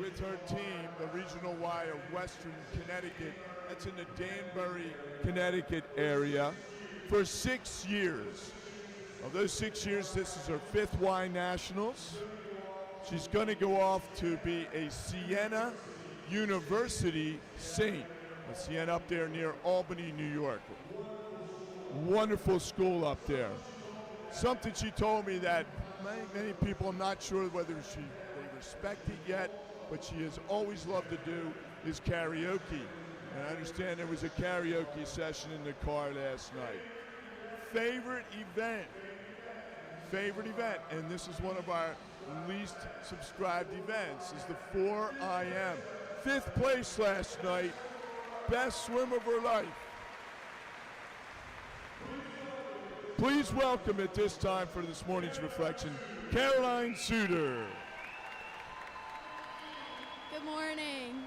with her team, the Regional Y of Western Connecticut. That's in the Danbury, Connecticut area for 6 years. Of those 6 years, this is her 5th Y Nationals. She's going to go off to be a Siena University Saint. Siena up there near Albany, New York. Wonderful school up there. Something she told me that many people, I'm not sure whether they respect it yet, but she has always loved to do is karaoke. And I understand there was a karaoke session in the car last night. Favorite event, and this is one of our least subscribed events, is the 4IM. 5th place last night, best swim of her life. Please welcome at this time for this morning's reflection, Caroline Suter. Good morning.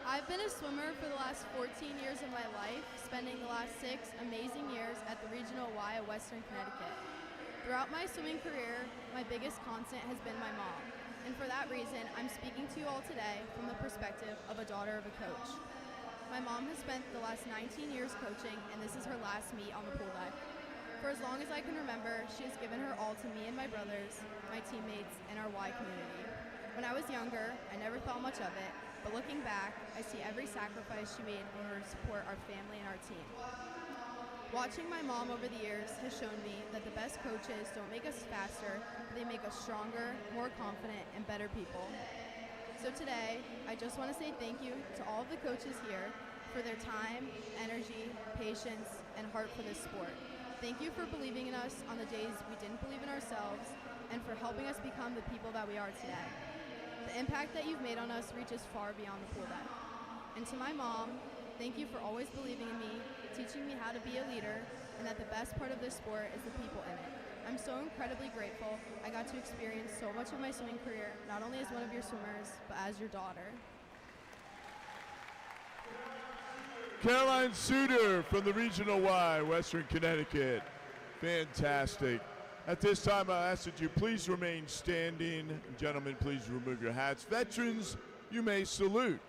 I've been a swimmer for the last 14 years of my life, spending the last 6 amazing years at the Regional Y of Western Connecticut. Throughout my swimming career, my biggest constant has been my mom. And for that reason, I'm speaking to you all today from the perspective of a daughter of a coach. My mom has spent the last 19 years coaching, and this is her last meet on the pool deck. For as long as I can remember, she has given her all to me and my brothers, my teammates, and our Y community. When I was younger, I never thought much of it, but looking back, I see every sacrifice she made in order to support our family and our team. Watching my mom over the years has shown me that the best coaches don't make us faster, but they make us stronger, more confident, and better people. So today, I just want to say thank you to all of the coaches here for their time, energy, patience, and heart for this sport. Thank you for believing in us on the days we didn't believe in ourselves, and for helping us become the people that we are today. The impact that you've made on us reaches far beyond the pool deck. And to my mom, thank you for always believing in me, teaching me how to be a leader, and that the best part of this sport is the people in it. I'm so incredibly grateful I got to experience so much of my swimming career, not only as one of your swimmers, but as your daughter. Caroline Suter from the Regional Y, Western Connecticut. Fantastic. At this time, I ask that you please remain standing. Gentlemen, please remove your hats. Veterans, you may salute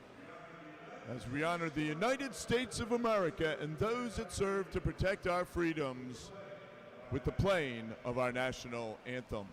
as we honor the United States of America and those that serve to protect our freedoms with the playing of our national anthem.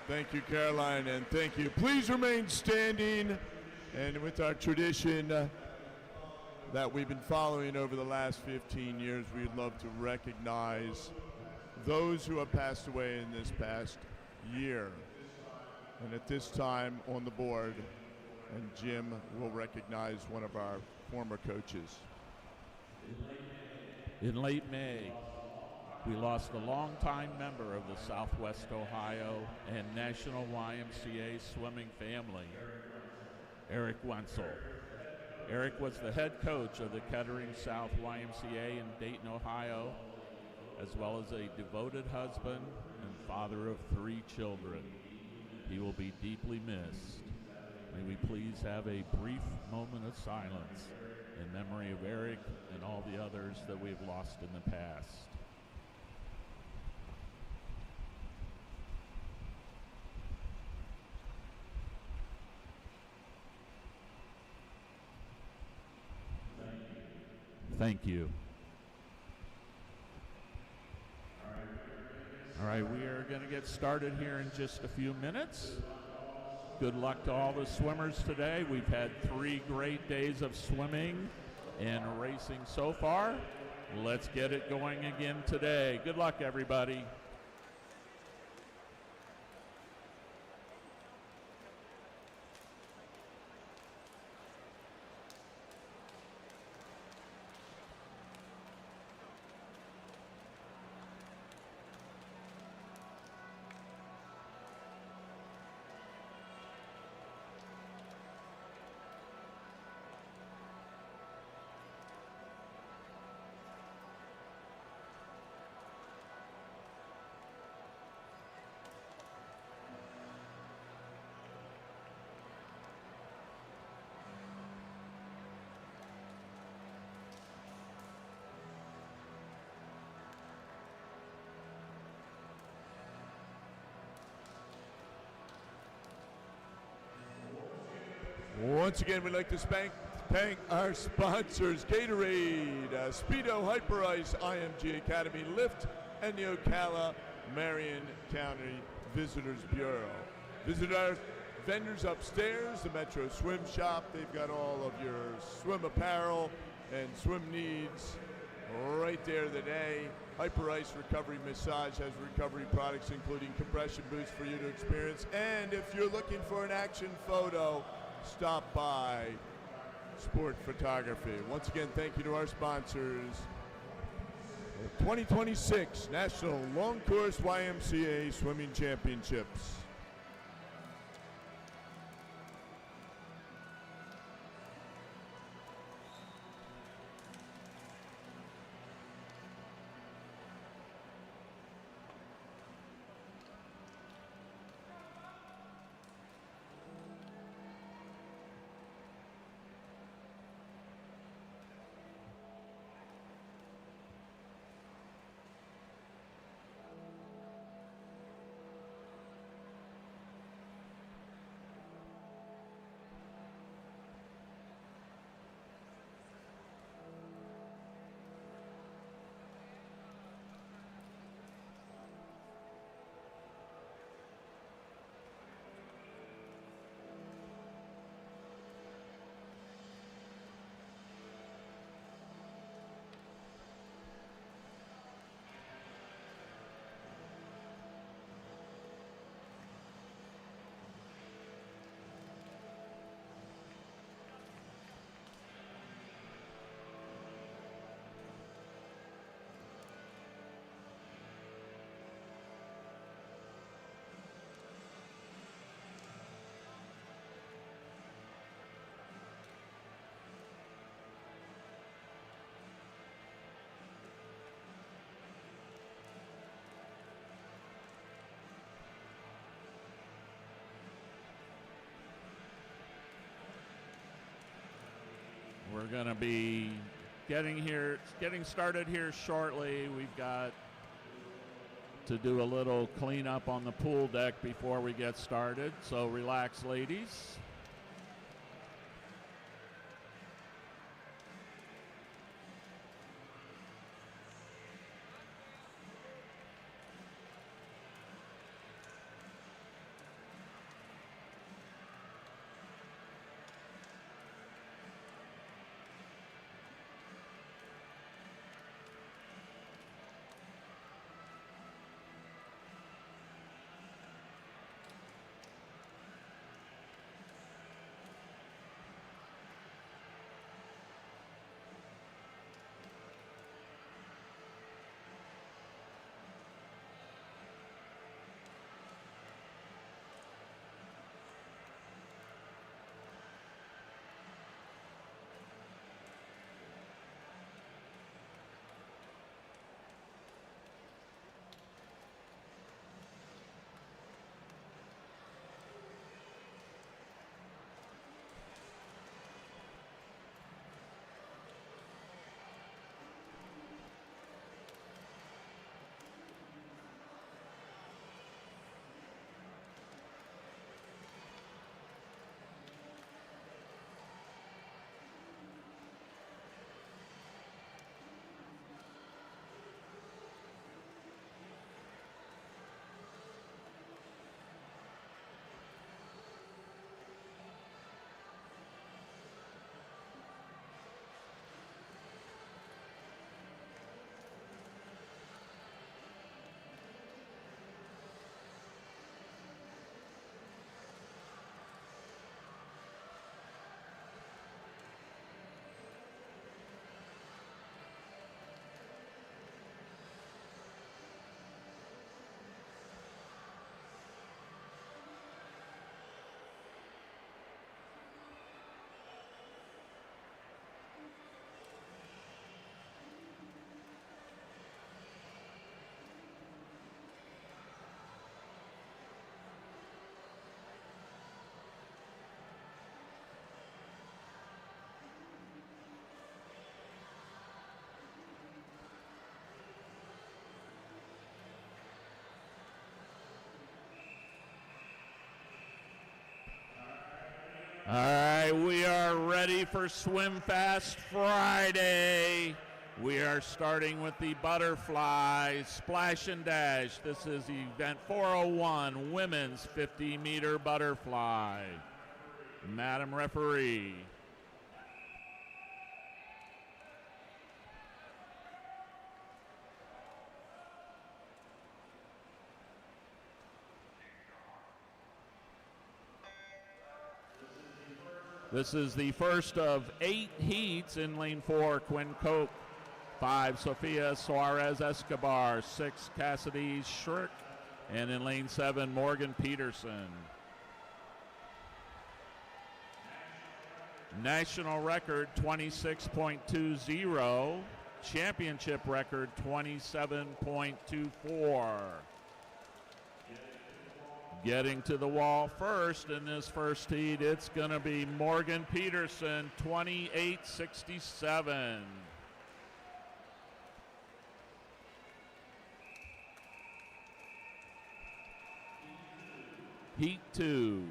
Thank you, Caroline, and thank you. Please remain standing, and with our tradition that we've been following over the last 15 years, we'd love to recognize those who have passed away in this past year. And at this time on the board, and Jim will recognize one of our former coaches. In late May, we lost a longtime member of the Southwest Ohio and National YMCA swimming family, Eric Wenzel. Eric was the head coach of the Kettering South YMCA in Dayton, Ohio, as well as a devoted husband and father of 3 children. He will be deeply missed. May we please have a brief moment of silence in memory of Eric and all the others that we've lost in the past. Thank you. Thank you. All right, we are going to get started here in just a few minutes. Good luck to all the swimmers today. We've had 3 great days of swimming and racing so far. Let's get it going again today. Good luck, everybody. Once again, we'd like to thank our sponsors, Gatorade, Speedo, Hyper Ice, Ymca Academy, Lift, and the Ocala Marion County Visitors Bureau. Visit our vendors upstairs, the Metro Swim Shop. They've got all of your swim apparel and swim needs right there today. Hyper Ice Recovery Massage has recovery products, including compression boots for you to experience. And if you're looking for an action photo, stop by Sport Photography. Once again, thank you to our sponsors. 2026 National Long Course YMCA Swimming Championships. We're going to be getting started here shortly. We've got to do a little cleanup on the pool deck before we get started, so relax, ladies. All right, we are ready for Swim Fast Friday. We are starting with the butterfly splash and dash. This is event 401, women's 50-meter butterfly. Madam Referee. This is the first of 8 heats. In lane 4, Quinn Coke. 5, Sofia Suarez Escobar. 6, Cassidy Schrick. And in lane 7, Morgan Peterson. National record 26.20. Championship record 27.24. Getting to the wall first in this first heat, it's going to be Morgan Peterson, 28.67. Heat 2.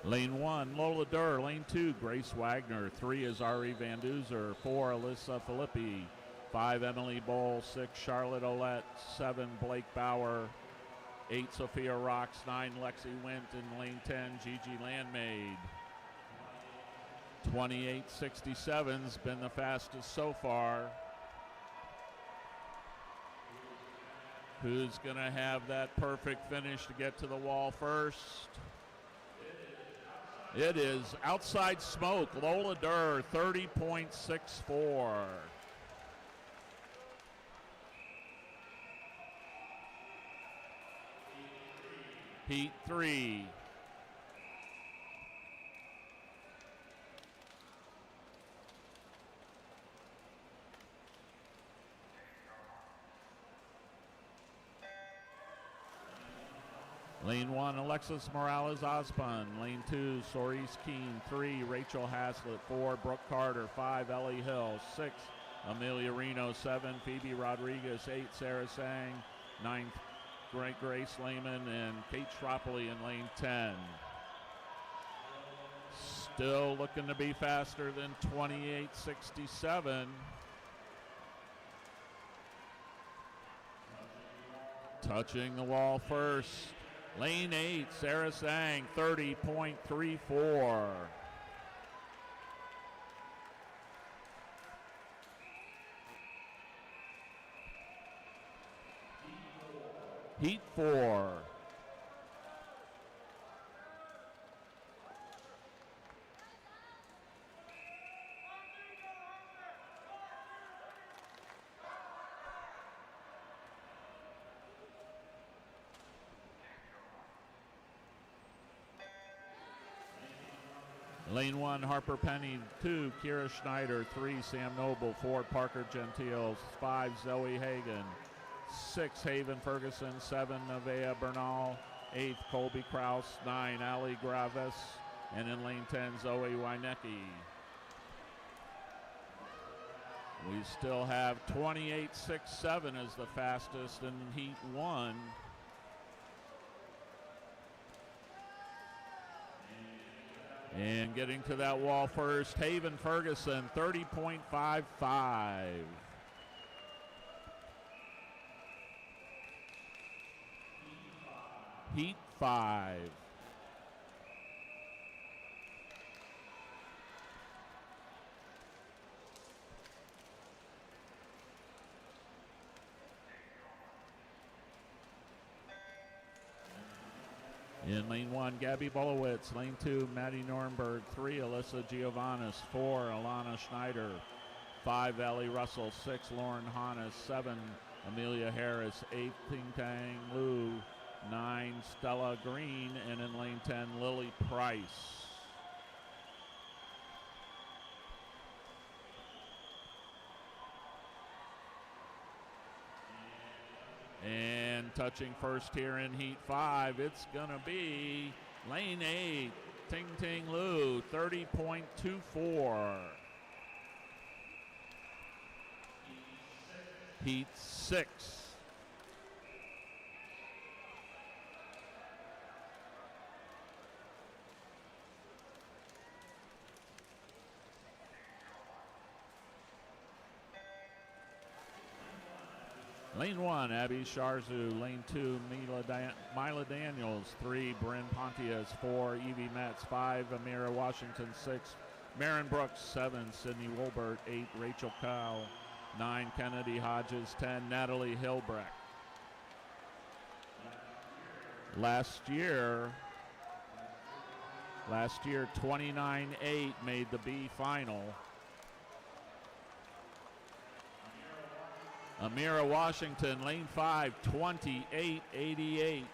Lane 1, Lola Durr. Lane 2, Grace Wagner. 3 is Ari Van Duzer. 4, Alyssa Filippi. 5, Emily Bowl. 6, Charlotte Olette. 7, Blake Bauer. 8, Sophia Rocks. 9, Lexi Wint. In lane 10, Gigi Landmaid. 28.67's been the fastest so far. Who's going to have that perfect finish to get to the wall first? It is Outside Smoke, Lola Durr, 30.64. Heat 3. Lane 1, Alexis Morales Osborne. Lane 2, Cerise Keene. 3, Rachel Haslett. 4, Brooke Carter. 5, Ellie Hill. 6, Amelia Reno. 7, Phoebe Rodriguez. 8, Sarah Sang. 9, Grace Lehman. And Kate Schroppoli in lane 10. Still looking to be faster than 28.67. Touching the wall first. Lane 8, Sarah Sang, 30.34. Heat 4. Lane 1, Harper Penny. 2, Kira Schneider. 3, Sam Noble. 4, Parker Gentile. 5, Zoe Hagan. 6, Haven Ferguson. 7, Nevaeh Bernal. 8, Colby Kraus. 9, Ali Graves. And in lane 10, Zoe Wynecki. We still have 28.67 as the fastest in Heat 1. And getting to that wall first, Haven Ferguson, 30.55. Heat 5. In lane 1, Gabby Bolowitz. Lane 2, Maddie Nurnberg. 3, Alyssa Giovannis. 4, Alana Schneider. 5, Allie Russell. 6, Lauren Hannes. 7, Amelia Harris. 8, Ting Tang Lu. 9, Stella Green. And in lane 10, Lily Price. And touching first here in Heat 5, it's going to be lane 8, Ting Ting Lu, 30.24. Heat 6. Lane 1, Abby Sharzu. Lane 2, Mila Daniels. 3, Bryn Pontius. 4, Evie Metz. 5, Amira Washington. 6, Marin Brooks. 7, Sydney Wolbert. 8, Rachel Kyle. 9, Kennedy Hodges. 10, Natalie Hilbrecht. Last year 29-8 made the B final. Amira Washington, lane 5, 28-88.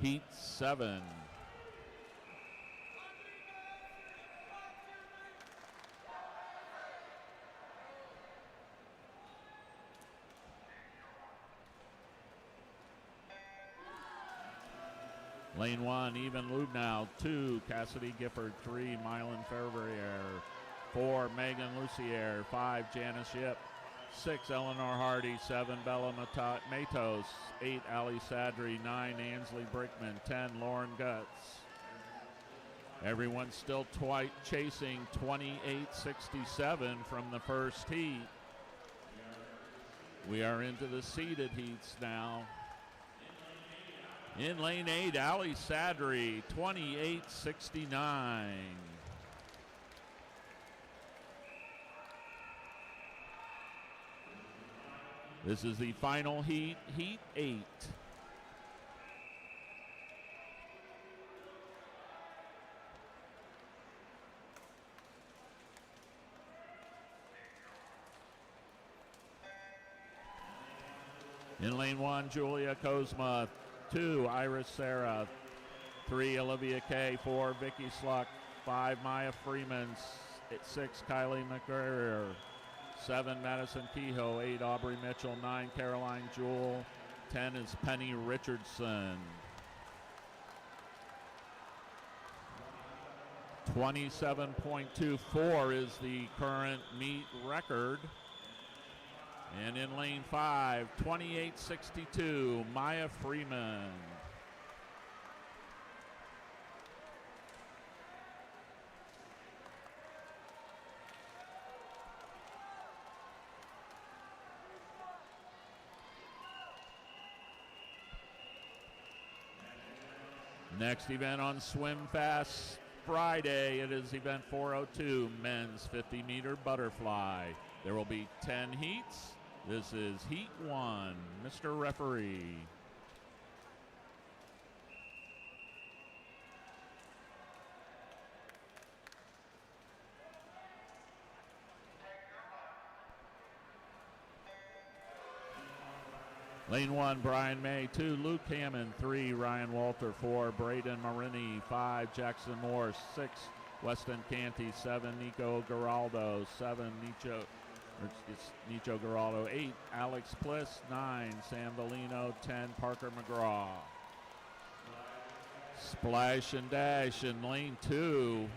Heat 7. Lane 1, Even Lubnow. 2, Cassidy Gifford. 3, Mylan Ferrier. 4, Megan Lucier. 5, Janice Yip. 6, Eleanor Hardy. 7, Bella Matos. 8, Ali Sadri. 9, Ansley Brickman. 10, Lauren Gutz. Everyone's still chasing 28-67 from the first heat. We are into the seeded heats now. In lane 8, Ali Sadri, 28-69. This is the final heat, Heat 8. In lane 1, Julia Kozma. 2, Iris Sarah. 3, Olivia Kay. 4, Vicky Sluck. 5, Maya Freeman. 6, Kylie McGregor. 7, Madison Kehoe. 8, Aubrey Mitchell. 9, Caroline Jewell. 10 is Penny Richardson. 27.24 is the current meet record. And in lane 5, 28-62, Maya Freeman. Next event on Swim Fast Friday, it is event 402, men's 50-meter butterfly. There will be 10 heats. This is Heat 1, Mr. Referee. Lane 1, Brian May. 2, Luke Hammond. 3, Ryan Walter. 4, Braden Marini. 5, Jackson Morse. 6, Weston Canty. 7, Nico Geraldo. 7, Nicho Geraldo. 8, Alex Pliss. 9, Sam Bellino. 10, Parker McGraw. Splash and dash in lane 2.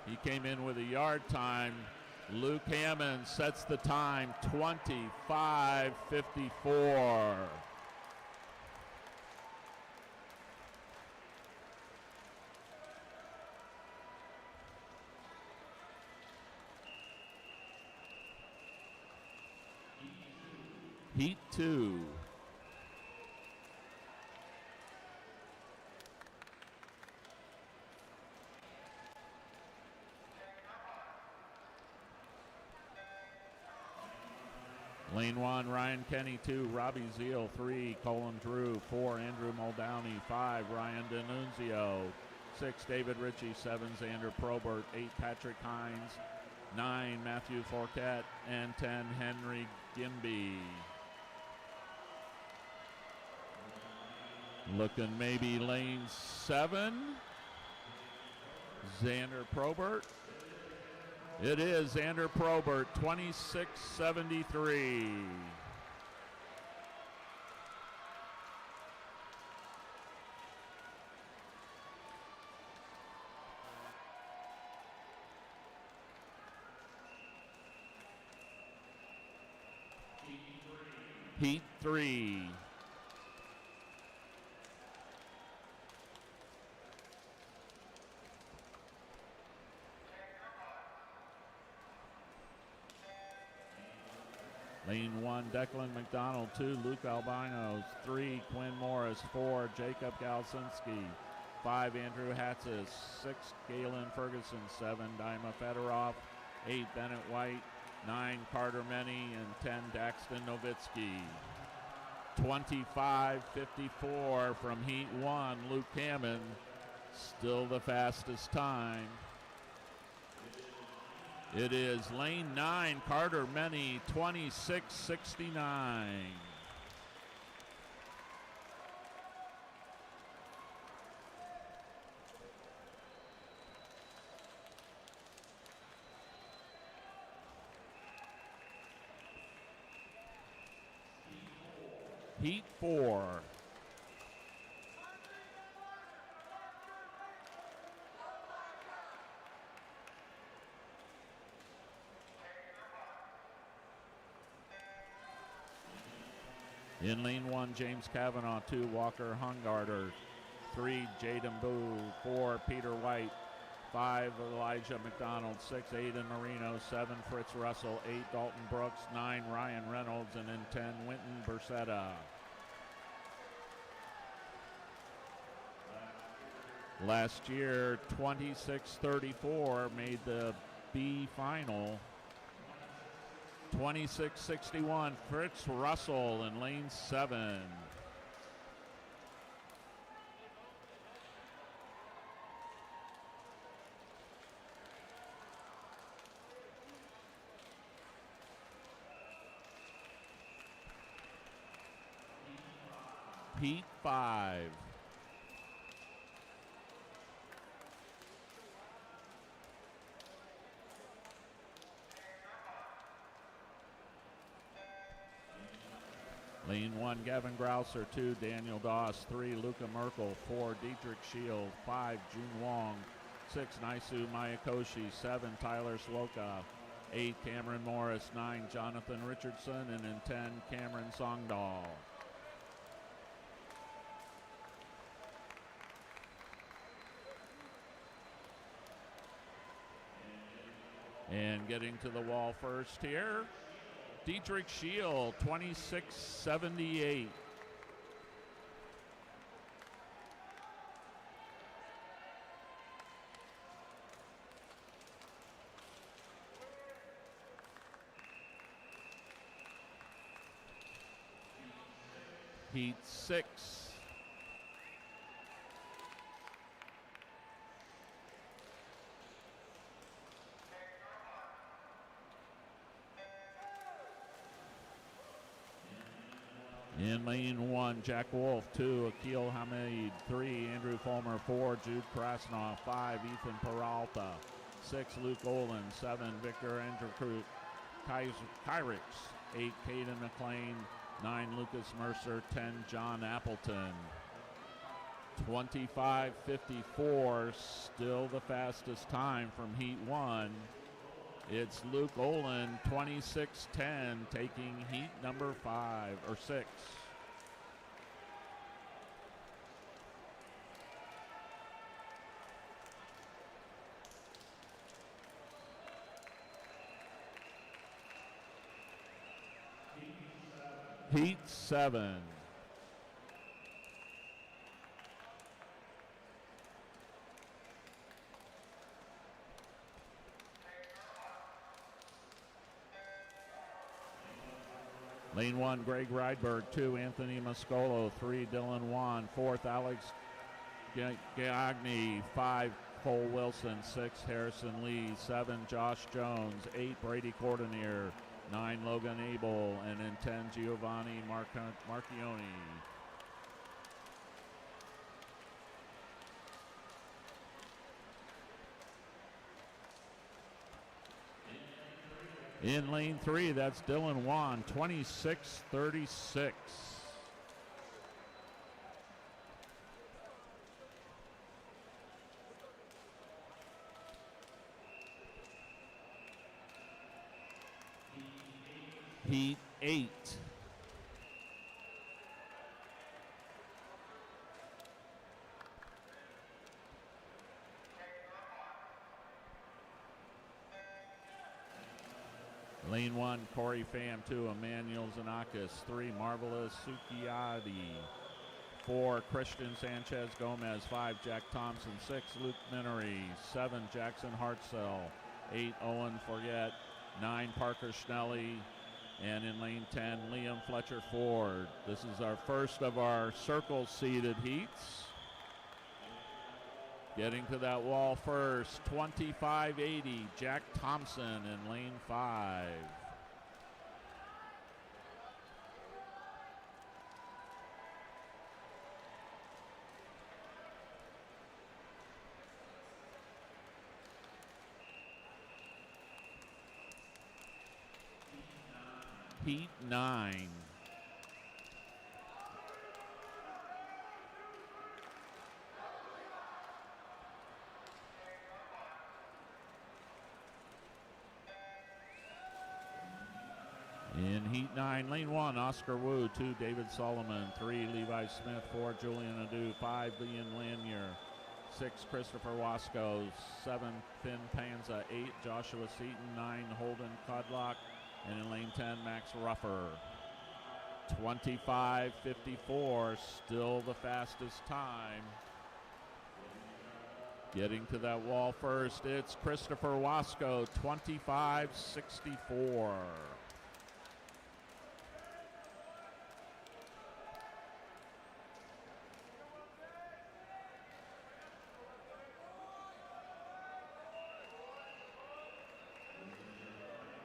He came in with a yard time. Luke Hammond sets the time, 25:54. Heat 2. Lane 1, Ryan Kenny. 2, Robbie Zeal. 3, Colin Drew. 4, Andrew Muldowney. 5, Ryan D'Annunzio. 6, David Ritchie. 7, Xander Probert. 8, Patrick Hines. 9, Matthew Forquette. And 10, Henry Gimby. Looking maybe lane 7, Xander Probert. It is Xander Probert, 26:73. Heat 3. Lane 1, Declan McDonald. 2, Luke Albinos. 3, Quinn Morris. 4, Jacob Galsinski. 5, Andrew Hatzis. 6, Galen Ferguson. 7, Daima Fedorov. 8, Bennett White. 9, Carter Meny. And 10, Daxton Nowitzki. 25:54 from Heat 1, Luke Hammond. Still the fastest time. It is lane 9, Carter Meny, 26:69. Heat 4. In lane 1, James Kavanaugh. 2, Walker Hungarder. 3, Jaden Boo. 4, Peter White. 5, Elijah McDonald. 6, Aiden Marino. 7, Fritz Russell. 8, Dalton Brooks. 9, Ryan Reynolds. And then 10, Winton Bersetta. Last year, 26:34 made the B final. 26:61, Fritz Russell in lane 7. Heat 5. Lane 1, Gavin Grouser. 2, Daniel Doss. 3, Luca Merkel. 4, Dietrich Shield. 5, Jun Wong. 6, Naisu Mayakoshi. 7, Tyler Swoka. 8, Cameron Morris. 9, Jonathan Richardson. And in 10, Cameron Songdahl. And getting to the wall first here, Dietrich Shield, 26:78. Heat 6. In lane 1, Jack Wolf. 2, Akil Hamid. 3, Andrew Fulmer. 4, Jude Krasnoff. 5, Ethan Peralta. 6, Luke Olin. 7, Victor Andrew Kyrix. 8, Caden McLean. 9, Lucas Mercer. 10, John Appleton. 25:54, still the fastest time from Heat 1. It's Luke Olin, 26:10, taking heat number 5 or 6. Heat 7. Lane 1, Greg Rydberg. 2, Anthony Mascolo. 3, Dylan Wan. 4th, Alex Gagni. 5, Cole Wilson. 6, Harrison Lee. 7, Josh Jones. 8, Brady Cordonier. 9, Logan Abel. And in 10, Giovanni Marchioni. In lane 3, that's Dylan Wan, 26:36. Heat 8. Lane 1, Corey Pham. 2, Emmanuel Zanakis. 3, Marvelous Sukiadi. 4, Christian Sanchez Gomez. 5, Jack Thompson. 6, Luke Minery. 7, Jackson Hartzell. 8, Owen Forget. 9, Parker Schnelly. And in lane 10, Liam Fletcher Ford. This is our first of our circle seeded heats. Getting to that wall first, 25.80, Jack Thompson in lane 5. Heat 9. In Heat 9, lane 1, Oscar Wu. 2, David Solomon. 3, Levi Smith. 4, Julian Adu. 5, Ian Lanier. 6, Christopher Wasco. 7, Finn Panza. 8, Joshua Seaton. 9, Holden Cudlock. And in lane 10, Max Ruffer. 25.54, still the fastest time. Getting to that wall first, it's Christopher Wasco, 25.64.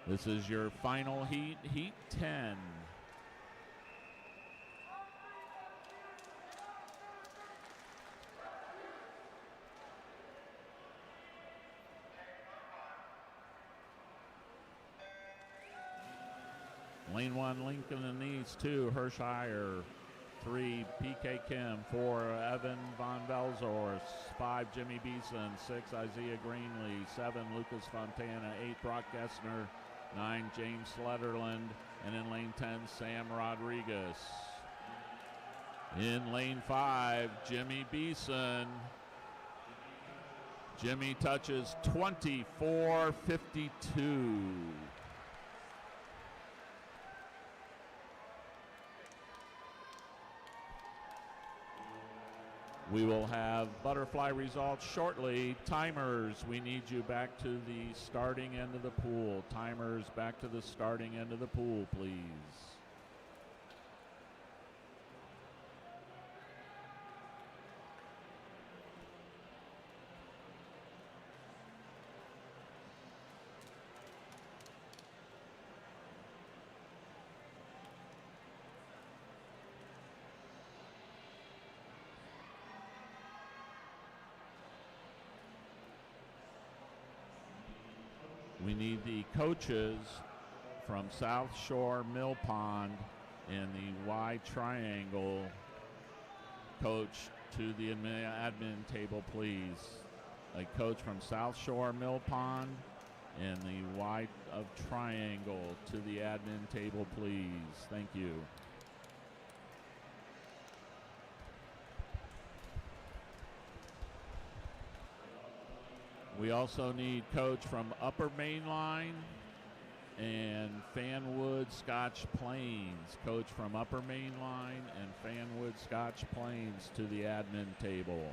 This is your final heat, Heat 10. Lane 1, Lincoln and Nice. 2, Hirshire. 3, PK Kim. 4, Evan Von Velzorst. 5, Jimmy Beeson. 6, Isaiah Greenlee. 7, Lucas Fontana. 8, Brock Gessner. 9, James Sletterland. And in lane 10, Sam Rodriguez. In lane 5, Jimmy Beeson. Jimmy touches 24.52. We will have butterfly results shortly. Timers, we need you back to the starting end of the pool. Timers, back to the starting end of the pool, please. We need the coaches from South Shore Mill Pond in the Y triangle. Coach to the admin table, please. A coach from South Shore Mill Pond and the Y of triangle to the admin table, please. Thank you. We also need coach from Upper Main Line and Fanwood Scotch Plains. Coach from Upper Main Line and Fanwood Scotch Plains to the admin table.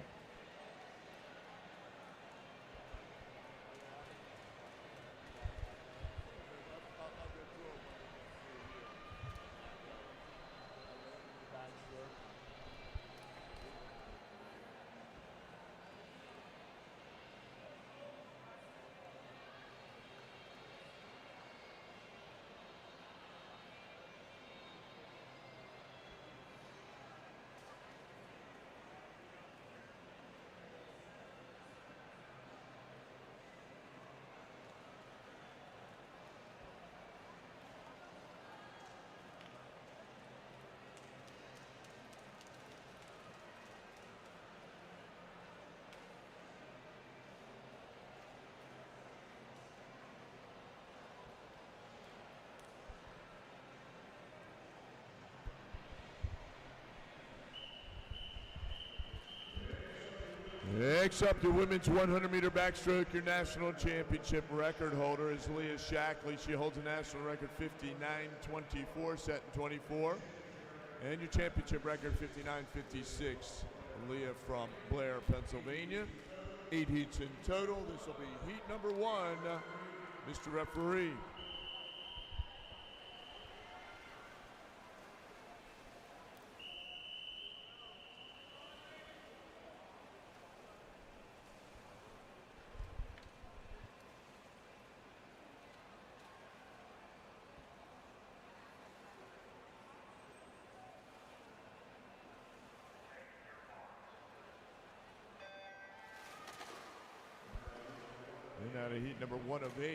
Next up, the women's 100-meter backstroke. Your national championship record holder is Leah Shackley. She holds a national record 59.24, set in 24. And your championship record 59.56. Leah from Blair, Pennsylvania. 8 heats in total. This will be heat number 1, Mr. Referee. And out of heat number 1 of 8,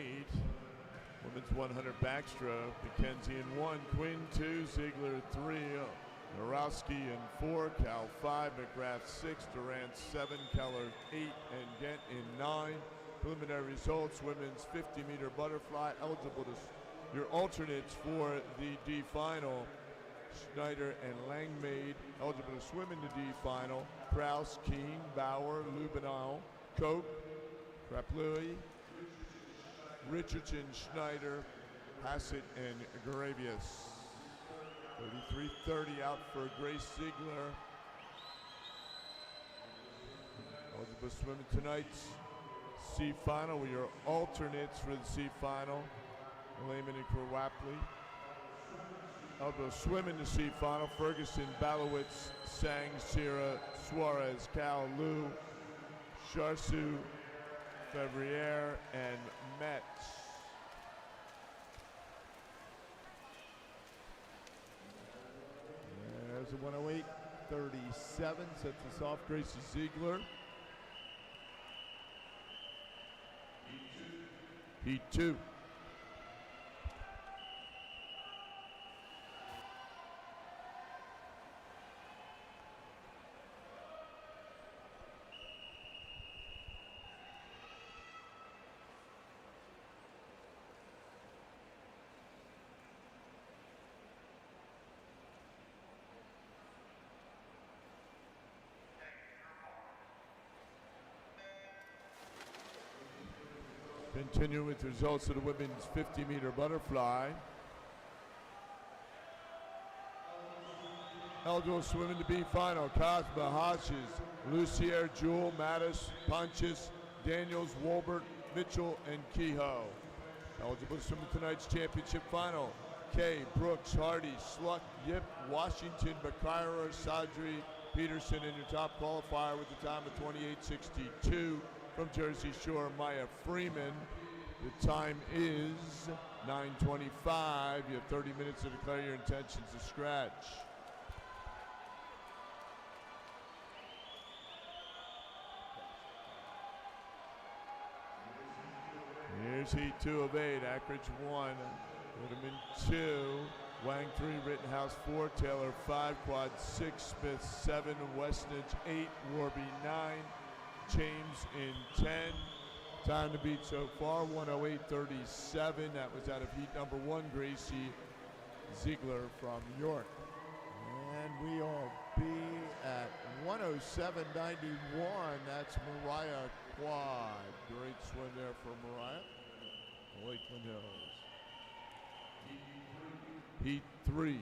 women's 100 backstroke. Mackenzie in 1, Quinn 2, Ziegler 3, Narowski in 4, Cal 5, McGrath 6, Durant 7, Keller 8, and Gent in 9. Preliminary results: women's 50-meter butterfly eligible to your alternates for the D final. Schneider and Langmaid eligible to swim in the D final. Kraus, Keene, Bauer, Lubenow, Koch, Kraplui, Richardson, Schneider, Hassett, and Gravius. 33:30 out for Grace Ziegler. Eligible to swim in tonight's C final with your alternates for the C final. Lehman and Krawapley. Eligible to swim in the C final: Ferguson, Balowitz, Sang, Sierra, Suarez, Cal, Liu, Charsu, Fevrier, and Metz. There's a 108.37, sets us off. Gracie Ziegler. Heat 2. Continuing with the results of the women's 50-meter butterfly. Eligible to swim in the B final: Cosma, Hodges, Lucier, Jewell, Mattis, Pontius, Daniels, Wolbert, Mitchell, and Kehoe. Eligible to swim in tonight's championship final: Kay, Brooks, Hardy, Sluck, Yip, Washington, Bakaira, Sadri, Peterson, and your top qualifier with the time of 28:62 from Jersey Shore, Maya Freeman. The time is 9:25. You have 30 minutes to declare your intentions to scratch. Here's heat 2 of 8. Ackridge 1, Whitman 2, Wang 3, Rittenhouse 4, Taylor 5, Quad 6, Smith 7, Westnedge 8, Warby 9, James in 10. Time to beat so far, 108.37. That was out of heat number 1, Gracie Ziegler from York. And we'll be at 107.91. That's Mariah Quad. Great swim there for Mariah. Lakeland Hills. Heat 3.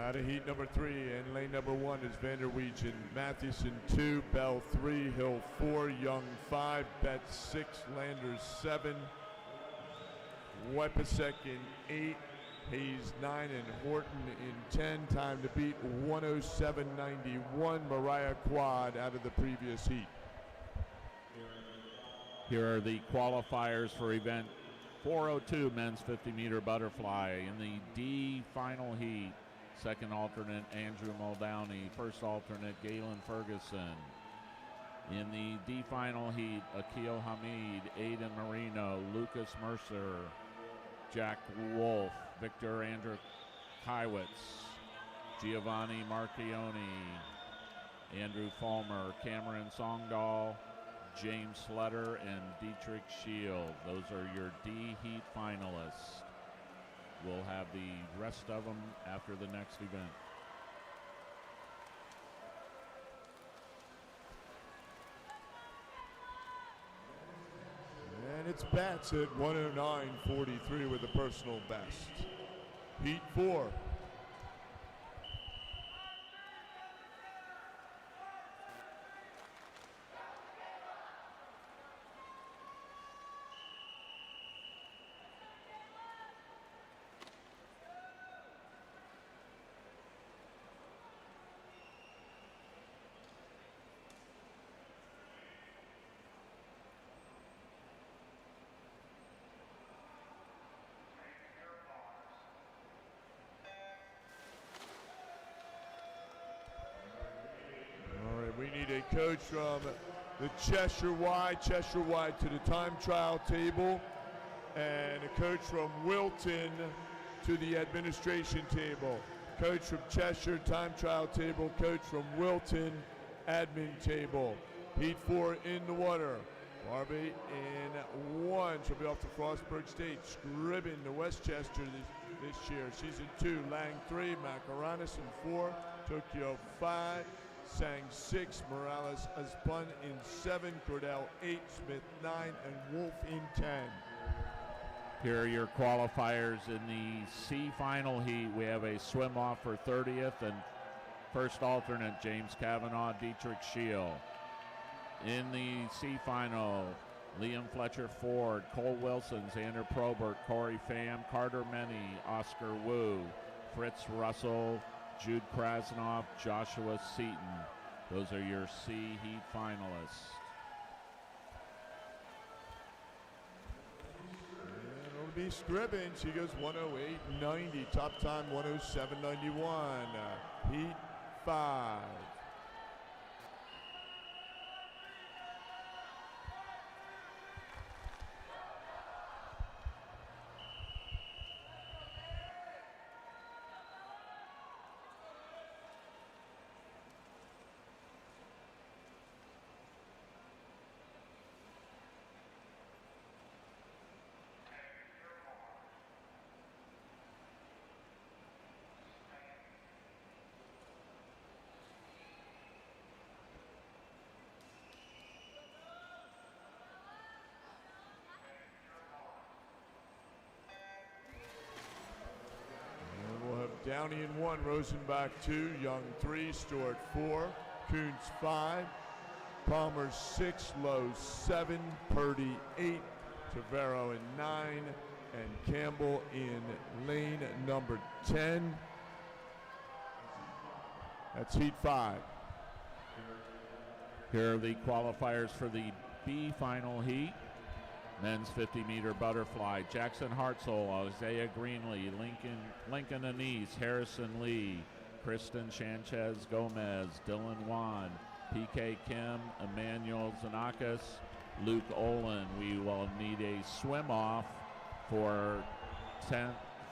Out of heat number 3, and lane number 1 is Vanderweegen. Mathewson 2, Bell 3, Hill 4, Young 5, Betts 6, Landers 7, Wepasek in 8, Hayes 9, and Horton in 10. Time to beat 107.91. Mariah Quad out of the previous heat. Here are the qualifiers for event 402 men's 50-meter butterfly in the D final heat. Second alternate, Andrew Muldowney. First alternate, Galen Ferguson. In the D final heat, Akil Hamid, Aiden Marino, Lucas Mercer, Jack Wolf, Victor Andrew Kywitz, Giovanni Marchioni, Andrew Fulmer, Cameron Songdahl, James Sletter, and Dietrich Shield. Those are your D heat finalists. We'll have the rest of them after the next event. And it's Bats at 109.43 with a personal best. Heat 4. We need a coach from the Cheshire Y to the time trial table, and a coach from Wilton to the administration table. Coach from Cheshire, time trial table. Coach from Wilton, admin table. Heat 4 in the water. Barbie in 1. She'll be off to Frostburg State. Scribbin to Westchester this year. She's in 2. Lang 3. Macaranis in 4. Tokyo 5. Sang 6, Morales Aspun in 7, Cordell 8, Smith 9, and Wolf in 10. Here are your qualifiers in the C final heat. We have a swim off for 30th and first alternate James Kavanaugh, Dietrich Shield. In the C final, Liam Fletcher Ford, Cole Wilson, Xander Probert, Corey Pham, Carter Meny, Oscar Wu, Fritz Russell, Jude Krasnoff, Joshua Seaton. Those are your C heat finalists. And it'll be Scribbin. She goes 108.90. Top time 107.91. Heat 5. Downey in 1, Rosenbach 2, Young 3, Stewart 4, Coons 5, Palmer 6, Lowe 7, Purdy 8, Tavero in 9, and Campbell in lane number 10. That's heat 5. Here are the qualifiers for the B final heat. Men's 50-meter butterfly, Jackson Hartzell, Isaiah Greenlee, Lincoln Anise, Harrison Lee, Kristen Sanchez Gomez, Dylan Wan, PK Kim, Emmanuel Zanakis, Luke Olin. We will need a swim-off for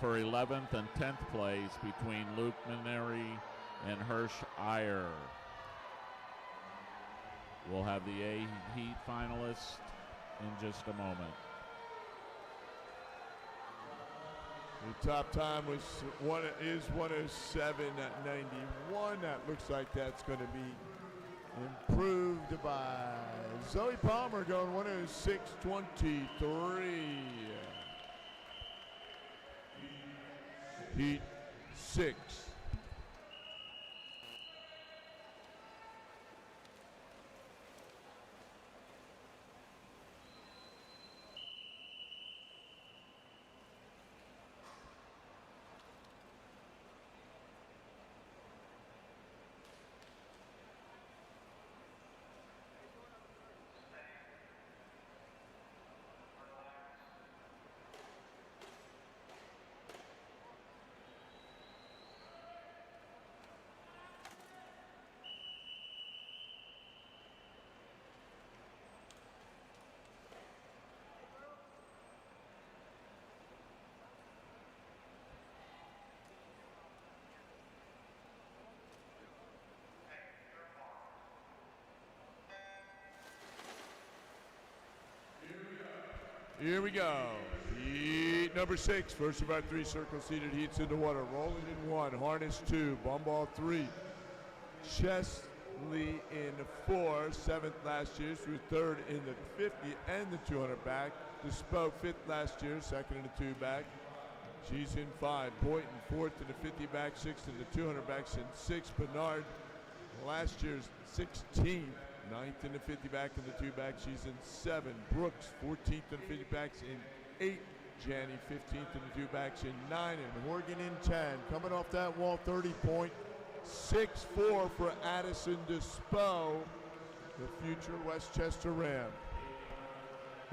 11th and 10th place between Luke Mineri and Hirsch Iyer. We'll have the A heat finalists in just a moment. The top time is 107.91. That looks like that's going to be improved by Zoe Palmer going 106.23. Heat 6. Here we go. Heat number 6. First of our 3 circle-seated heats in the water. Rolling in 1, harness 2, bum ball 3. Chesley in 4, 7th last year. She was 3rd in the 50 and the 200 back. Despo 5th last year, 2nd in the 2 back. She's in 5. Boynton 4th in the 50 back, 6th in the 200 backs, in 6. Bernard, last year's 16th. 9th in the 50 back and the 2 back. She's in 7. Brooks 14th in the 50 backs, in 8. Janney 15th in the 2 backs, in 9. And Horgan in 10. Coming off that wall, 30.64 for Addison Despo, the future Westchester Ram.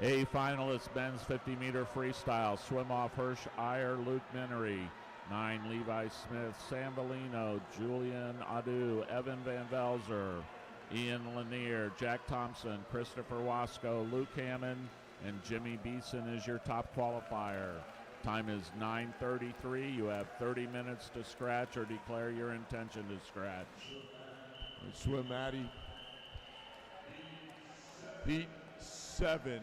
A finalist men's 50-meter freestyle. Swim off Hirsch Iyer, Luke Minery. 9, Levi Smith, Sam Bellino, Julian Adu, Evan Van Velzer, Ian Lanier, Jack Thompson, Christopher Wasco, Luke Hammond, and Jimmy Beeson is your top qualifier. Time is 9:33. You have 30 minutes to scratch or declare your intention to scratch. Swim Maddie. Heat 7.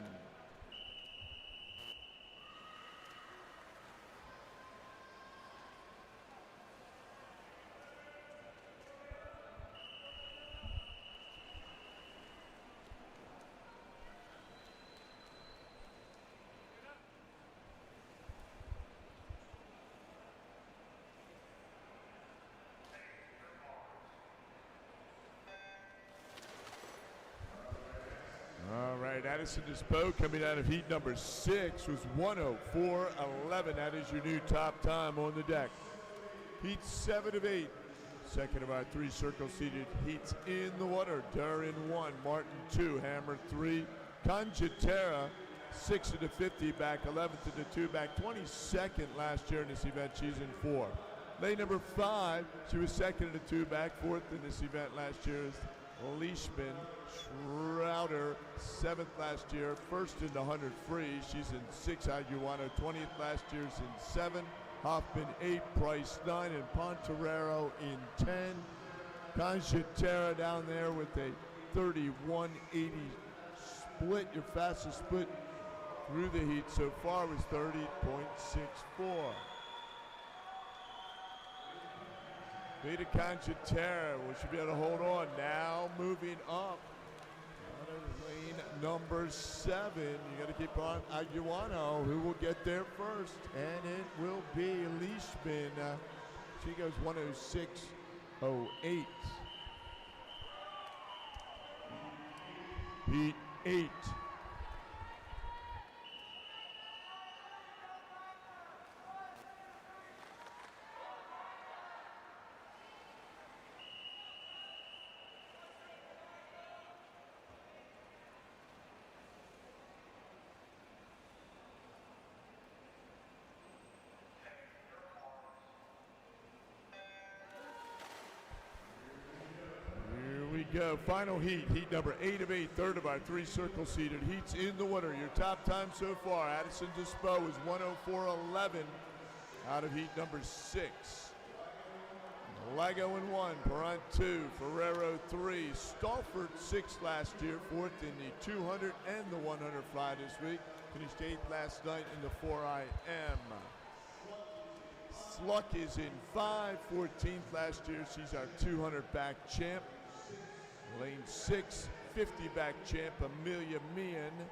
All right, Addison Despo coming out of heat number 6 was 1:04.11. That is your new top time on the deck. Heat 7 of 8. Second of our 3 circle-seated heats in the water. Durin 1, Martin 2, Hammer 3, Conjatera 6 in the 50 back, 11th in the 2 back, 22nd last year in this event. She's in 4. Lane number 5, she was 2nd in the 2 back, 4th in this event last year is Leishman. Schrouder 7th last year, 1st in the 100 free. She's in 6. Aguano 20th last year is in 7. Hoffman 8, Price 9, and Pontorero in 10. Conjatera down there with a 31.80 split. Your fastest split through the heat so far was 30.64. Vita Conjatera, we should be able to hold on. Now moving up out of lane number 7. You got to keep on Aguano, who will get there first, and it will be Leishman. She goes 1:06.08. Heat 8. Go. Final heat, heat number 8 of 8, third of our 3 circle-seated heats in the water. Your top time so far, Addison Despo is 1:04.11 out of heat number 6. Lego in 1, Perrant 2, Ferrero 3, Stolford 6 last year, 4th in the 200 and the 100 fly this week. Finished 8th last night in the 4IM. Sluck is in 5, 14th last year. She's our 200 back champ. Lane 6, 50 back champ Amelia Meehan.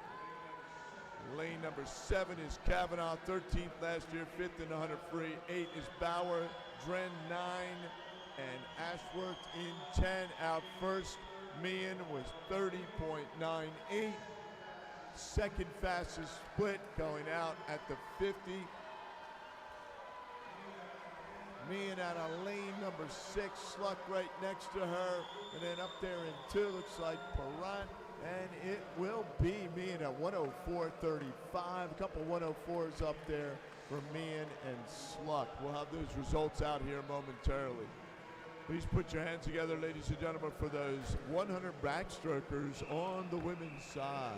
Lane number 7 is Kavanaugh, 13th last year, 5th in the 100 free. 8 is Bauer, Dren 9, and Ashworth in 10. Out first, Meehan was 30.98. Second fastest split going out at the 50. Meehan out of lane number 6, Sluck right next to her, and then up there in 2 looks like Perrant, and it will be Meehan at 1:04.35. A couple 1:04s up there for Meehan and Sluck. We'll have those results out here momentarily. Please put your hands together, ladies and gentlemen, for those 100 backstrokers on the women's side.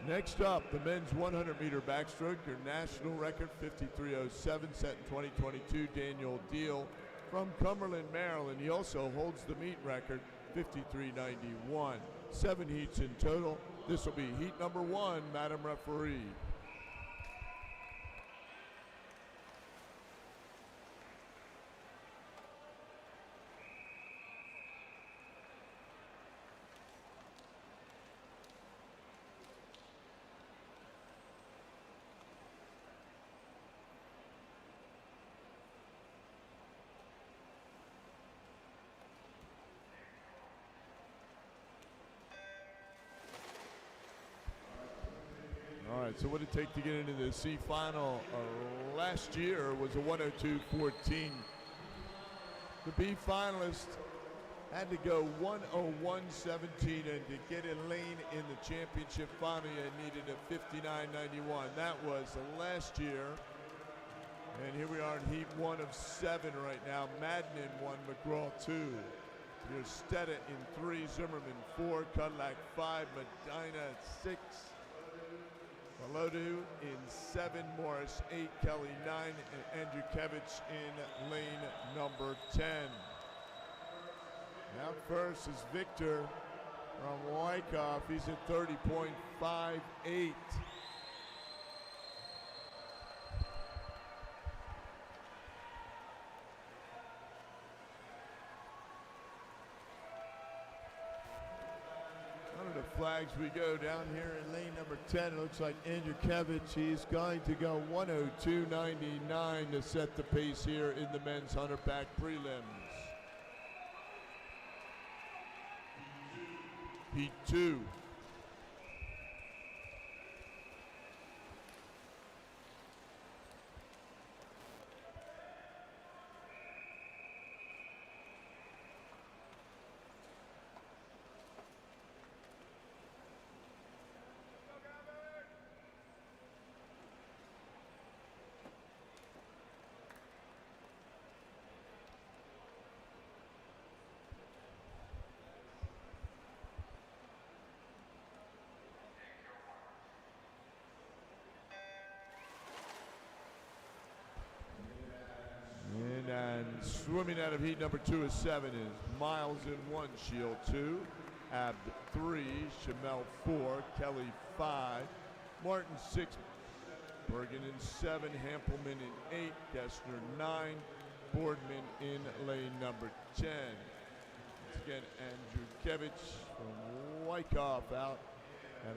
Next up, the men's 100-meter backstroke, your national record, 53.07, set in 2022. Daniel Deal from Cumberland, Maryland. He also holds the meet record, 53.91. 7 heats in total. This will be heat number 1, Madam Referee. right, so what did it take to get into the C final last year was a 102.14. The B finalist had to go 101.17, and to get a lane in the championship final, you needed a 59.91. That was last year. And here we are in heat 1 of 7 right now. Madden in 1, McGraw 2. Stetta in 3, Zimmerman 4, Cadillac 5, Medina 6. Malodu in 7, Morris 8, Kelly 9, and Andrzejewicz in lane number 10. Now first is Victor from Wyckoff. He's at 30.58. Flags we go down here in lane number 10. It looks like Andrzejewicz. He's going to go 102.99 to set the pace here in the men's 100-pack prelims. Heat 2. And swimming out of heat number 2 is 7 is Miles in 1, Shield 2, Abd 3, Chamel 4, Kelly 5, Martin 6, Bergen in 7, Hampelman in 8, Gessner 9, Boardman in lane number 10. Once again, Andrzejewicz from Wyckoff out at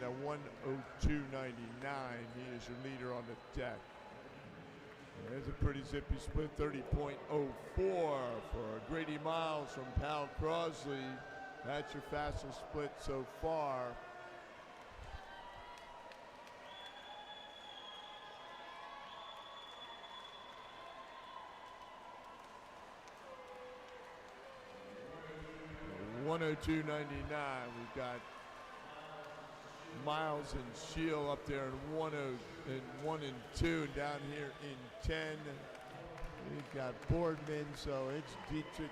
a 102.99. He is your leader on the deck. There's a pretty zippy split, 30.04 for Grady Miles from Pal Crosley. That's your fastest split so far. $102.99. We've got Miles and Shield up there in 1 and 2, and down here in 10 we've got Boardman, so it's Dietrich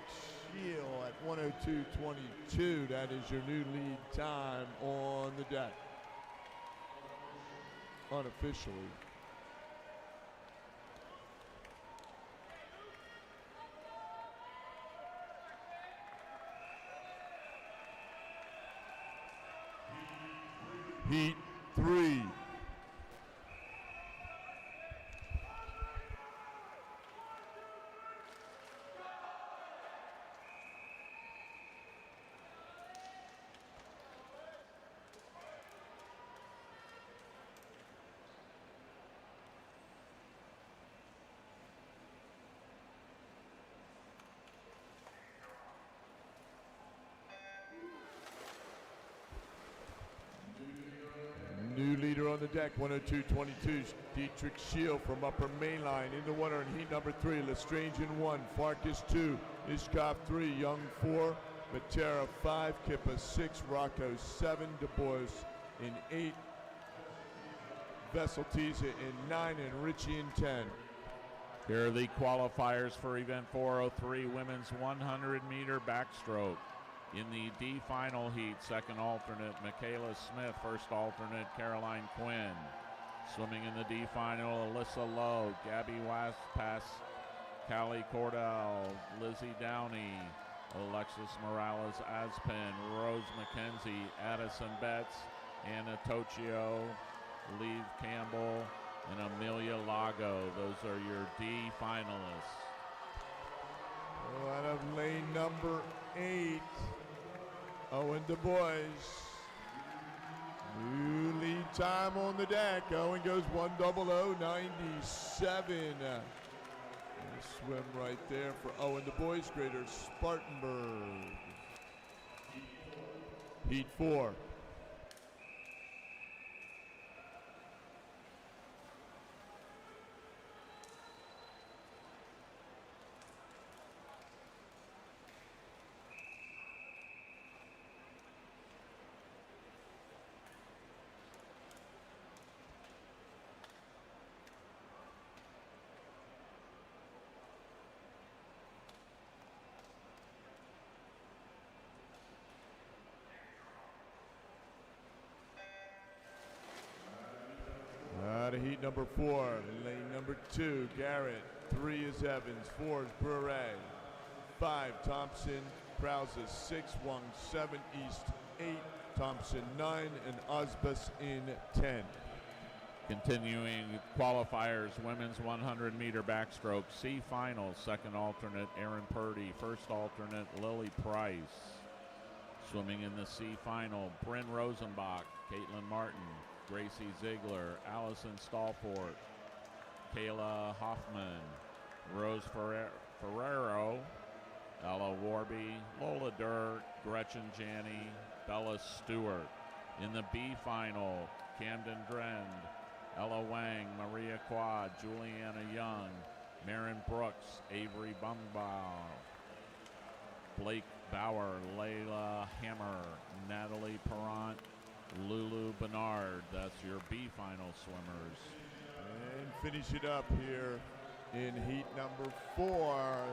Shield at 102.22. That is your new lead time on the deck unofficially. Heat 3. New leader on the deck, 102.22, Dietrich Shield from upper main line into winner in heat number 3, Lestrange in 1, Farkas 2, Ishkov 3, Young 4, Matera 5, Kippa 6, Rocco 7, Du Bois in 8, Vesseltiza in 9, and Richie in 10. Here are the qualifiers for event 403, women's 100-meter backstroke. In the D final heat, second alternate, Michaela Smith. First alternate, Caroline Quinn. Swimming in the D final, Alyssa Lowe, Gabby Waspass, Callie Cordell, Lizzie Downey, Alexis Morales Aspen, Rose McKenzie, Addison Betts, Anna Toccio, Lee Campbell, and Amelia Lago. Those are your D finalists. Out of lane number 8, Owen Du Bois. New lead time on the deck. Owen goes 1:00.97. Swim right there for Owen Du Bois, Greater Spartanburg. Heat 4. heat number 4, lane number 2, Garrett. 3 is Evans, 4 is Brewer, 5 Thompson, Krause 6, Wang 7, East 8, Thompson 9, and Osbus in 10. Continuing qualifiers, women's 100-meter backstroke, C final, second alternate Aaron Purdy, first alternate Lily Price. Swimming in the C final, Bryn Rosenbach, Caitlin Martin, Gracie Ziegler, Allison Stallport, Kayla Hoffman, Rose Ferrero, Ella Warby, Lola Dirt, Gretchen Janney, Bella Stewart. In the B final, Camden Drend, Ella Wang, Maria Quad, Juliana Young, Marin Brooks, Avery Bumbaugh, Blake Bauer, Layla Hammer, Natalie Perrant, Lulu Bernard. That's your B final swimmers. And finish it up here in heat number 4.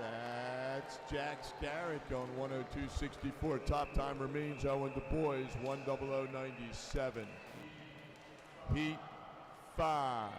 That's Jax Garrett going 1:02.64. Top time remains Owen Du Bois 1:00.97. Heat 5.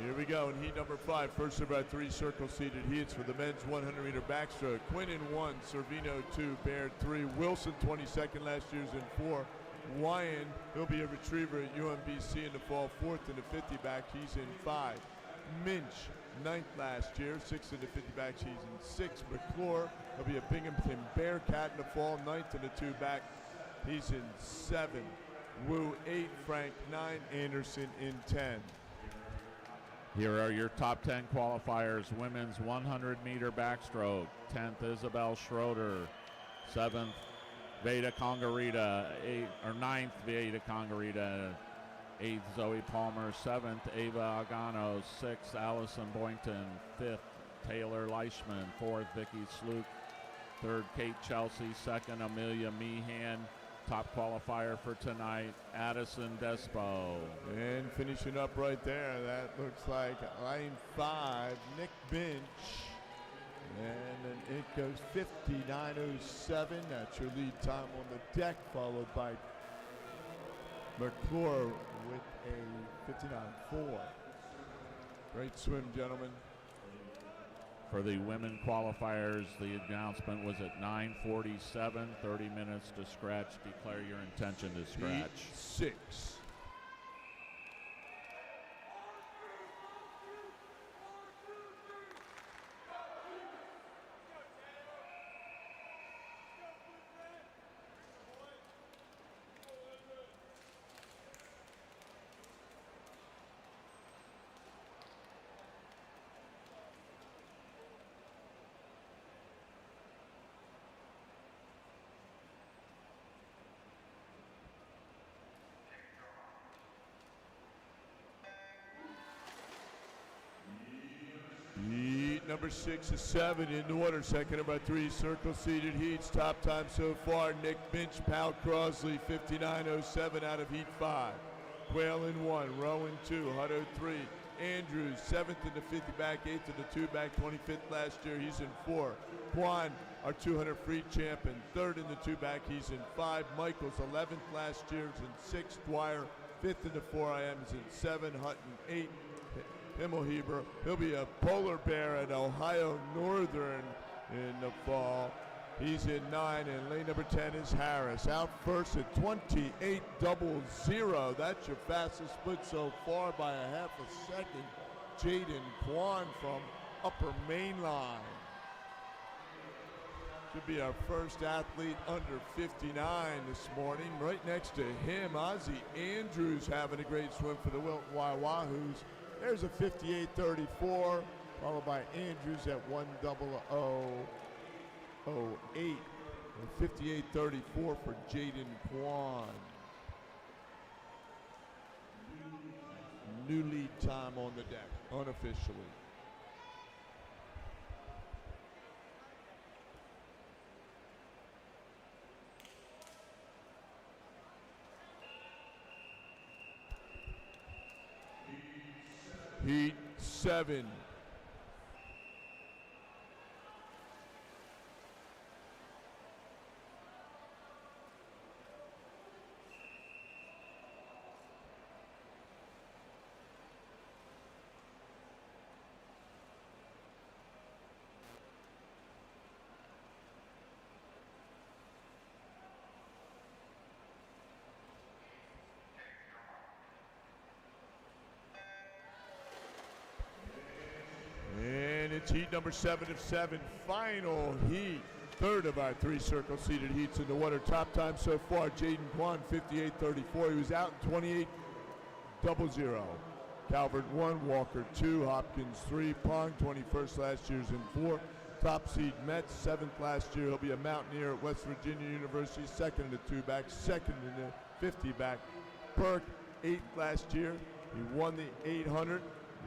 Here we go in heat number 5. First of our 3 circle-seated heats for the men's 100-meter backstroke. Quinn in 1, Servino 2, Baird 3, Wilson 22nd, last year's in 4. Wyan, he'll be a retriever at UMBC in the fall, 4th in the 50 back, he's in 5. Minch, 9th last year, 6th in the 50 back, he's in 6. McClure, he'll be a Binghamton Bearcat in the fall, 9th in the 2 back, he's in 7. Wu 8, Frank 9, Anderson in 10. Here are your top 10 qualifiers. Women's 100-meter backstroke. 10th, Isabel Schroeder. 7th, Veda Congarita. 9th, Veda Congarita. 8th, Zoe Palmer. 7th, Ava Agano. 6th, Allison Boynton. 5th, Taylor Leishman. 4th, Vicky Sluke. 3rd, Kate Chelsea. 2nd, Amelia Meehan. Top qualifier for tonight, Addison Despo. And finishing up right there, that looks like line 5, Nick Binch. And then it goes 59.07. That's your lead time on the deck, followed by McClure with a 59.4. Great swim, gentlemen. For the women qualifiers, the announcement was at 9:47, 30 minutes to scratch. Declare your intention to scratch. Heat 6. Heat number 6 is 7 in the water. Second of our 3 circle-seated heats. Top time so far, Nick Binch, Pal Crosley, 59.07 out of heat 5. Quayle in 1, Rowan 2, Hutto 3. Andrews, 7th in the 50 back, 8th in the 2 back, 25th last year, he's in 4. Kwan, our 200 free champion, 3rd in the 2 back, he's in 5. Michaels, 11th last year, is in 6. Dwyer, 5th in the 4 IM, is in 7. Hutton, 8. Himmelheber, he'll be a polar bear at Ohio Northern in the fall. He's in 9, and lane number 10 is Harris. Out first at 28.00. That's your fastest split so far by a half a second. Jaden Kwan from Upper Main Line. Should be our first athlete under 59 this morning. Right next to him, Ozzie Andrews having a great swim for the Wilton Wahoos. There's a 58.34, followed by Andrews at 1:00.08. And 58.34 for Jaden Kwan. New lead time on the deck, unofficially. Heat 7. And it's heat number 7 of 7, final heat. Third of our 3 circle seated heats in the water. Top time so far, Jaden Kwan, 58.34. He was out in 28.00. Calvert 1, Walker 2, Hopkins 3, Pong 21st last year's in 4. Top seed Metz, 7th last year. He'll be a Mountaineer at West Virginia University, 2nd in the 2-back, 2nd in the 50-back. Burke, 8th last year. He won the 800,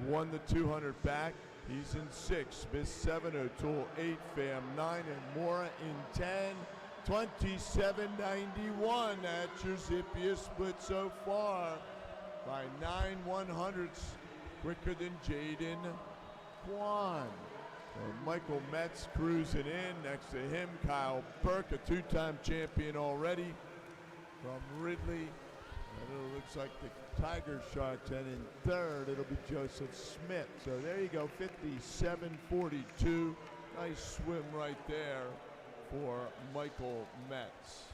won the 200 back. He's in 6, Smith 7, O'Toole 8, Pham 9, and Mora in 10. 27.91. That's your zippiest split so far by 9/100ths, quicker than Jaden Kwan. And Michael Metz cruising in. Next to him, Kyle Burke, a 2-time champion already from Ridley. And it looks like the Tiger Sharks, and in third it'll be Joseph Smith. So there you go, 57.42. Nice swim right there for Michael Metz.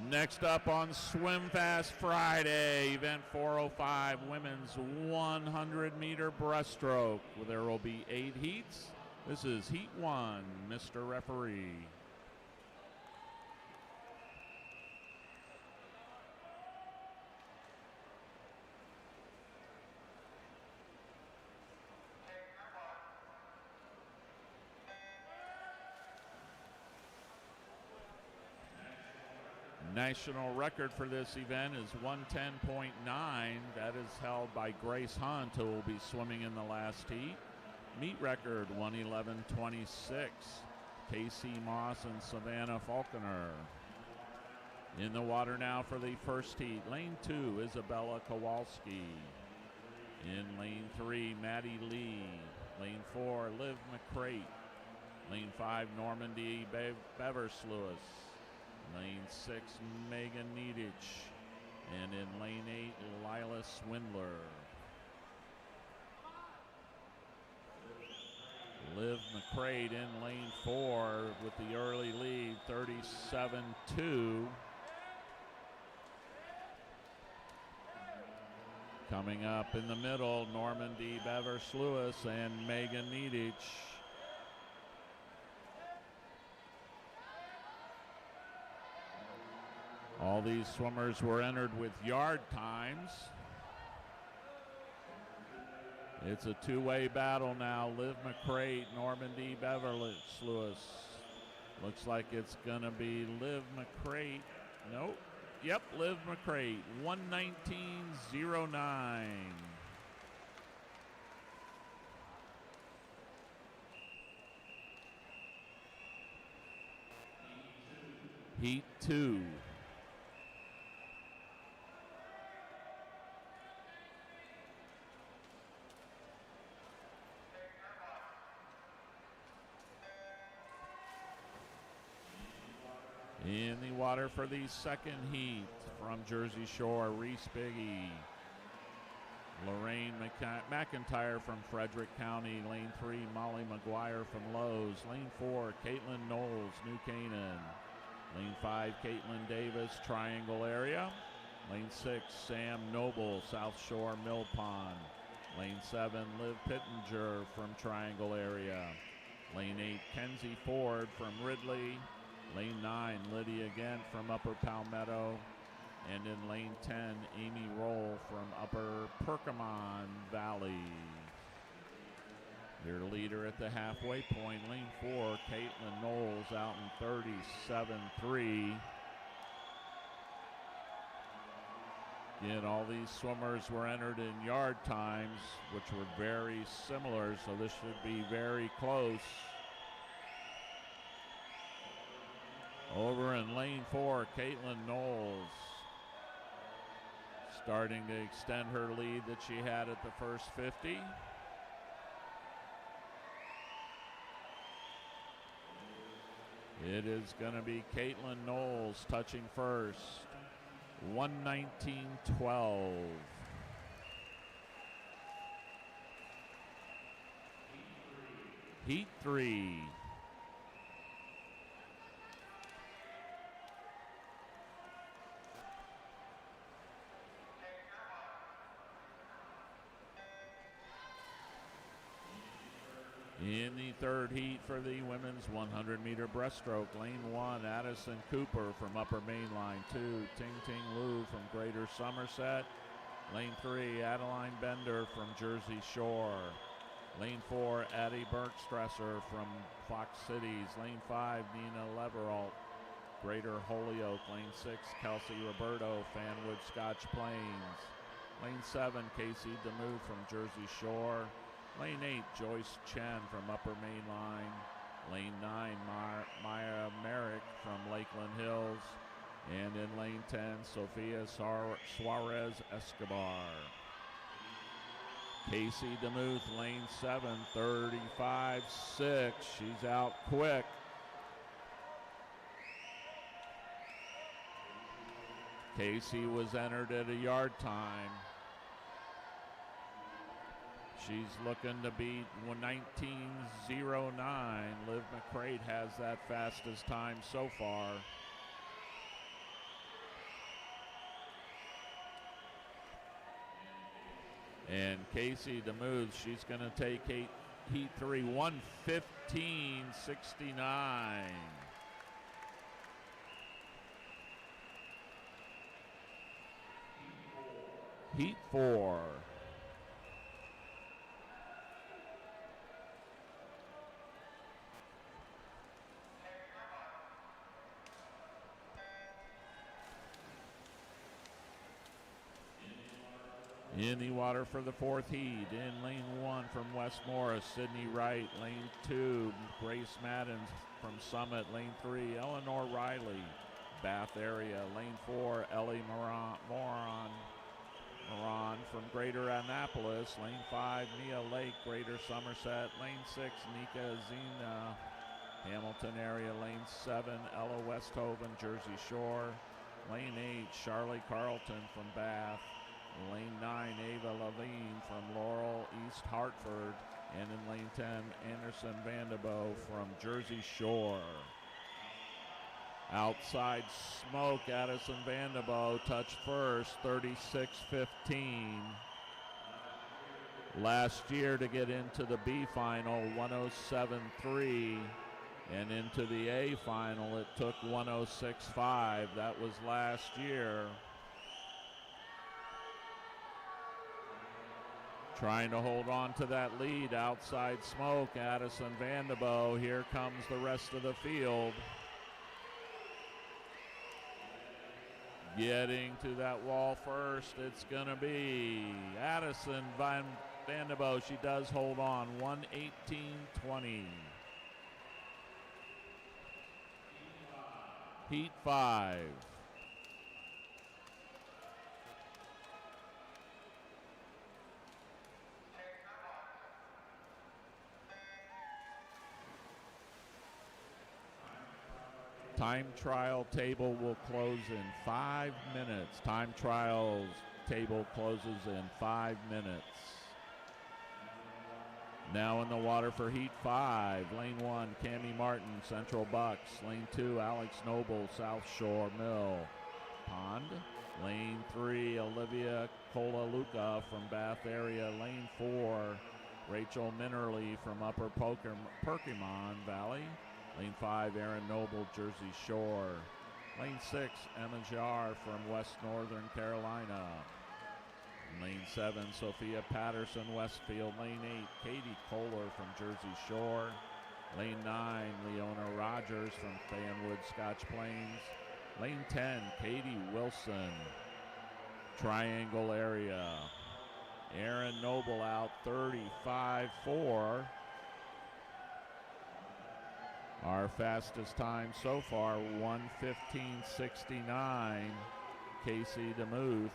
Next up on Swim Fast Friday, event 405, women's 100-meter breaststroke. There will be 8 heats. This is heat 1, Mr. Referee. National record for this event is 110.9. That is held by Grace Hunt, who will be swimming in the last heat. Meet record 111.26. Casey Moss and Savannah Falconer. In the water now for the first heat. Lane 2, Isabella Kowalski. In lane 3, Maddie Lee. Lane 4, Liv McCrate. Lane 5, Normandy Beversluis. Lane 6, Megan Nedich. And in lane 8, Lila Swindler. Liv McCrate in lane 4 with the early lead, 37-2. Coming up in the middle, Normandy Beversluis and Megan Nedich. All these swimmers were entered with yard times. It's a two-way battle now. Liv McCrate, Normandy Beversluis. Looks like it's gonna be Liv McCrate. Nope. Yep, Liv McCrate, 119.09. Heat 2. In the water for the second heat from Jersey Shore, Reese Biggie. Lorraine McIntyre from Frederick County. Lane 3, Molly McGuire from Lowe's. Lane 4, Caitlin Knowles, New Canaan. Lane 5, Caitlin Davis, Triangle area. Lane 6, Sam Noble, South Shore, Mill Pond. Lane 7, Liv Pittenger from Triangle area. Lane 8, Kenzie Ford from Ridley. Lane 9, Lydia Gent from Upper Palmetto. And in lane 10, Amy Roll from Upper Perkimon Valley. Their leader at the halfway point, lane 4, Caitlin Knowles out in 37.3. Again, all these swimmers were entered in yard times, which were very similar, so this should be very close. Over in lane 4, Caitlin Knowles starting to extend her lead that she had at the first 50. It is going to be Caitlin Knowles touching first. 1:19.12. Heat 3. In the third heat for the women's 100-meter breaststroke, lane 1, Addison Cooper from Upper Main Line. 2, Ting Ting Lu from Greater Somerset. Lane 3, Adeline Bender from Jersey Shore. Lane 4, Addie Bergstresser from Fox Cities. Lane 5, Nina Leveralt, Greater Holyoke. Lane 6, Kelsey Roberto, Fanwood Scotch Plains. Lane 7, Casey DeMuth from Jersey Shore. Lane 8, Joyce Chen from Upper Main Line. Lane 9, Maya Merrick from Lakeland Hills. And in lane 10, Sofia Suarez Escobar. Casey DeMuth, lane 7, 35.6. She's out quick. Casey was entered at a yard time. She's looking to beat 19.09. Liv McCrate has that fastest time so far. And Casey DeMuth, she's going to take heat 3, 1:15.69. Heat 4. In the water for the fourth heat, in lane 1 from West Morris, Sydney Wright. Lane 2, Grace Madden from Summit. Lane 3, Eleanor Riley, Bath area. Lane 4, Ellie Moran from Greater Annapolis. Lane 5, Nia Lake, Greater Somerset. Lane 6, Nika Zina, Hamilton area. Lane 7, Ella Westhoven, Jersey Shore. Lane 8, Charlie Carlton from Bath. Lane 9, Ava Levine from Laurel, East Hartford. And in lane 10, Anderson Vanderbo from Jersey Shore. Outside smoke, Addison Vanderbo touched first, 36.15. Last year to get into the B final, 107.3. And into the A final, it took 106.5. That was last year. Trying to hold on to that lead, outside smoke, Addison Vanderbo. Here comes the rest of the field. Getting to that wall first, it's going to be Addison Vanderbo. She does hold on, 1:18.20. Heat 5. Time trial table will close in 5 minutes. Time trials table closes in 5 minutes. Now in the water for Heat 5. Lane 1, Cammie Martin, Central Bucks. Lane 2, Alex Noble, South Shore Mill Pond. Lane 3, Olivia Colaluca from Bath area. Lane 4, Rachel Minnerly from Upper Perkimon Valley. Lane 5, Aaron Noble, Jersey Shore. Lane 6, Emma Jar from West Northern Carolina. Lane 7, Sophia Patterson, Westfield. Lane 8, Katie Kohler from Jersey Shore. Lane 9, Leona Rogers from Fanwood, Scotch Plains. Lane 10, Katie Wilson triangle area. Aaron Noble out 35-4. Our fastest time so far, 1:15.69. Casey DeMuth.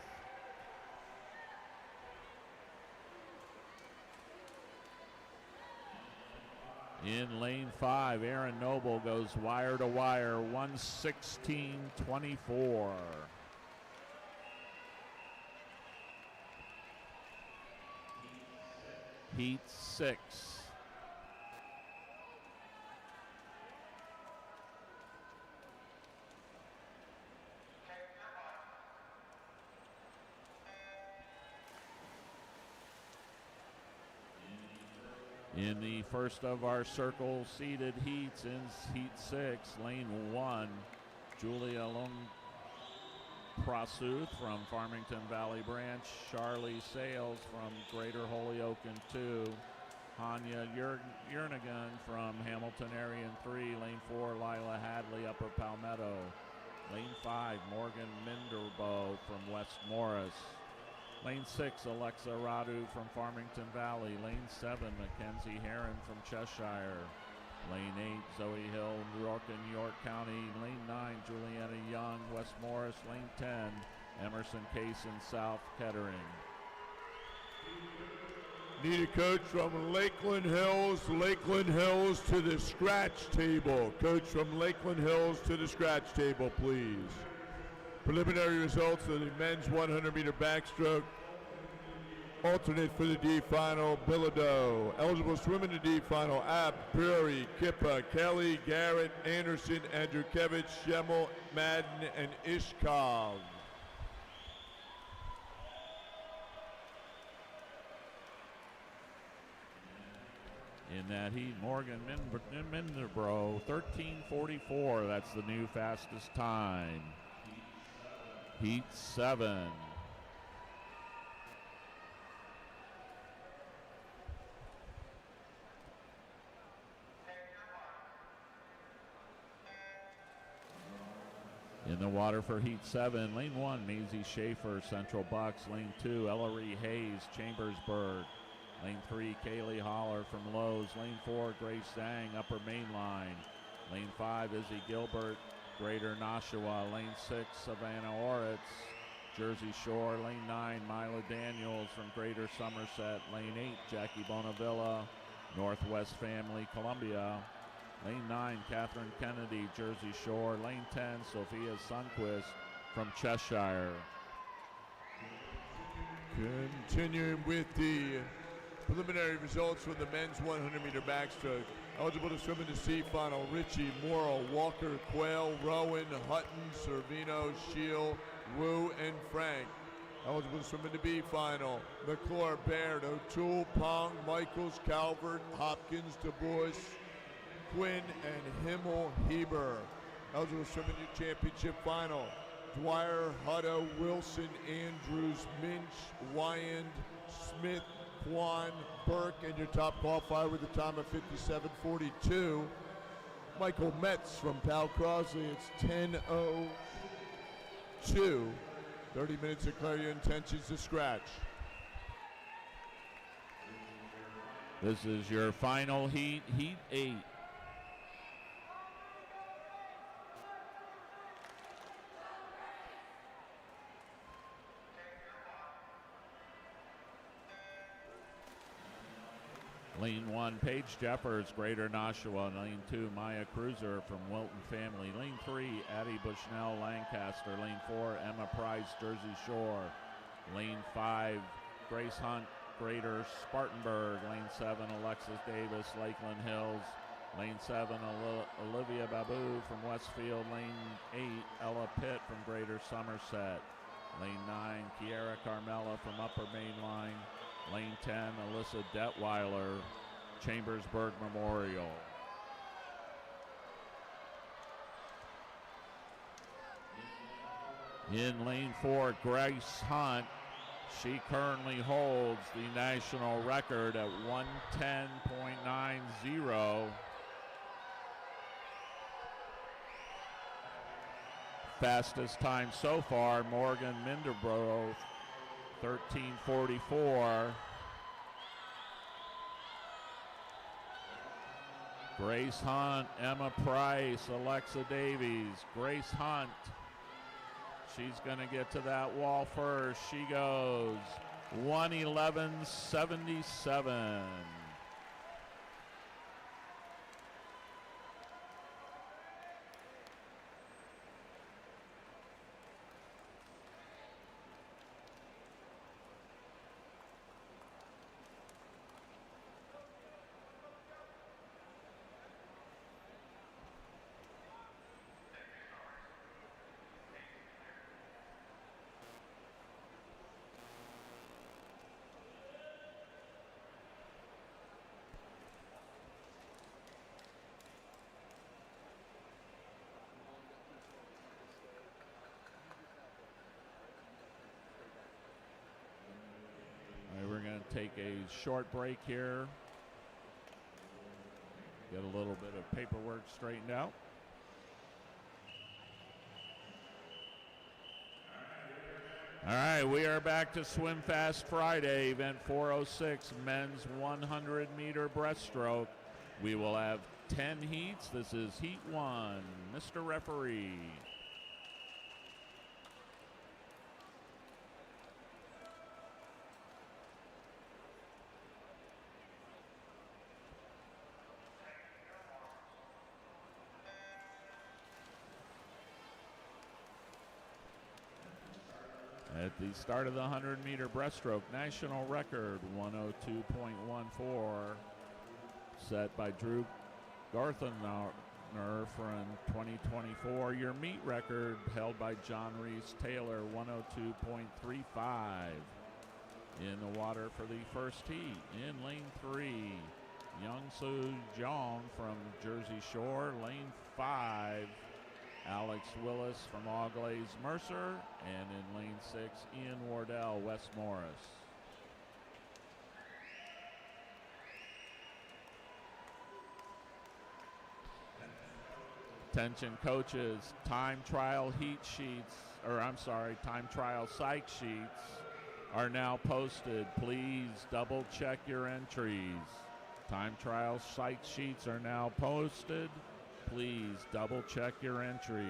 In lane 5, Aaron Noble goes wire to wire, 1:16.24. Heat 6. In the first of our circle seeded heats in Heat 6, lane 1, Julia Prasuth from Farmington Valley Branch, Charlie Sales from Greater Holyoke in 2, Hanya Yernigan from Hamilton area in 3, lane 4, Lila Hadley, Upper Palmetto, lane 5, Morgan Minderbo from West Morris, lane 6, Alexa Radu from Farmington Valley, lane 7, Mackenzie Heron from Cheshire, lane 8, Zoe Hill, New York and York County, lane 9, Juliana Young, West Morris, lane 10, Emerson Case in South Kettering. Need a coach from Lakeland Hills to the scratch table. Coach from Lakeland Hills to the scratch table, please. Preliminary results of the men's 100-meter backstroke. Alternate for the D final, Bilodeau. Eligible swim in the D final, App, Prairie, Kippa, Kelly, Garrett, Anderson, Andrukevich, Schemmel, Madden, and Ishkov. In that heat, Morgan Minderbro, 13:44. That's the new fastest time. Heat 7. In the water for Heat 7, lane 1, Maisie Schaefer, Central Bucks. Lane 2, Ellery Hayes, Chambersburg. Lane 3, Kaylee Holler from Lowe's. Lane 4, Grace Zhang, Upper Main Line. Lane 5, Izzy Gilbert, Greater Nashua. Lane 6, Savannah Oritz, Jersey Shore. Lane 9, Mila Daniels from Greater Somerset. Lane 8, Jackie Bonavilla, Northwest Family, Columbia. Lane 9, Catherine Kennedy, Jersey Shore. Lane 10, Sophia Sundquist from Cheshire. Continuing with the preliminary results for the men's 100-meter backstroke. Eligible to swim in the C final, Richie, Morrill, Walker, Quayle, Rowan, Hutton, Servino, Shield, Wu, and Frank. Eligible to swim in the B final, McClure, Baird, O'Toole, Pong, Michaels, Calvert, Hopkins, Du Bois, Quinn, and Himmel, Heber. Eligible to swim in the championship final, Dwyer, Hutto, Wilson, Andrews, Minch, Wyand, Smith, Kwan, Burke, and your top qualifier with a time of 57:42. Michael Metz from Pal Crosley. It's 10:02. 30 minutes to declare your intentions to scratch. This is your final heat, Heat 8. Lane 1, Paige Jeffers, Greater Nashua. Lane 2, Maya Cruiser from Wilton Family. Lane 3, Addie Bushnell, Lancaster. Lane 4, Emma Price, Jersey Shore. Lane 5, Grace Hunt, Greater Spartanburg. Lane 7, Alexis Davis, Lakeland Hills. Lane 7, Olivia Babu from Westfield. Lane 8, Ella Pitt from Greater Somerset. Lane 9, Kiara Carmella from Upper Main Line. Lane 10, Alyssa Detweiler, Chambersburg Memorial. In lane 4, Grace Hunt. She currently holds the national record at 1:10.90. Fastest time so far, Morgan Minderborough, 13:44. Grace Hunt, Emma Price, Alexa Davies. Grace Hunt, she's going to get to that wall first. She goes 1:11.77. We're going to take a short break here. Get a little bit of paperwork straightened out. All right, we are back to Swim Fast Friday, event 406, men's 100-meter breaststroke. We will have 10 heats. This is heat 1. Mr. Referee. At the start of the 100-meter breaststroke, national record 102.14, set by Drew Garthaner from 2024. Your meet record held by John Reese Taylor, 102.35. In the water for the first heat, in lane 3, Youngsoo Jong from Jersey Shore. Lane 5, Alex Willis from Auglaize Mercer, and in lane 6, Ian Wardell, West Morris. Attention coaches, time trial heat sheets, time trial psych sheets are now posted. Please double check your entries. Time trial psych sheets are now posted. Please double check your entries.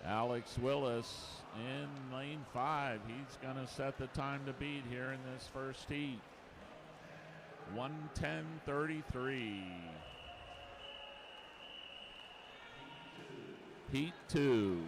Alex Willis in lane 5. He's going to set the time to beat here in this first heat. 1:10.33. Heat 2.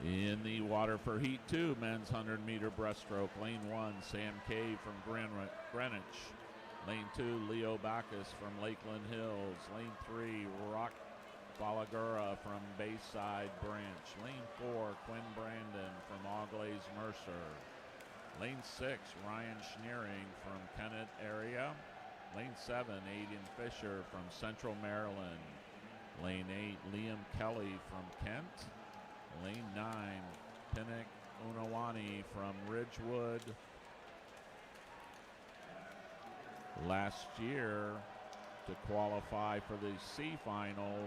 In the water for heat 2, men's 100-meter breaststroke. Lane 1, Sam Cave from Greenwich. Lane 2, Leo Bacchus from Lakeland Hills. Lane 3, Rock Balagura from Bayside Branch. Lane 4, Quinn Brandon from Auglaize Mercer. Lane 6, Ryan Schneering from Kennett area. Lane 7, Aiden Fisher from Central Maryland. Lane 8, Liam Kelly from Kent. Lane 9, Pinnock Unawani from Ridgewood. Last year, to qualify for the C final,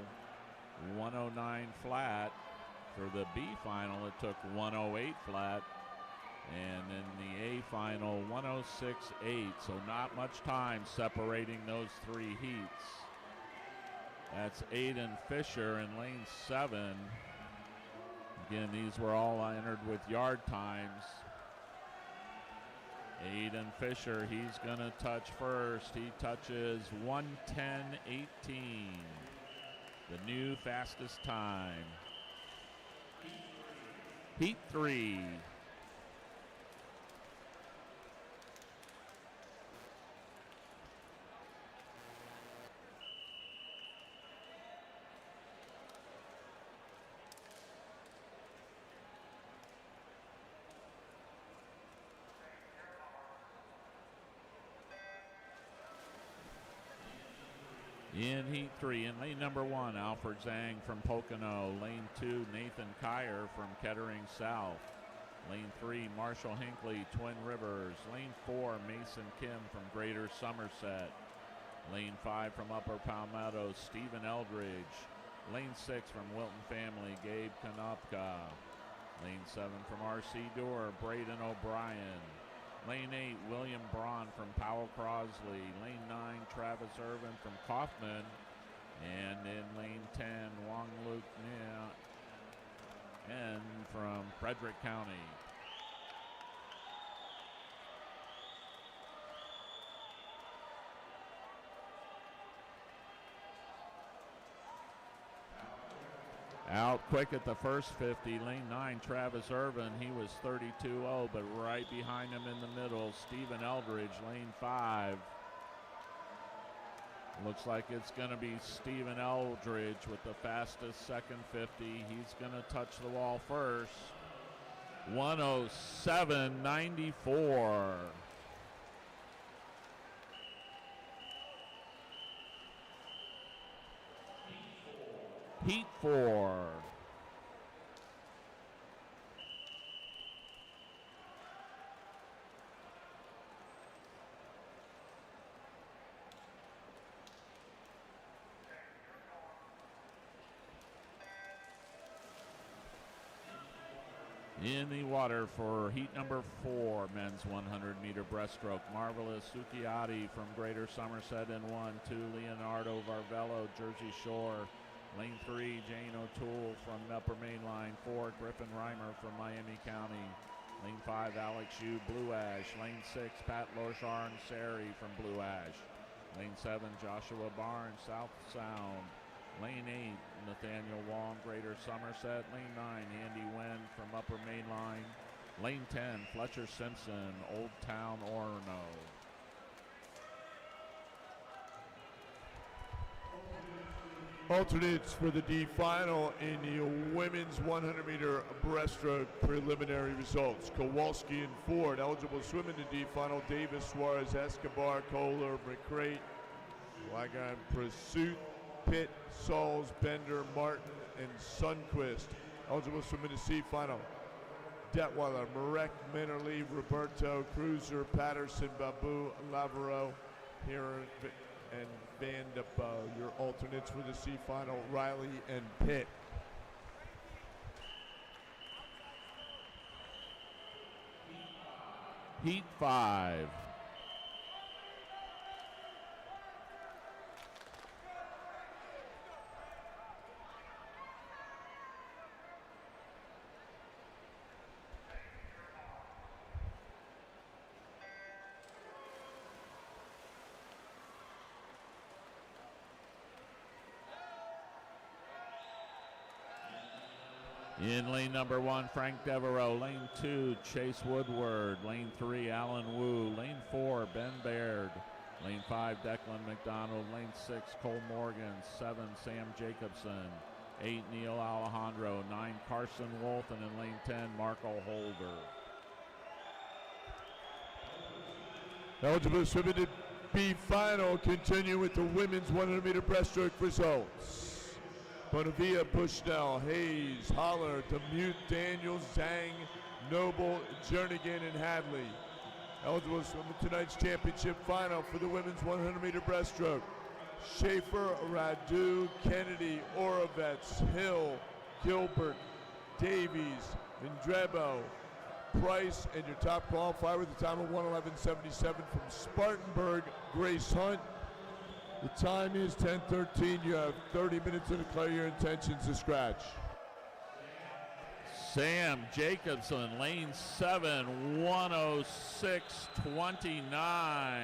109 flat. For the B final, it took 108 flat. And in the A final, 106.8. So not much time separating those three heats. That's Aiden Fisher in lane 7. Again, these were all entered with yard times. Aiden Fisher, he's going to touch first. He touches 1:10.18, the new fastest time. Heat 3. In Heat 3, in lane number 1, Alfred Zhang from Pocono. Lane 2, Nathan Kyer from Kettering South. Lane 3, Marshall Hinckley, Twin Rivers. Lane 4, Mason Kim from Greater Somerset. Lane 5 from Upper Palmetto, Stephen Eldridge. Lane 6 from Wilton Family, Gabe Konopka. Lane 7 from RC Door, Braden O'Brien. Lane 8, William Braun from Powell Crosley. Lane 9, Travis Irvin from Kaufman. And in lane 10, Wong Luke N from Frederick County. Out quick at the first 50, lane 9, Travis Irvin. He was 32.0, but right behind him in the middle, Stephen Eldridge, lane 5. Looks like it's going to be Stephen Eldridge with the fastest second 50. He's going to touch the wall first. 1:07.94. Heat 4. In the water for heat number 4, men's 100-meter breaststroke, Marvelous Sukiati from Greater Somerset in 1, 2, Leonardo Varvello, Jersey Shore. Lane 3, Jane O'Toole from Upper Main Line. 4, Griffin Reimer from Miami County. Lane 5, Alex Yu, Blue Ash. Lane 6, Pat Lorcharn Sari from Blue Ash. Lane 7, Joshua Barnes, South Sound. Lane 8, Nathaniel Wong, Greater Somerset. Lane 9, Andy Wen from Upper Main Line. Lane 10, Fletcher Simpson, Old Town Orono. Alternates for the D final in the women's 100-meter breaststroke preliminary results. Kowalski and Ford eligible to swim in the D final. Davis, Suarez, Escobar, Kohler, McCrate, Wagon, Pursuit, Pitt, Sauls, Bender, Martin, and Sundquist eligible to swim in the C final. Detweiler, Marek, Minnerly, Roberto, Cruiser, Patterson, Babu, Lavero, Heron, and Van de Bo. Your alternates for the C final, Riley and Pitt. Heat 5. In lane number 1, Frank Devereaux. Lane 2, Chase Woodward. Lane 3, Alan Wu. Lane 4, Ben Baird. Lane 5, Declan McDonald. Lane 6, Cole Morgan. 7, Sam Jacobson. 8, Neil Alejandro. 9, Carson Wolf. And in lane 10, Marco Holder. Eligible to swim in the B final. Continue with the women's 100-meter breaststroke results. Bonavia, Bushnell, Hayes, Holler, Demute, Daniels, Zhang, Noble, Jernigan, and Hadley. Eligible to swim in tonight's championship final for the women's 100-meter breaststroke. Schaefer, Radu, Kennedy, Orovets, Hill, Gilbert, Davies, Indrebo, Price, and your top qualifier with a time of 1:11.77 from Spartanburg, Grace Hunt. The time is 10:13. You have 30 minutes to declare your intentions to scratch. Sam Jacobson, lane 7, 106.29.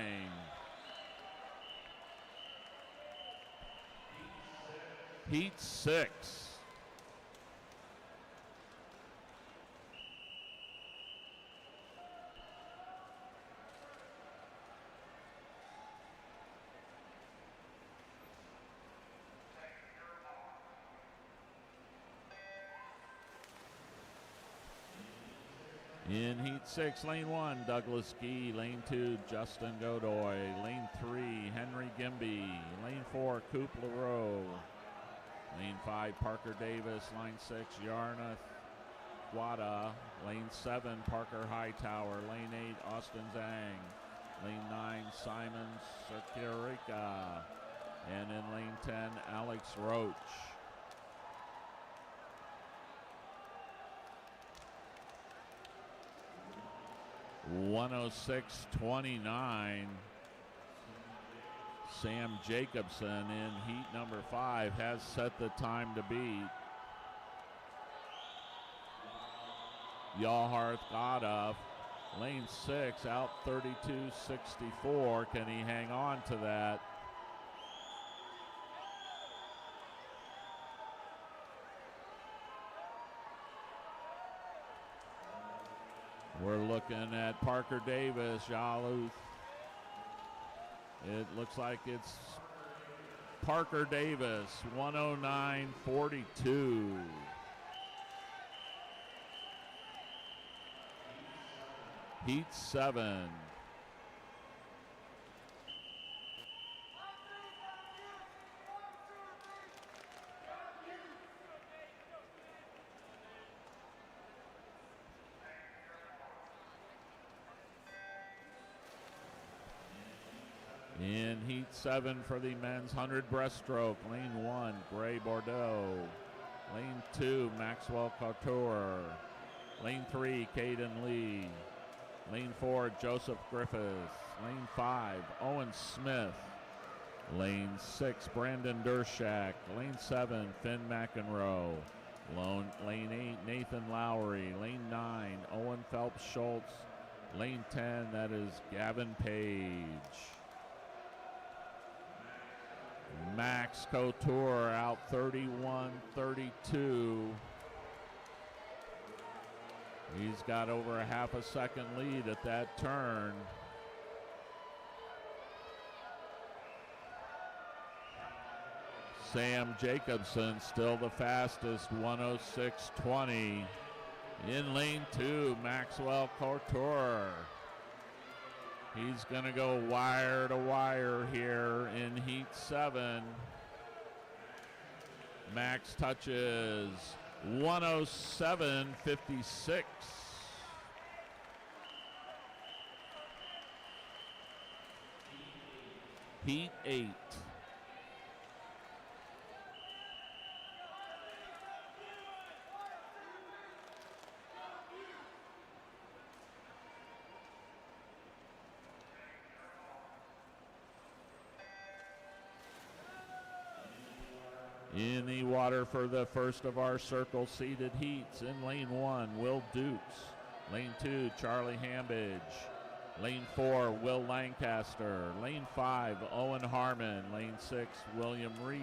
Heat 6. In Heat 6, lane 1, Douglas Gee. Lane 2, Justin Godoy. Lane 3, Henry Gimby. Lane 4, Coop LaRoe. Lane 5, Parker Davis. Lane 6, Yarnath Wada. Lane 7, Parker Hightower. Lane 8, Austin Zhang. Lane 9, Simon Sakirika. And in lane 10, Alex Roach. 106.29. Sam Jacobson in heat number 5 has set the time to beat. Yaharth Gaddaf, lane 6, out 32.64. Can he hang on to that? We're looking at Parker Davis, Yaluth. It looks like it's Parker Davis, 109.42. Heat 7. In Heat 7 for the men's 100 breaststroke, lane 1, Gray Bordeaux. Lane 2, Maxwell Couture. Lane 3, Caden Lee. Lane 4, Joseph Griffiths. Lane 5, Owen Smith. Lane 6, Brandon Dershak. Lane 7, Finn McEnroe. Lane 8, Nathan Lowry. Lane 9, Owen Phelps Schultz. Lane 10, that is Gavin Page. Max Couture out 31-32. He's got over a half a second lead at that turn. Sam Jacobson still the fastest, 106.20. In lane 2, Maxwell Couture. He's going to go wire to wire here in Heat 7. Max touches 107.56. Heat 8. In the water for the first of our circle-seeded heats. In lane 1, Will Dukes. Lane 2, Charlie Hambidge. Lane 4, Will Lancaster. Lane 5, Owen Harmon. Lane 6, William Rees.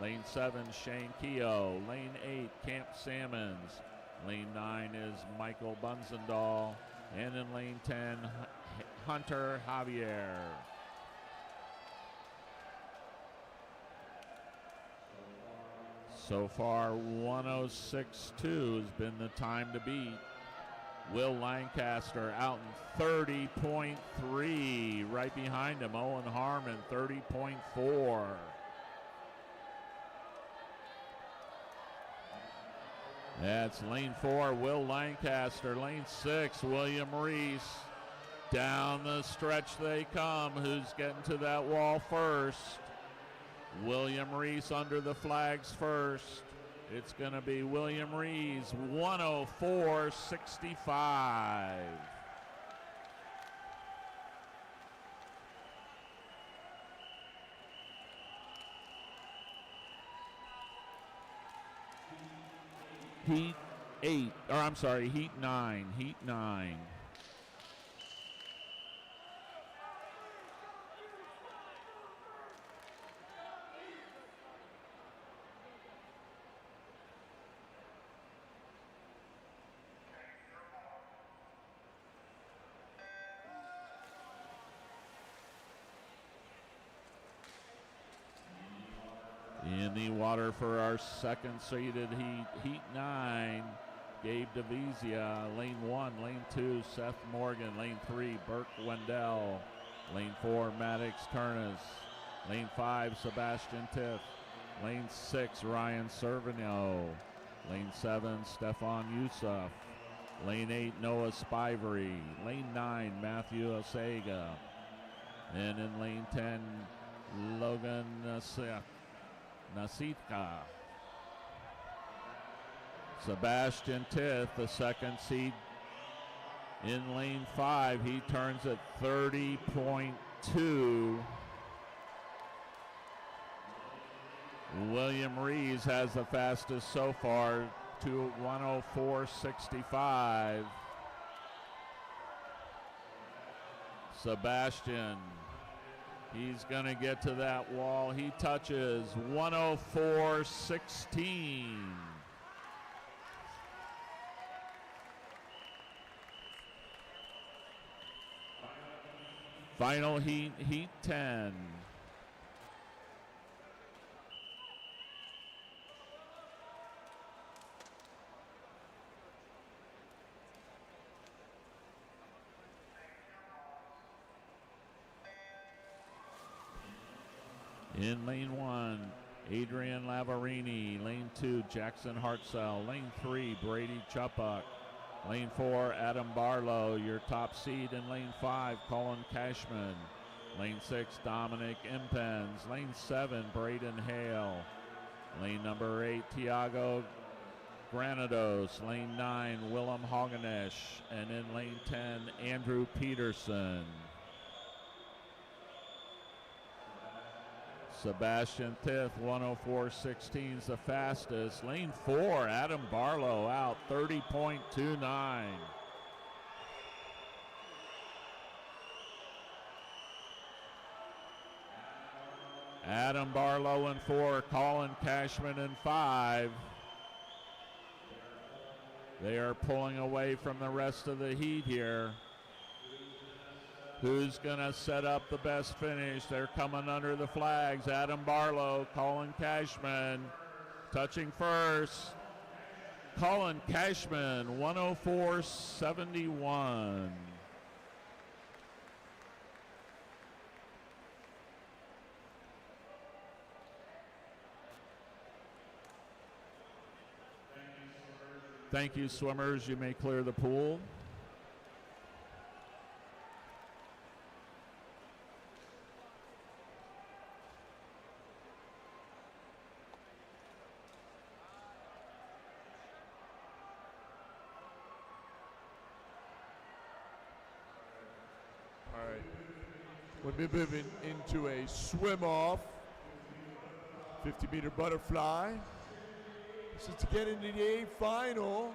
Lane 7, Shane Keogh. Lane 8, Camp Salmons. Lane 9 is Michael Bunzendahl. And in lane 10, Hunter Javier. So far, 106.2 has been the time to beat. Will Lancaster out in 30.3. Right behind him, Owen Harmon, 30.4. That's lane 4, Will Lancaster. Lane 6, William Rees. Down the stretch they come. Who's getting to that wall first? William Rees under the flags first. It's going to be William Rees, 104.65. Heat Heat 9. Heat 9. In the water for our second seeded heat, Heat 9, Gabe DeVizia. Lane 1, Lane 2, Seth Morgan. Lane 3, Burke Wendell. Lane 4, Maddox Turnus. Lane 5, Sebastian Tiff. Lane 6, Ryan Servino. Lane 7, Stefan Yusuf. Lane 8, Noah Spivery. Lane 9, Matthew Osega. And in lane 10, Logan Nasitka. Sebastian Tith, the second seed in lane 5. He turns at 30.2. William Rees has the fastest so far to 104.65. Sebastian, he's going to get to that wall. He touches 104.16. Final heat, Heat 10. In lane 1, Adrian Lavarini. Lane 2, Jackson Hartzell. Lane 3, Brady Chuppuck. Lane 4, Adam Barlow, your top seed in lane 5, Colin Cashman. Lane 6, Dominic Impens. Lane 7, Braden Hale. Lane number 8, Tiago Granados. Lane 9, Willem Hoganesh. And in lane 10, Andrew Peterson. Sebastian Tith, 104.16 is the fastest. Lane 4, Adam Barlow out, 30.29. Adam Barlow in 4, Colin Cashman in 5. They are pulling away from the rest of the heat here. Who's going to set up the best finish? They're coming under the flags. Adam Barlow, Colin Cashman touching first. Colin Cashman, 104.71. Thank you, swimmers. You may clear the pool. We're moving into a swim off, 50-meter butterfly. This is to get into the A final.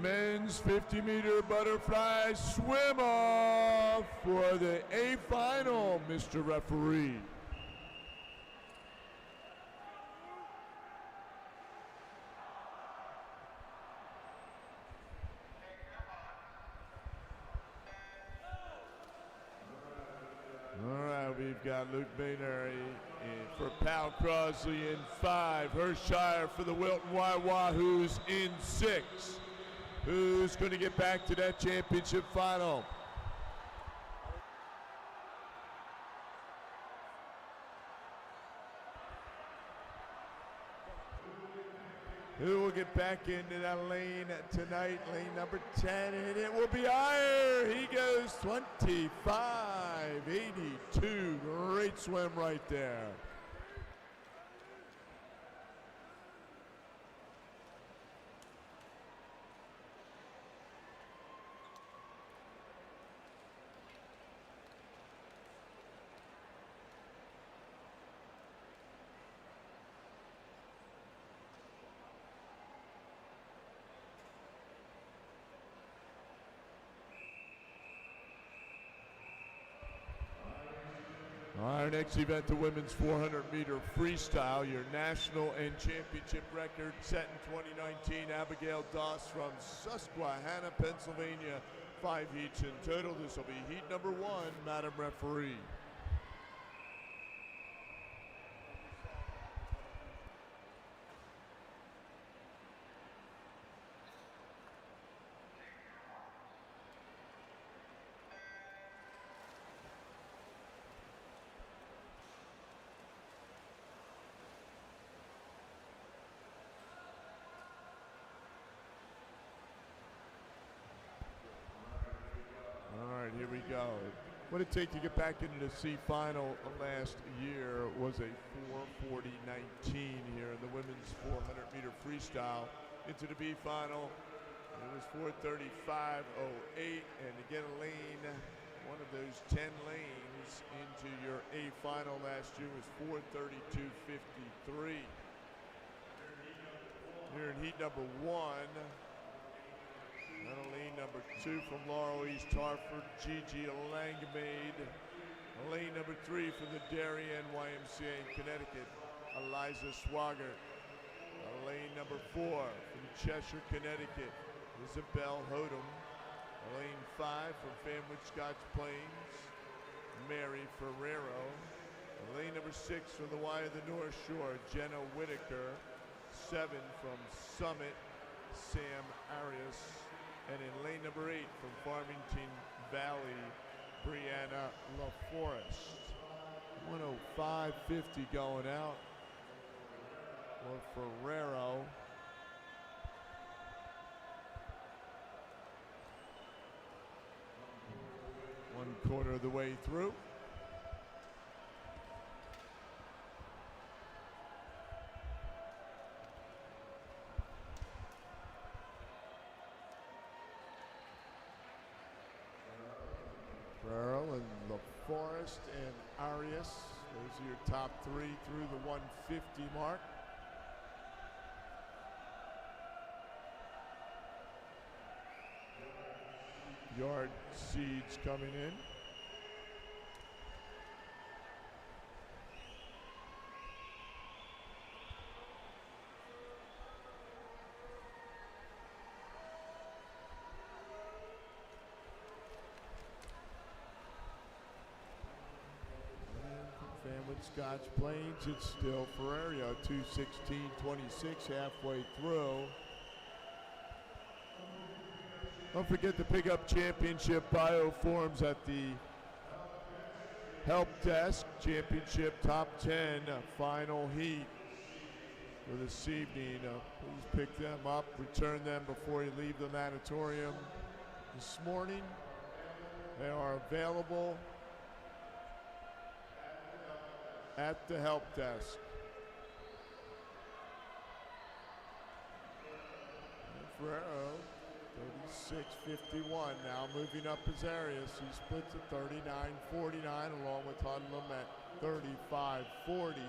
Men's 50-meter butterfly swim off for the A final, Mr. Referee. We've got Luke Maynard for Pal Crosley in 5. Hershire for the Wilton Wahoos in 6. Who's going to get back to that championship final? Who will get back into that lane tonight? Lane number 10, and it will be Iyer. He goes 25.82. Great swim right there. Our next event, the women's 400-meter freestyle. Your national and championship record set in 2019. Abigail Doss from Susquehanna, Pennsylvania. 5 heats in total. This will be heat number 1, Madam Referee. Here we go. What it take to get back into the C final last year was a 4:40.19 here in the women's 400-meter freestyle. Into the B final, it was 4:35.08, and to get a lane, one of those 10 lanes into your A final last year was 4:32.53. Here in heat number 1. Lane number 2 from Laurel East Hartford, Gigi Langmaid. Lane number 3 from the Darien YMCA in Connecticut, Eliza Swagert. Lane number 4 from Cheshire, Connecticut, Isabel Hodum. Lane 5 from Fanwood Scotch Plains, Mary Ferrero. Lane number 6 from the Y of the North Shore, Jenna Whitaker. 7 from Summit, Sam Arias. And in lane number 8 from Farmington Valley, Brianna LaForest. 105.50 going out for Ferrero. One quarter of the way through. And LaForest and Arias, those are your top 3 through the 150 mark. Yard seeds coming in. Scotch Plains, it's still Ferrero, 2:16.26 halfway through. Don't forget to pick up championship bio forms at the help desk. Championship top 10 final heat for this evening. Please pick them up, return them before you leave the natatorium this morning. They are available at the help desk. And Ferrero, 36.51. Now moving up his Arias. He splits at 39.49 along with Hunlum at 35.40.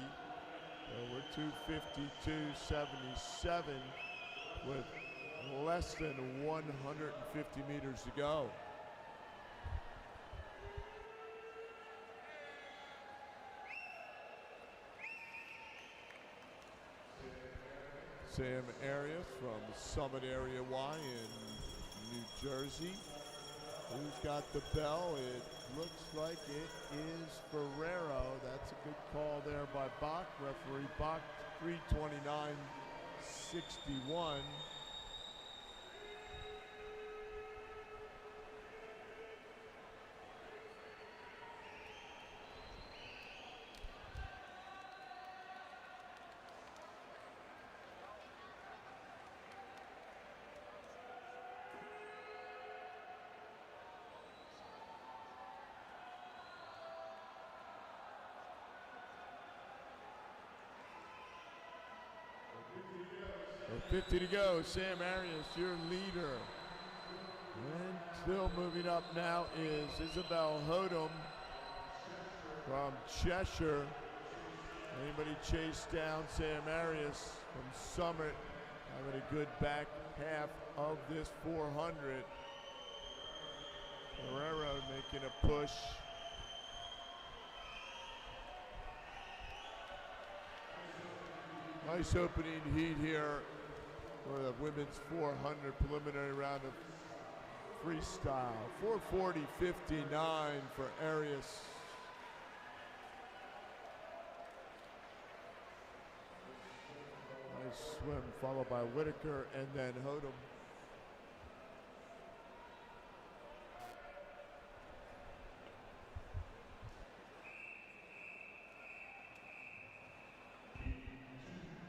We're 2:52.77 with less than 150 meters to go. Sam Arias from Summit Area Y in New Jersey. Who's got the bell? It looks like it is Ferrero. That's a good call there by Bach. Referee Bach, 3:29.61. Well, 50 to go. Sam Arias, your leader. And still moving up now is Isabel Hodum from Cheshire. Anybody chase down Sam Arias from Summit, having a good back half of this 400. Ferrero making a push. Nice opening heat here for the women's 400 preliminary round of freestyle. 4:40.59 for Arias. Nice swim followed by Whitaker and then Hodem.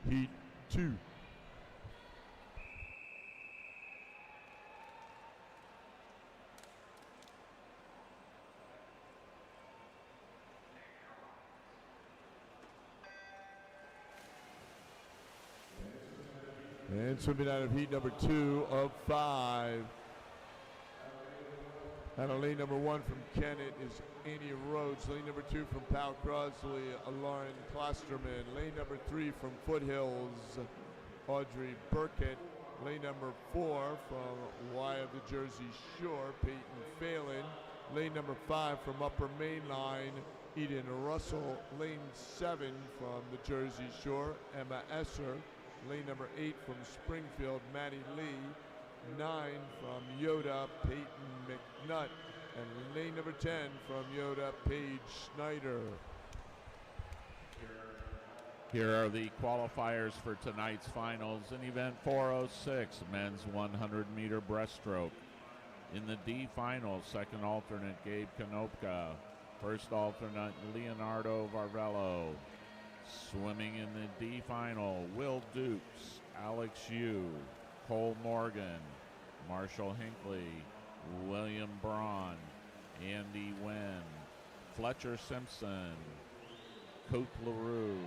Heat 2. And swimming out of heat number 2 of 5. Out of lane number 1 from Kennett is Annie Rhodes. Lane number 2 from Powell Crosley, Lauren Klosterman. Lane number 3 from Foothills, Audrey Burkett. Lane number 4 from Y of the Jersey Shore, Peyton Phelan. Lane number 5 from Upper Main Line, Eden Russell. Lane 7 from the Jersey Shore, Emma Esser. Lane number 8 from Springfield, Maddie Lee. 9 from Yoda, Peyton McNutt. And lane number 10 from Yoda, Paige Schneider. Here are the qualifiers for tonight's finals in event 406, men's 100-meter breaststroke. In the D final, second alternate Gabe Konopka, first alternate Leonardo Varvello. Swimming in the D final, Will Dukes, Alex Yu, Cole Morgan, Marshall Hinckley, William Braun, Andy Wynn, Fletcher Simpson, Cote LaRue,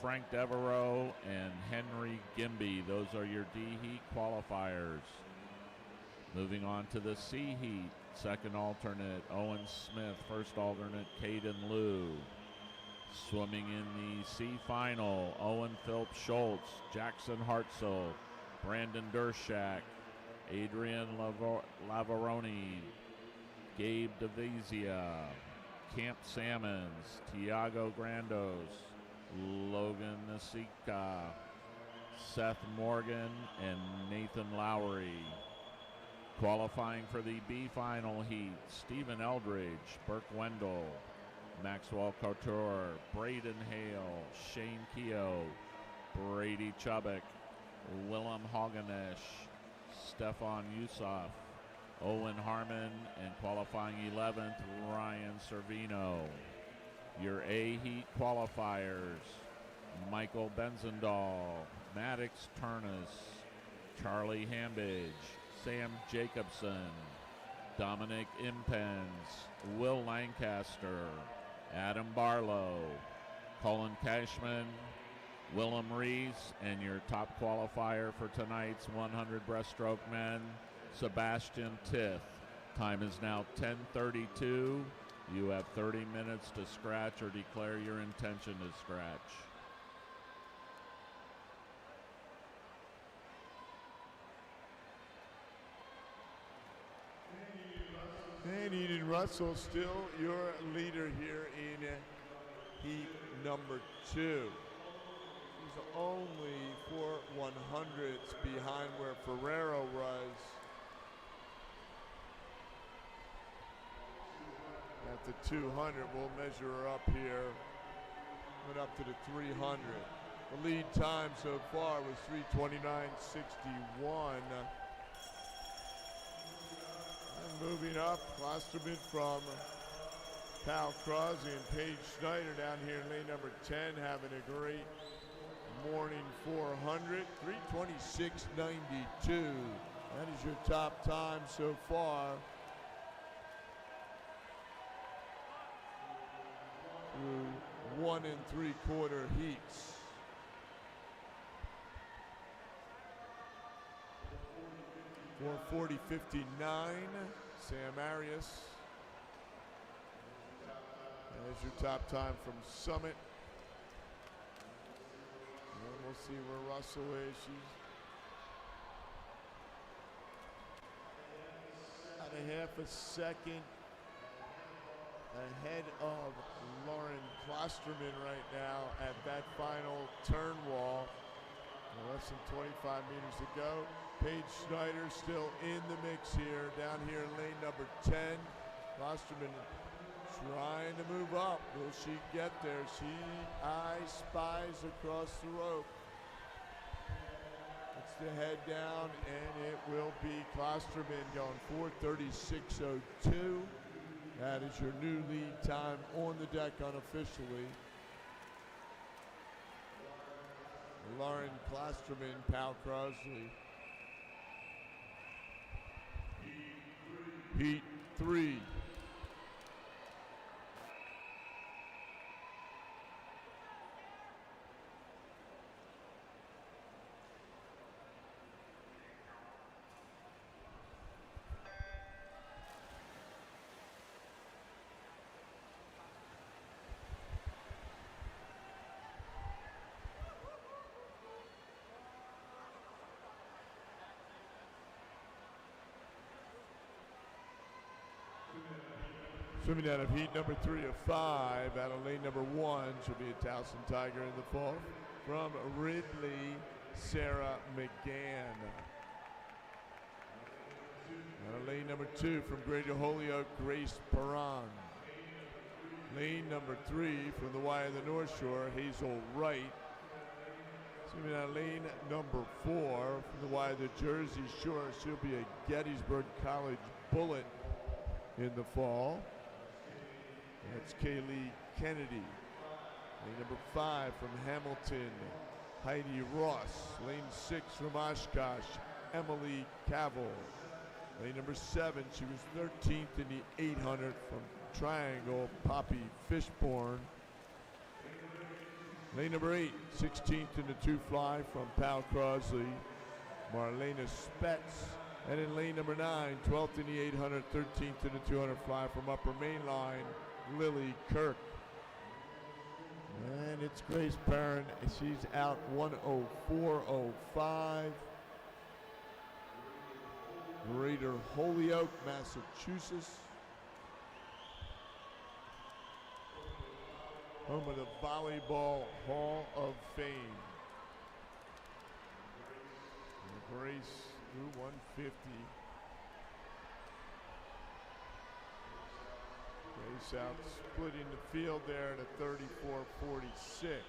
Frank Devereaux, and Henry Gimby. Those are your D-Heat qualifiers. Moving on to the C-Heat, second alternate Owen Smith, first alternate Caden Liu. Swimming in the C final, Owen Phillips Schultz, Jackson Hartzell, Brandon Dershak, Adrian Lavaroni, Gabe DeVizia, Camp Salmons, Tiago Grandos, Logan Nasika, Seth Morgan, and Nathan Lowry. Qualifying for the B final heat, Stephen Eldridge, Burke Wendell, Maxwell Couture, Braden Hale, Shane Keogh, Brady Chubbuck, Willem Haganesh, Stefan Yusuf, Owen Harmon, and qualifying 11th, Ryan Servino. Your A-Heat qualifiers, Michael Benzendahl, Maddox Turnus, Charlie Hambidge, Sam Jacobson, Dominic Impens, Will Lancaster, Adam Barlow, Colin Cashman, Willem Rees, and your top qualifier for tonight's 100 breaststroke men, Sebastian Tith. Time is now 10:32. You have 30 minutes to scratch or declare your intention to scratch. And Eden Russell still your leader here in heat number 2. He's only 4 100ths behind where Ferrero was. At the 200, we'll measure her up here. Went up to the 300. The lead time so far was 3:29.61. And moving up, Klosterman from Powell Crosley and Paige Schneider down here in lane number 10, having a great morning 400, 3:26.92. That is your top time so far. Through 1 3/4 heats. For 4:40.59, Sam Arias. There's your top time from Summit. And we'll see where Russell is. She's at a half a second ahead of Lauren Klosterman right now at that final turn wall. Less than 25 meters to go. Paige Schneider still in the mix here, down here in lane number 10. Klosterman trying to move up. Will she get there? She spies across the rope. It's the head down, and it will be Klosterman going 4:36.02. That is your new lead time on the deck unofficially. Lauren Klosterman, Pal Crosley. Heat 3. Swimming out of heat number 3 of 5, out of lane number 1, she'll be a Towson Tiger in the fall. From Ridley, Sarah McGann. Out of lane number 2, from Greater Holyoke, Grace Perron. Lane number 3, from the Y of the North Shore, Hazel Wright. Swimming out of lane number 4, from the Y of the Jersey Shore, she'll be a Gettysburg College Bullet in the fall. That's Kaylee Kennedy. Lane number 5 from Hamilton, Heidi Ross. Lane 6 from Oshkosh, Emily Cavill. Lane number 7, she was 13th in the 800 from Triangle, Poppy Fishborn. Lane number 8, 16th in the 2 fly from Pal Crosley, Marlena Spetz. And in lane number 9, 12th in the 800, 13th in the 200 fly from Upper Main Line, Lily Kirk. And it's Grace Perrin. She's out 1:04.05. Greater Holyoke, Massachusetts. Home of the Volleyball Hall of Fame. And Grace through 150. Grace out splitting the field there at a 34.46.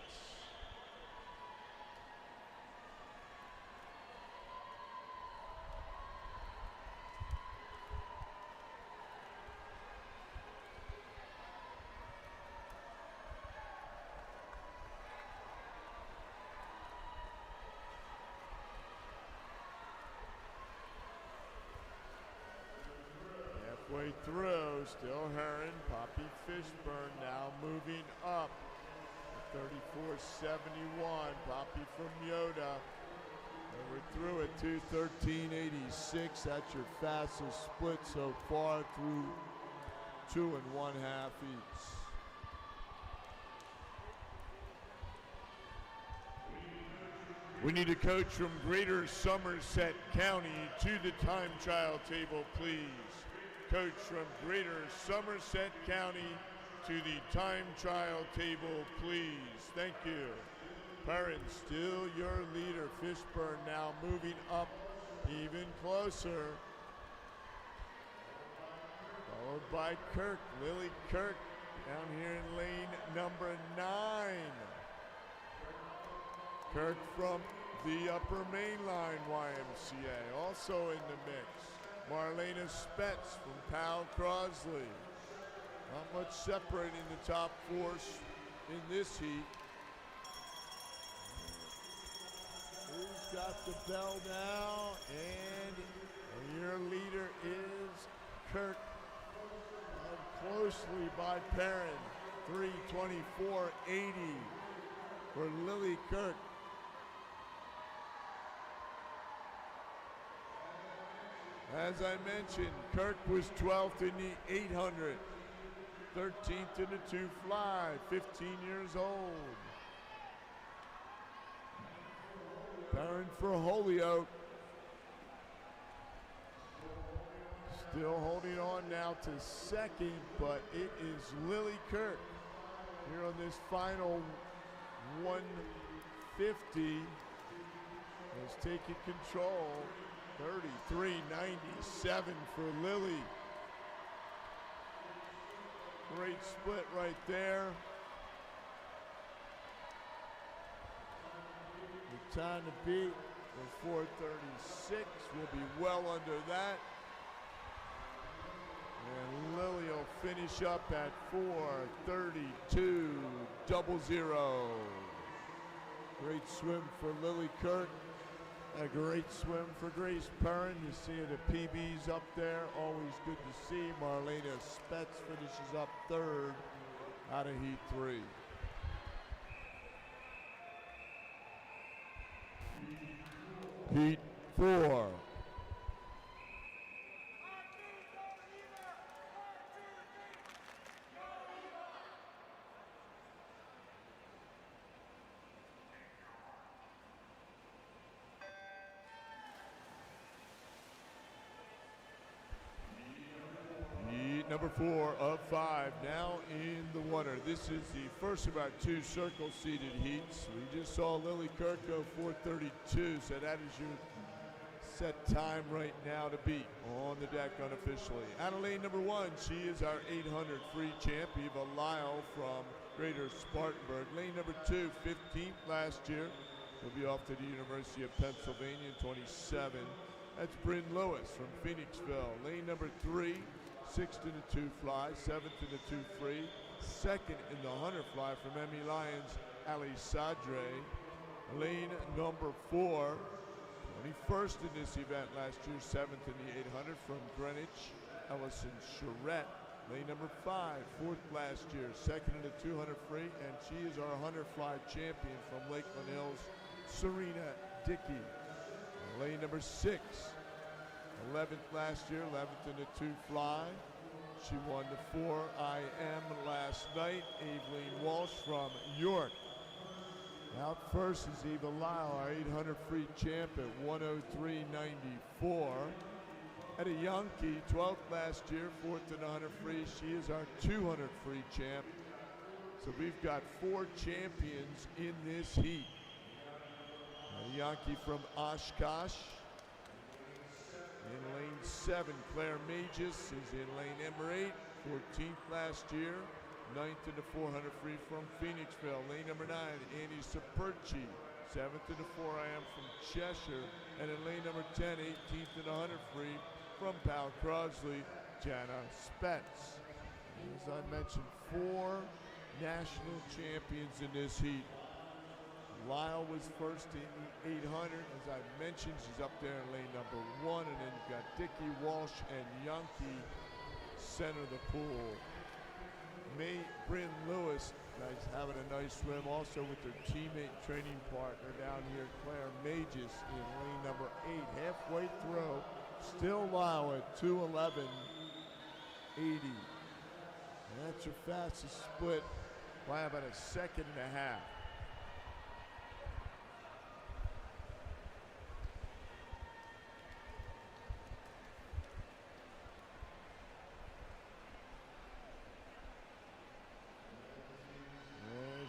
Halfway through, still Heron, Poppy Fishburne now moving up. 34.71, Poppy from Yoda. And we're through at 2:13.86. That's your fastest split so far through 2 1/2 each. We need a coach from Greater Somerset County to the time trial table, please. Coach from Greater Somerset County to the time trial table, please. Thank you. Perrin still your leader. Fishburne now moving up even closer. Followed by Kirk, Lily Kirk, down here in lane number 9. Kirk from the Upper Main Line YMCA, also in the mix. Marlena Spetz from Pal Crosley. Not much separating the top 4 in this heat. Who's got the bell now? And your leader is Kirk. Led closely by Perrin. 3:24.80 for Lily Kirk. As I mentioned, Kirk was 12th in the 800, 13th in the 2 fly, 15 years old. Perrin for Holyoke. Still holding on now to second, but it is Lily Kirk here on this final 150 is taking control. 33.97 for Lily. Great split right there. The time to beat was 4:36. We'll be well under that. And Lily will finish up at 4:32.00. Great swim for Lily Kirk. A great swim for Grace Perrin. You see the PBs up there. Always good to see. Marlena Spetz finishes up third out of Heat 3. Heat 4. Number 4 of 5 now in the water. This is the first of our 2 circle seated heats. We just saw Lily Kirk go 4:32, so that is your set time right now to beat on the deck unofficially. Out of lane number 1, she is our 800 free champ, Eva Lyle from Greater Spartanburg. Lane number 2, 15th last year, will be off to the University of Pennsylvania in 27. That's Bryn Lewis from Phoenixville. Lane number 3, 6th in the 2 fly, 7th in the 2 free, 2nd in the 100 fly from Emmy Lyons, Ali Sadre. Lane number 4, 21st in this event last year, 7th in the 800 from Greenwich, Ellison Charette. Lane number 5, 4th last year, 2nd in the 200 free, and she is our 100 fly champion from Lakeland Hills, Serena Dickey. Lane number 6, 11th last year, 11th in the 2 fly. She won the 4 IM last night. Aveline Walsh from York. Out first is Eva Lyle, our 800 free champ at 103.94. At a Ymca, 12th last year, 4th in the 100 free. She is our 200 free champ. So we've got 4 champions in this heat. A Ymca from Oshkosh. In lane 7, Claire Magis is in lane number 8, 14th last year, 9th in the 400 free from Phoenixville. Lane number 9, Annie Saperchi, 7th in the 4 IM from Cheshire. And in lane number 10, 18th in the 100 free from Pal Crosley, Jana Spetz. As I mentioned, 4 national champions in this heat. Lyle was first in the 800. As I mentioned, she's up there in lane number 1. And then you've got Dickey, Walsh, and Ymca center the pool. Bryn Lewis having a nice swim also with their teammate training partner down here, Claire Magis, in lane number 8. Halfway through, still Lyle at 2:11.80. And that's your fastest split by about a second and a half.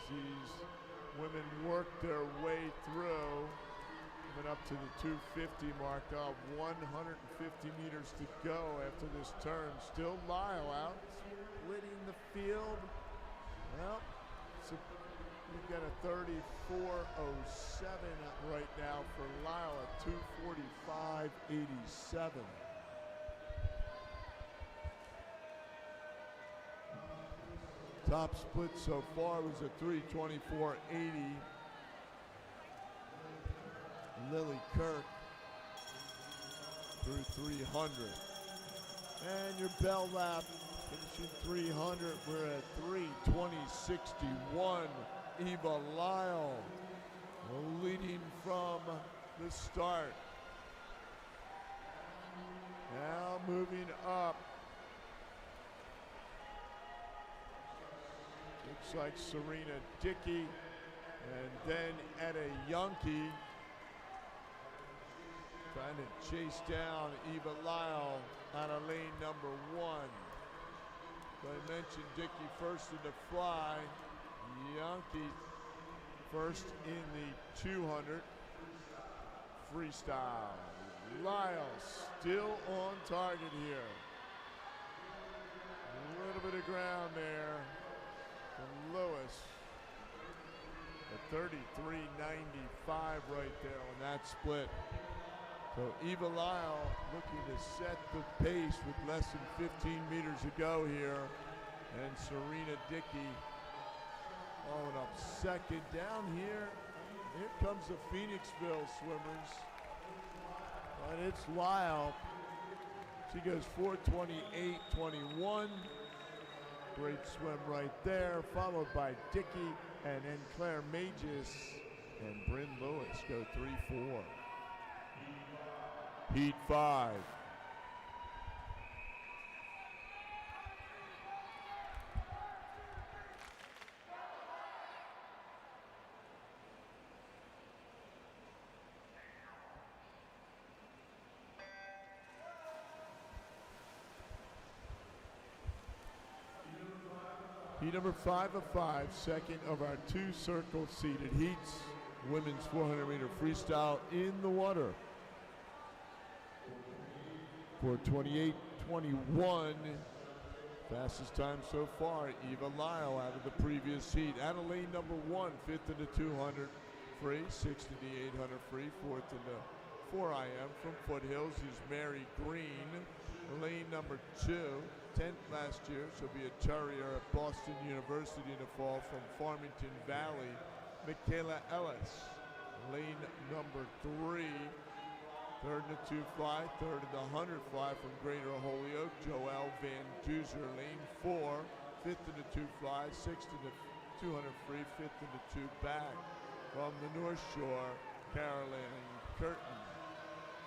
These women work their way through, coming up to the 250 mark. 150 meters to go after this turn. Still Lyle out, splitting the field. Well, we've got a 34.07 right now for Lyle at 2:45.87. Top split so far was a 3:24.80. Lily Kirk through 300. And your bell lap finishing 300. We're at 3:20.61. Eva Lyle leading from the start. Now moving up. Looks like Serena Dickey, and then at a Ymca, trying to chase down Eva Lyle out of lane number 1. So I mentioned Dickey first in the fly, Ymca first in the 200 freestyle. Lyle still on target here. A little bit of ground there from Lewis. A 33.95 right there on that split. So Eva Lyle looking to set the pace with less than 15 meters to go here. And Serena Dickey following up second. Down here, here comes the Phoenixville swimmers. And it's Lyle. She goes 4:28.21. Great swim right there, followed by Dickey and then Claire Magis and Bryn Lewis go 3-4. Heat 5. Heat number 5 of 5, second of our 2 circle seated heats. Women's 400-meter freestyle in the water. 4:28.21. Fastest time so far, Eva Lyle out of the previous heat. Out of lane number 1, 5th in the 200 free, 6th in the 800 free, 4th in the 4 IM from Foothills is Mary Green. Lane number 2, 10th last year, she'll be a terrier at Boston University in the fall from Farmington Valley, Michaela Ellis. Lane number 3, 3rd in the 2 fly, 3rd in the 100 fly from Greater Holyoke, Joelle Van Duzer. Lane 4, 5th in the 2 fly, 6th in the 200 free, 5th in the 2 back. From the North Shore, Caroline Curtin.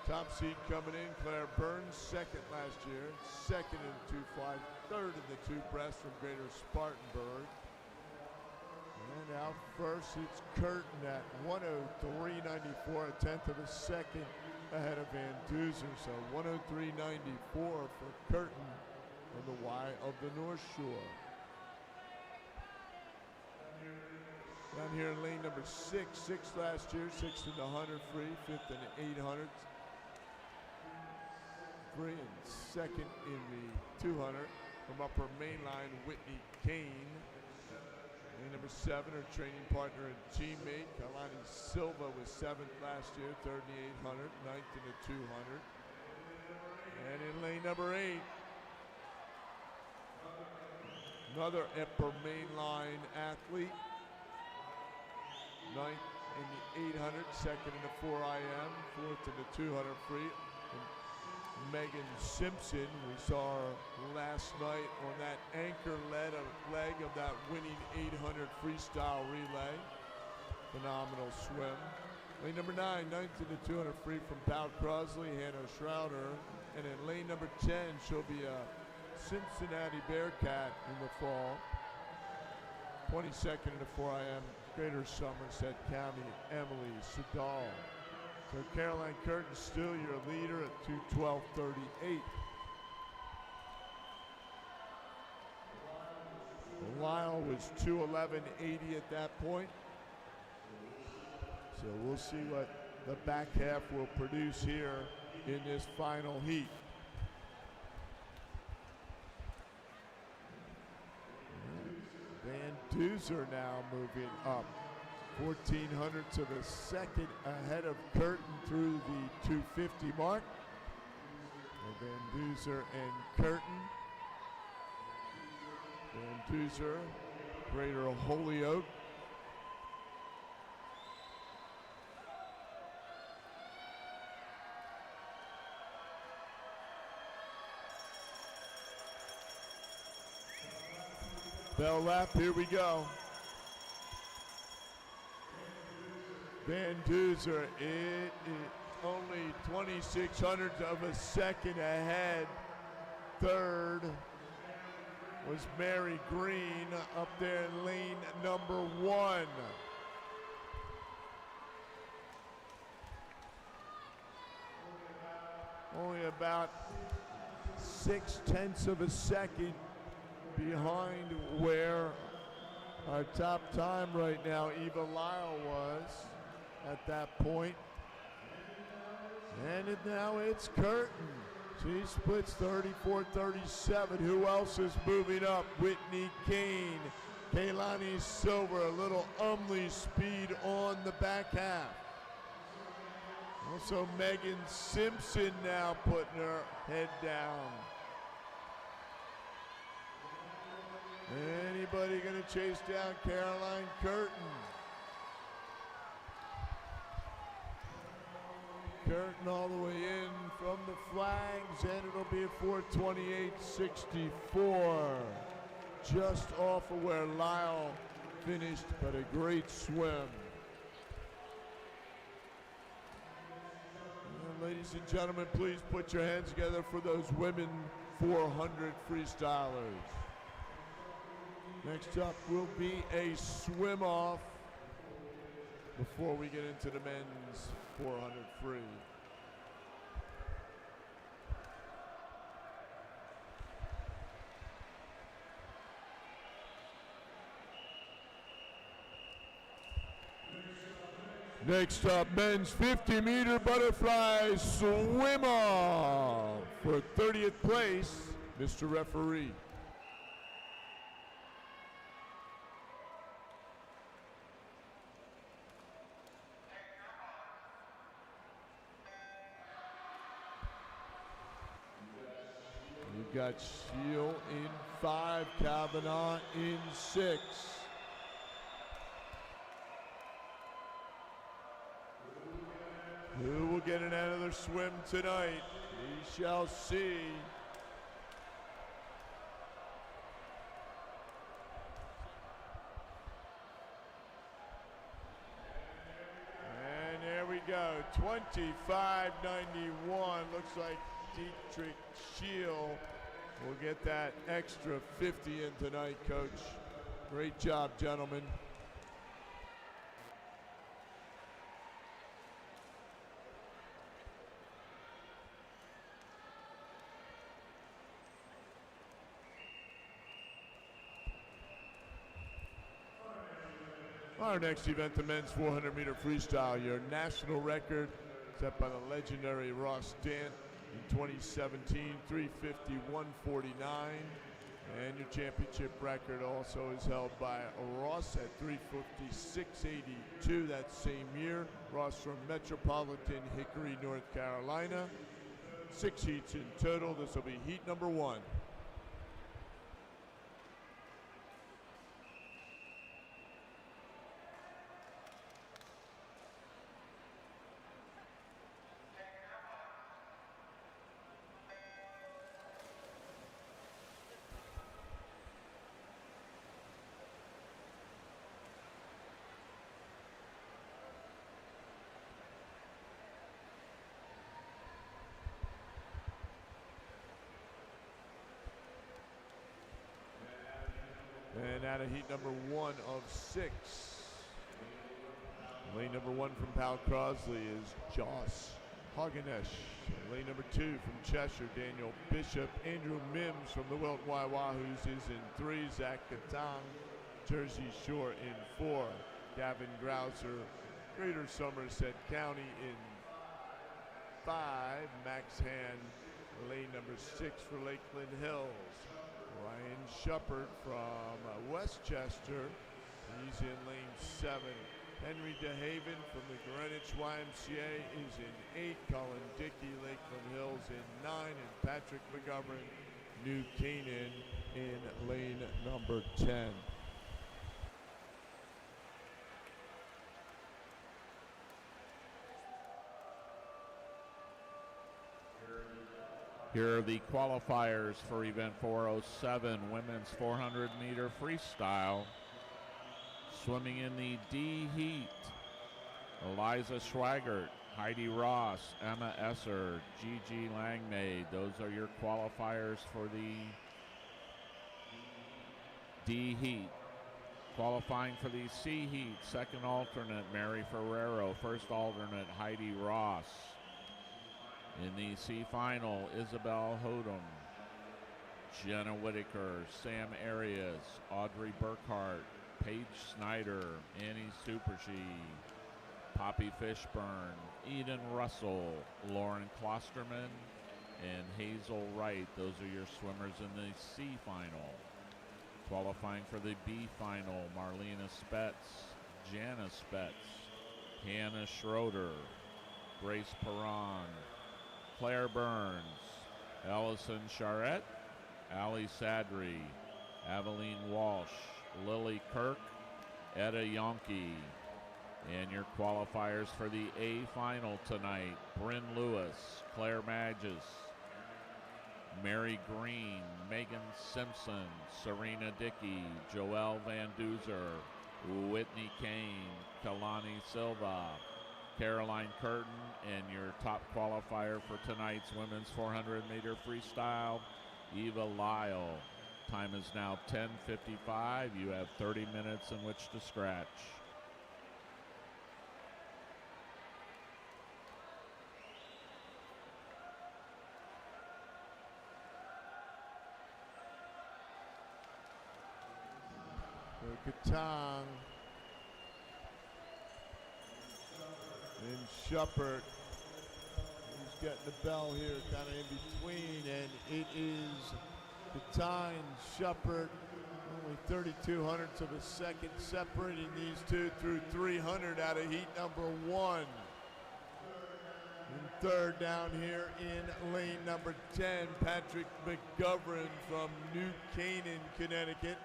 Top seed coming in, Claire Burns, 2nd last year, 2nd in the 2 fly, 3rd in the 2 breast from Greater Spartanburg. And out first, it's Curtin at 1:03.94, a 10th of a second ahead of Van Duzer. So 1:03.94 for Curtin on the Y of the North Shore. Down here in lane number 6, 6th last year, 6th in the 100 free, 5th in the 800. Free and 2nd in the 200 from Upper Mainline, Whitney Kane. Lane number 7, her training partner and teammate, Kalani Silva was 7th last year, 3rd in the 800, 9th in the 200. And in lane number 8, another Upper Mainline athlete, 9th in the 800, 2nd in the 4 IM, 4th in the 200 free. Megan Simpson, we saw her last night on that anchor leg of that winning 800 freestyle relay. Phenomenal swim. Lane number 9, 9th in the 200 free from Pal Crosley, Hannah Schrouder. And in lane number 10, she'll be a Cincinnati Bearcat in the fall. 22nd in the 4 IM, Greater Somerset County, Emily Sedal. So Caroline Curtin still your leader at 2:12.38. Lyle was 2:11.80 at that point. So we'll see what the back half will produce here in this final heat. Van Duzer now moving up. 1400ths of a second ahead of Curtin through the 250 mark. And Van Duzer and Curtin. Van Duzer, Greater Holyoke. Bell lap, here we go. Van Duzer, it is only 2600ths of a second ahead. 3rd was Mary Green up there in lane number 1. Only about 0.6 of a second behind where our top time right now, Eva Lyle was at that point. And now it's Curtin. She splits 34-37. Who else is moving up? Whitney Kane, Kaylani Silver, a little Umley speed on the back half. Also Megan Simpson now putting her head down. Anybody gonna chase down Caroline Curtin? Curtin all the way in from the flags, and it'll be a 4:28.64. Just off of where Lyle finished, but a great swim. And ladies and gentlemen, please put your hands together for those women 400 freestylers. Next up will be a swim off before we get into the men's 400 free. Next up, men's 50-meter butterfly swim off for 30th place, Mr. Referee. You've got Shield in 5, Kavanaugh in 6. Who will get another swim tonight? We shall see. And there we go, 25.91. Looks like Dietrich Shield will get that extra 50 in tonight, Coach. Great job, gentlemen. Our next event, the men's 400-meter freestyle. Your national record set by the legendary Ross Dant in 2017, 350.149. And your championship record also is held by Ross at 356.82 that same year. Ross from Metropolitan Hickory, North Carolina. 6 heats in total. This will be heat number 1. And out of heat number 1 of 6. Lane number 1 from Pal Crosley is Joss Haganesh. Lane number 2 from Cheshire, Daniel Bishop. Andrew Mims from the Wilton Wahoos is in 3. Zach Katang, Jersey Shore in 4. Gavin Grouser, Greater Somerset County in 5. Max Hand, lane number 6 for Lakeland Hills. Ryan Shepard from Westchester, he's in lane 7. Henry DeHaven from the Greenwich YMCA is in 8. Colin Dickey, Lakeland Hills in 9. And Patrick McGovern, New Canaan in lane number 10. Here are the qualifiers for event 407, women's 400-meter freestyle. Swimming in the D heat, Eliza Schweigert, Heidi Ross, Emma Esser, Gigi Langmaid. Those are your qualifiers for the D heat. Qualifying for the C heat, second alternate, Mary Ferrero. First alternate, Heidi Ross. In the C final, Isabel Hodum, Jenna Whitaker, Sam Arias, Audrey Burkhart, Paige Snyder, Annie Supershe, Poppy Fishburne, Eden Russell, Lauren Klosterman, and Hazel Wright. Those are your swimmers in the C final. Qualifying for the B final, Marlena Spetz, Jana Spetz, Hannah Schroeder, Grace Perron, Claire Burns, Allison Charette, Ali Sadri, Aveline Walsh, Lily Kirk, Etta Yonke. And your qualifiers for the A final tonight, Bryn Lewis, Claire Magis, Mary Green, Megan Simpson, Serena Dickey, Joelle Van Duzer, Whitney Kane, Kalani Silva, Caroline Curtin, and your top qualifier for tonight's women's 400-meter freestyle, Eva Lyle. Time is now 10:55. You have 30 minutes in which to scratch. Katang and Shuppert. He's getting the bell here, kind of in between, and it is Katang and Shuppert. Only 32 hundredths of a second separating these two through 300 out of heat number 1. And third down here in lane number 10, Patrick McGovern from New Canaan, Connecticut.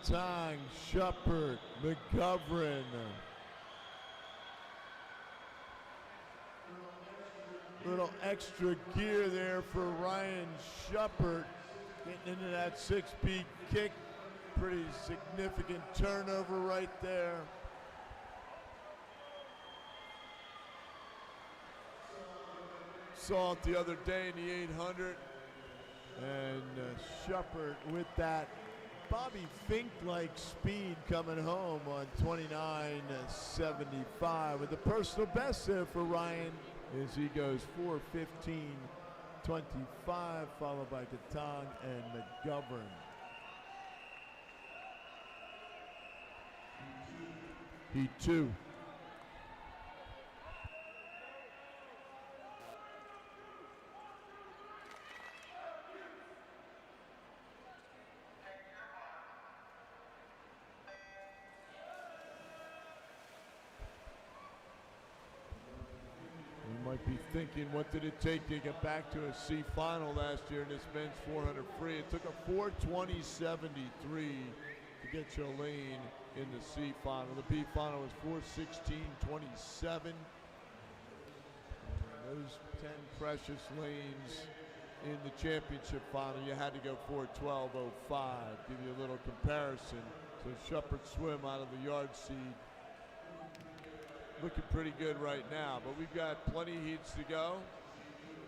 Katang, Shuppert, McGovern. Little extra gear there for Ryan Shuppert. Getting into that 6-beat kick. Pretty significant turnover right there. Saw it the other day in the 800. And Shuppert with that Bobby Fink-like speed coming home on 29.75 with the personal best there for Ryan as he goes 4:15.25, followed by Katang and McGovern. Heat 2. Might be thinking, what did it take to get back to a C final last year in this men's 400 free? It took a 4:20.73 to get your lane in the C final. The B final was 4:16.27. Those 10 precious lanes in the championship final, you had to go 4:12.05. Give you a little comparison. So Shuppert swim out of the yard seed. Looking pretty good right now, but we've got plenty of heats to go.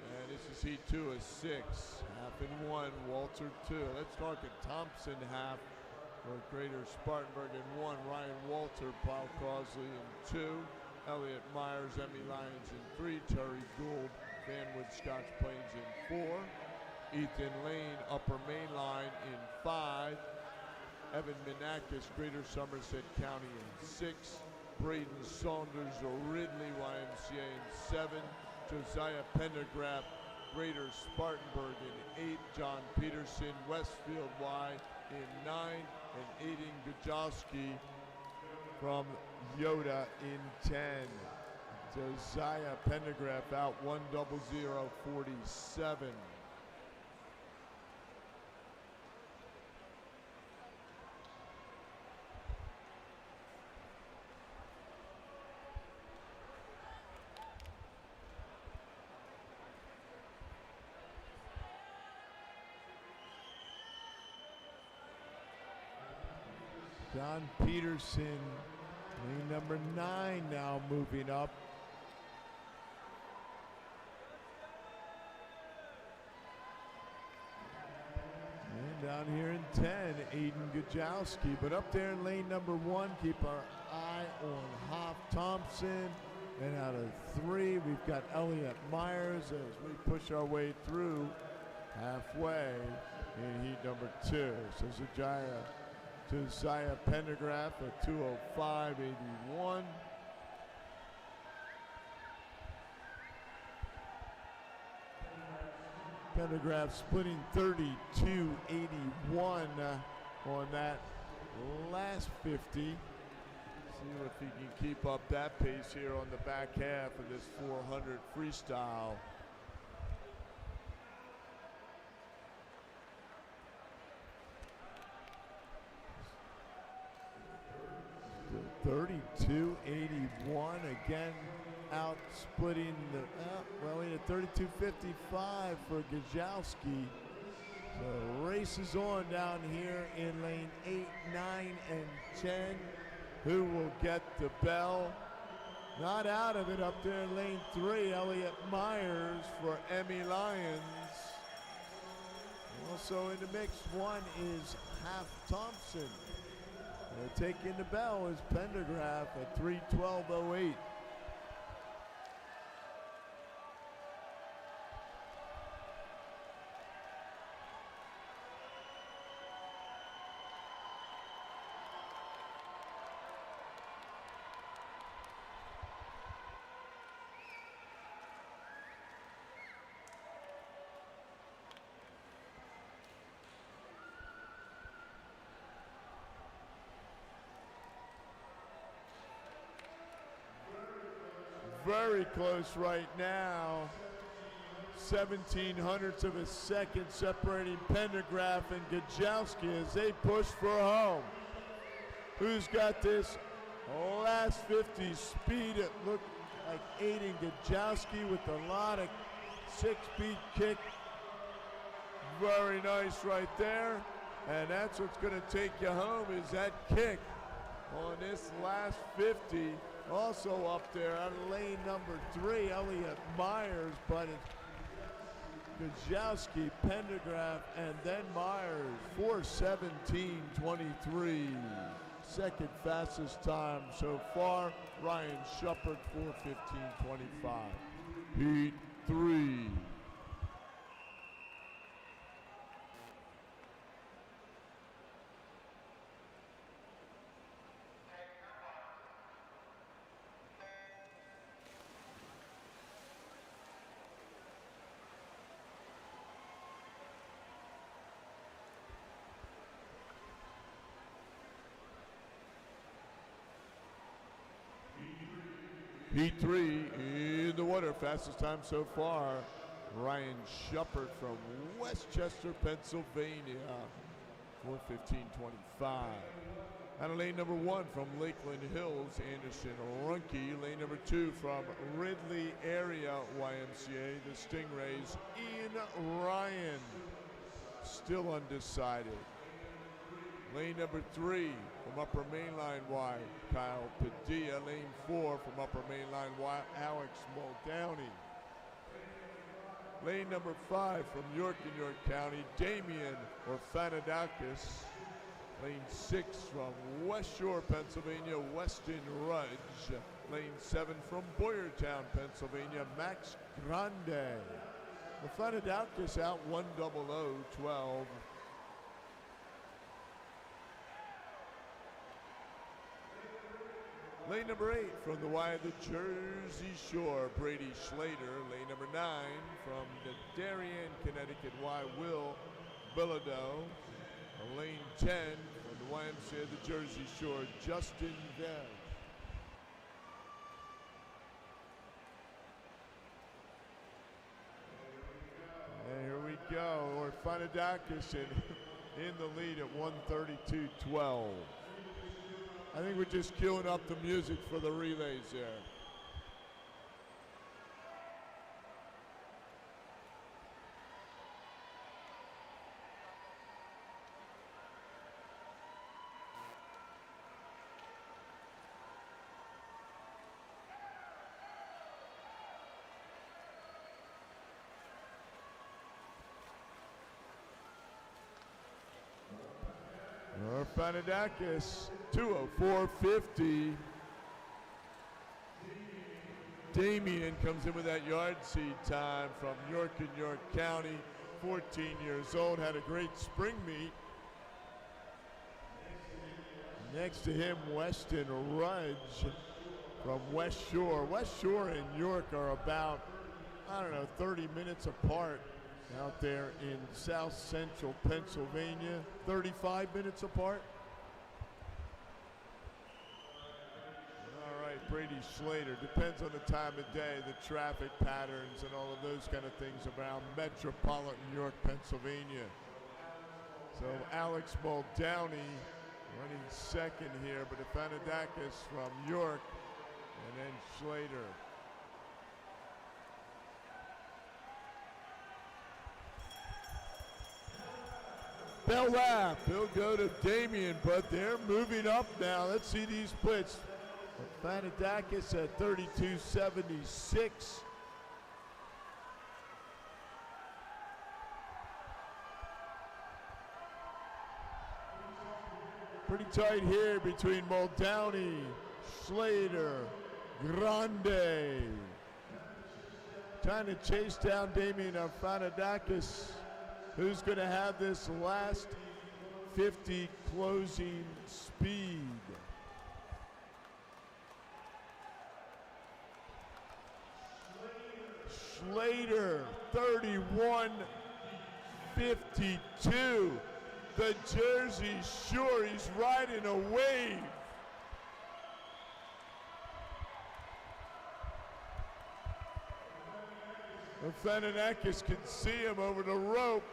And this is heat 2 of 6. Half in 1, Walter 2. Let's talk at Thompson half for Greater Spartanburg in 1. Ryan Walter, Paul Crossley in 2. Elliot Myers, Emmy Lyons in 3. Terry Gould, Vanwood, Scotch Plains in 4. Ethan Lane, Upper Main Line in 5. Evan Menakis, Greater Somerset County in 6. Braden Saunders or Ridley, YMCA in 7. Josiah Pendergraft, Greater Spartanburg in 8. John Peterson, Westfield Y in 9. And Aiden Gajowski from Yoda in 10. Josiah Pendergraft out 1:00.47. John Peterson, lane number 9 now moving up. And down here in 10, Aiden Gajowski. But up there in lane number 1, keep our eye on Hoff Thompson. And out of 3, we've got Elliott Myers as we push our way through halfway in heat number 2. So Josiah Pendergraph at 2:05.81. Pendergraph splitting 32.81 on that last 50. See if he can keep up that pace here on the back half of this 400 freestyle. 32.81 again, out splitting the well in at 32.55 for Gajowski. So race is on down here in lane 8, 9, and 10. Who will get the bell? Not out of it up there in lane 3, Elliott Myers for Emmy Lyons. Also in the mix 1 is Hoff Thompson. Taking the bell is Pendergraph at 3:12.08. Very close right now. 0.17 of a second separating Pendergraph and Gajowski as they push for home. Who's got this last 50 speed? It looked like Aiden Gajowski with a lot of 6-speed kick. Very nice right there. And that's what's going to take you home is that kick on this last 50. Also up there out of lane number 3, Elliott Myers, but it's Gajowski, Pendergraph, and then Myers. 4:17.23, second fastest time so far. Ryan Shuppert, 4:15.25. Heat 3. Heat 3 in the water, fastest time so far. Ryan Shuppert from Westchester, Pennsylvania, 4:15.25. Out of lane number 1 from Lakeland Hills, Anderson Runke. Lane number 2 from Ridley area, YMCA, the Stingrays, Ian Ryan, still undecided. Lane number 3 from Upper Mainline Y, Kyle Padilla. Lane 4 from Upper Mainline Y, Alex Muldowney. Lane number 5 from York in York County, Damian Orfanadakis. Lane 6 from West Shore, Pennsylvania, Weston Rudge. Lane 7 from Boyertown, Pennsylvania, Max Grande. Orfanadakis out 1:00.12. Lane number 8 from the Y of the Jersey Shore, Brady Schlater. Lane number 9 from the Darien, Connecticut Y, Will Bilodeau. Lane 10 from the YMCA of the Jersey Shore, Justin Vez. And here we go, Orfanadakis in the lead at 1:32.12. I think we're just queuing up the music for the relays there. Fanadakis, 2:04.50. Damien comes in with that yard seed time from York in York County, 14 years old, had a great spring meet. Next to him, Weston Rudge from West Shore. West Shore and York are about, 30 minutes apart out there in south central Pennsylvania. 35 minutes apart. All right, Brady Slater. Depends on the time of day, the traffic patterns and all of those kind of things around metropolitan York, Pennsylvania. So Alex Muldowney running second here, but Afanadakis from York, and then Slater. Bell lap, he'll go to Damien, but they're moving up now. Let's see these splits. Afanadakis at 32.76. Pretty tight here between Muldowney, Slater, Grande. Trying to chase down Damien Afanadakis, who's going to have this last 50 closing speed. Slater, 31.52. The Jersey Shore, he's riding a wave. Afanadakis can see him over the rope.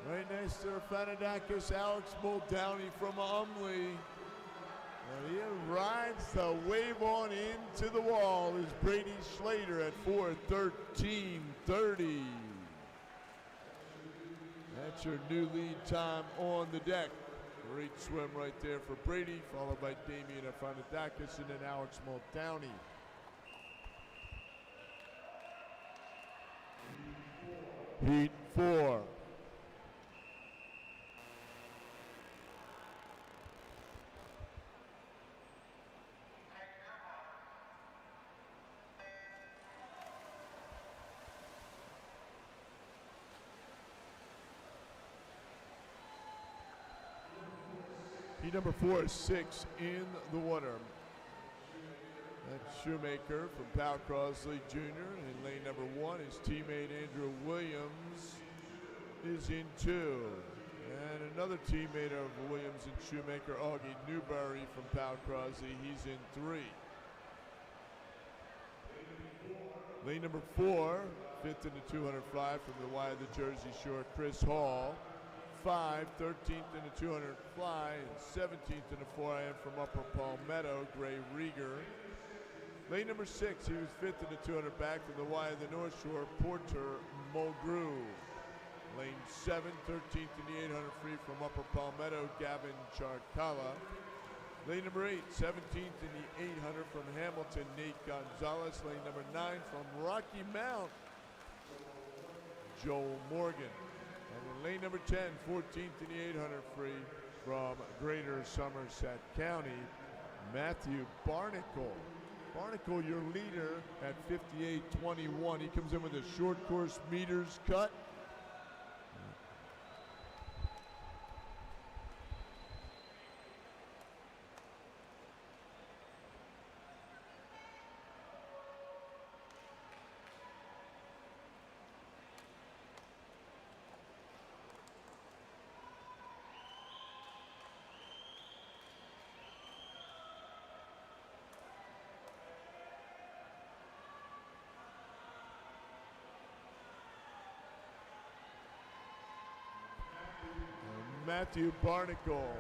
Right next to Afanadakis, Alex Muldowney from Umley. And he rides the wave on into the wall is Brady Slater at 4:13.30. That's your new lead time on the deck. Great swim right there for Brady, followed by Damien Afanadakis and then Alex Muldowney. Heat 4. Heat number 4 is 6 in the water. That's Shoemaker from Powell Crosley Jr. In lane number 1, his teammate Andrew Williams is in 2. And another teammate of Williams and Shoemaker, Augie Newberry from Powell Crosley, he's in 3. Lane number 4, 5th in the 200 fly from the Y of the Jersey Shore, Chris Hall. 5, 13th in the 200 fly, and 17th in the 4IM from Upper Palmetto, Gray Rieger. Lane number 6, he was 5th in the 200 back from the Y of the North Shore, Porter Mulgrew. Lane 7, 13th in the 800 free from Upper Palmetto, Gavin Charcala. Lane number 8, 17th in the 800 from Hamilton, Nate Gonzalez. Lane number 9 from Rocky Mount, Joel Morgan. And in lane number 10, 14th in the 800 free from Greater Somerset County, Matthew Barnacle. Barnacle, your leader at 58.21. He comes in with a short course meters cut. Matthew Barnacle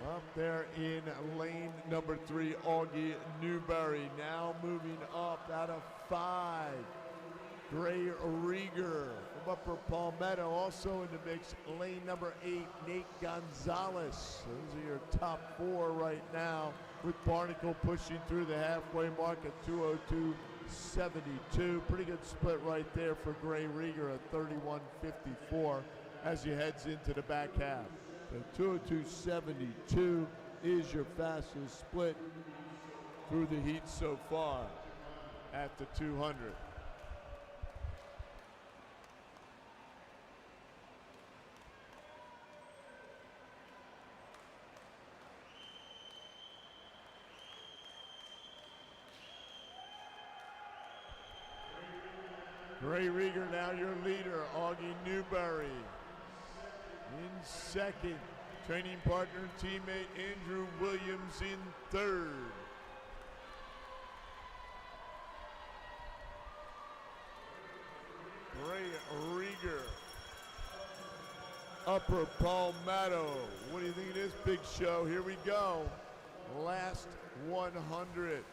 up there in lane number 3, Augie Newberry. Now moving up out of 5, Gray Rieger from Upper Palmetto. Also in the mix, lane number 8, Nate Gonzalez. Those are your top 4 right now, with Barnacle pushing through the halfway mark at 2:02.72. Pretty good split right there for Gray Rieger at 31.54 as he heads into the back half. So 202.72 is your fastest split through the heat so far at the 200. Gray Rieger now your leader, Augie Newberry in second. Training partner and teammate Andrew Williams in third. Gray Rieger, Upper Palmetto. What do you think of this big show? Here we go. Last 100.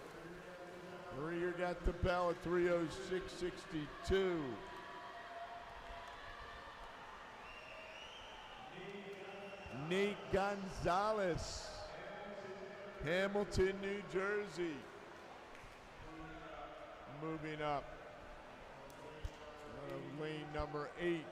Rieger got the bell at 3:06.62. Nate Gonzalez, Hamilton, New Jersey, moving up. Lane number 8.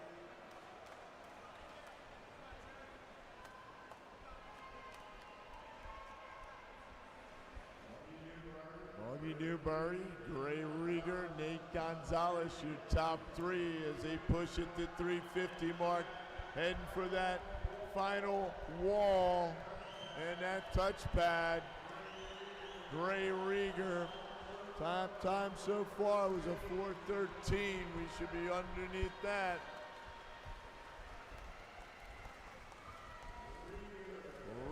Augie Newberry, Gray Rieger, Nate Gonzalez, your top 3 as they push it to 350 mark, heading for that final wall and that touchpad. Gray Rieger, top time so far was a 4:13. We should be underneath that.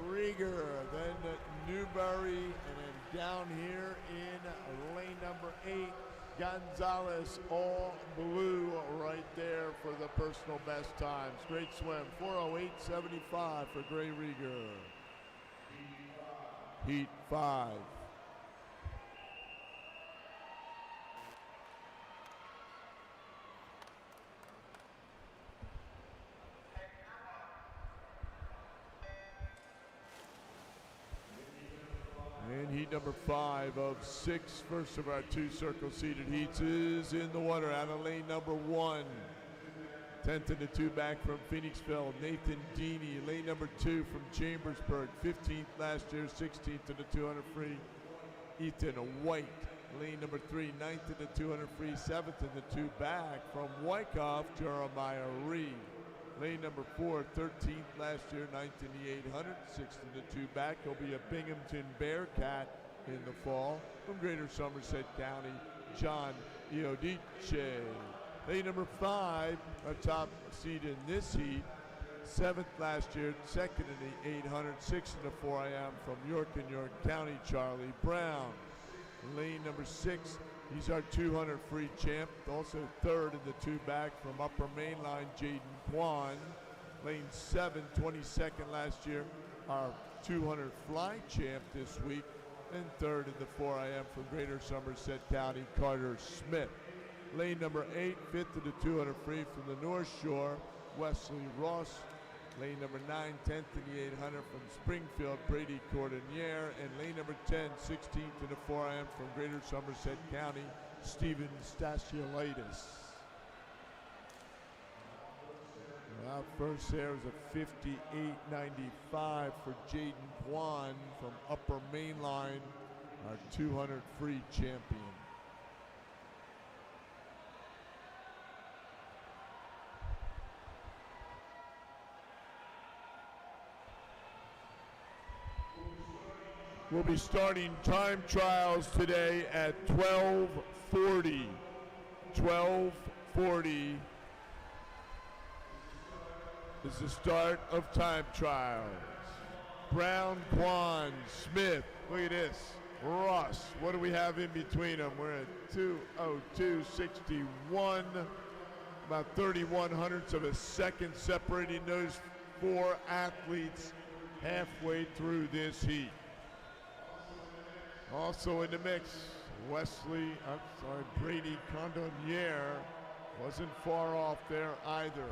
Rieger, then Newberry, and then down here in lane number 8, Gonzalez, all blue right there for the personal best times. Great swim, 4:08.75 for Gray Rieger. Heat 5. And heat number 5 of 6, first of our 2 circle-seated heats, is in the water out of lane number 1. 10th and the 2 back from Phoenixville, Nathan Deeney. Lane number 2 from Chambersburg, 15th last year, 16th in the 200 free, Ethan White. Lane number 3, 9th in the 200 free, 7th in the 2 back from Wyckoff, Jeremiah Reed. Lane number 4, 13th last year, 9th in the 800, 6th in the 2 back. He'll be a Binghamton Bearcat in the fall. From Greater Somerset County, John Iodice. Lane number 5, a top seed in this heat, 7th last year, 2nd in the 800, 6th in the 4IM from York and York County, Charlie Brown. Lane number 6, he's our 200 free champ, also 3rd in the 2 back from Upper Mainline, Jaden Kwan. Lane 7, 22nd last year, our 200 fly champ this week, and 3rd in the 4IM from Greater Somerset County, Carter Smith. Lane number 8, 5th in the 200 free from the North Shore, Wesley Ross. Lane number 9, 10th in the 800 from Springfield, Brady Cordonier. And lane number 10, 16th in the 4IM from Greater Somerset County, Stephen Stasiolaitis. Out first there is a 58.95 for Jaden Kwan from Upper Mainline, our 200 free champion. We'll be starting time trials today at 12:40. 12:40 is the start of time trials. Brown, Kwan, Smith, look at this. Ross, what do we have in between them? We're at 2:02.61, about 31 hundredths of a second separating those 4 athletes halfway through this heat. Also in the mix, Brady Cordonier wasn't far off there either.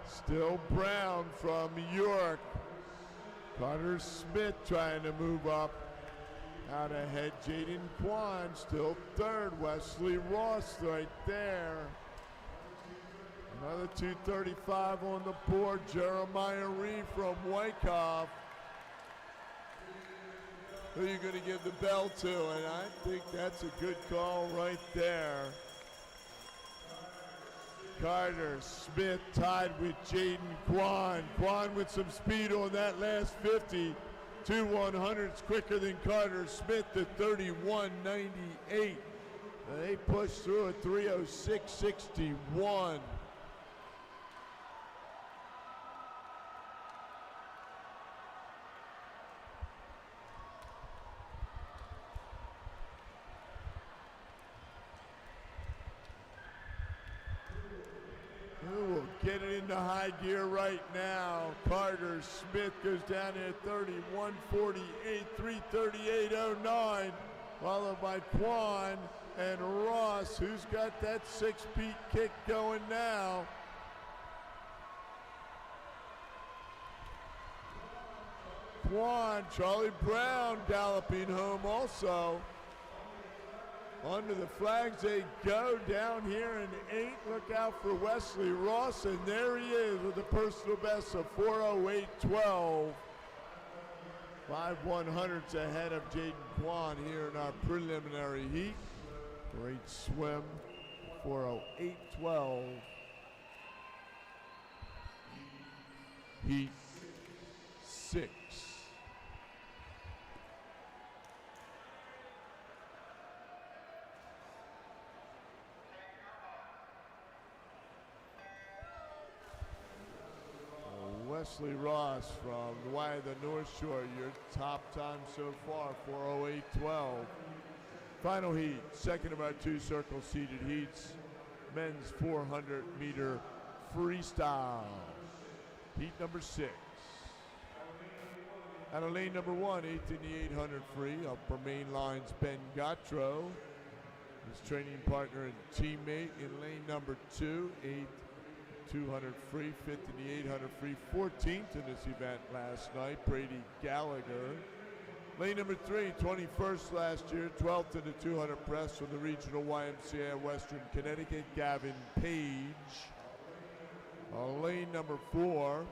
Still Brown from York Carter Smith trying to move up. Out ahead, Jaden Kwan still third. Wesley Ross right there. Another 2:35 on the board. Jeremiah Reed from Wyckoff. Who are you going to give the bell to? And I think that's a good call right there. Carter Smith tied with Jaden Kwan. Kwan with some speed on that last 50. 2 100s quicker than Carter Smith at 31.98. They pushed through at 3:06.61. We'll get it into high gear right now. Carter Smith goes down there at 31.48, 3:38.09, followed by Kwan and Ross, who's got that 6-beat kick going now. Kwan, Charlie Brown galloping home also. Under the flags they go down here in 8. Look out for Wesley Ross, and there he is with a personal best of 4:08.12. 5 100s ahead of Jaden Kwan here in our preliminary heat. Great swim, 4:08.12. Heat 6. Wesley Ross from the North Shore, your top time so far, 4:08.12. Final heat, second of our 2 circle seated heats, men's 400-meter freestyle. Heat number 6. Out of lane number 1, 8th in the 800 free, upper main lines Ben Gautreau, his training partner and teammate in lane number 2, 8th 200 free, 5th in the 800 free, 14th in this event last night, Brady Gallagher. Lane number 3, 21st last year, 12th in the 200 press from the regional YMCA of Western Connecticut, Gavin Page. Lane number 4,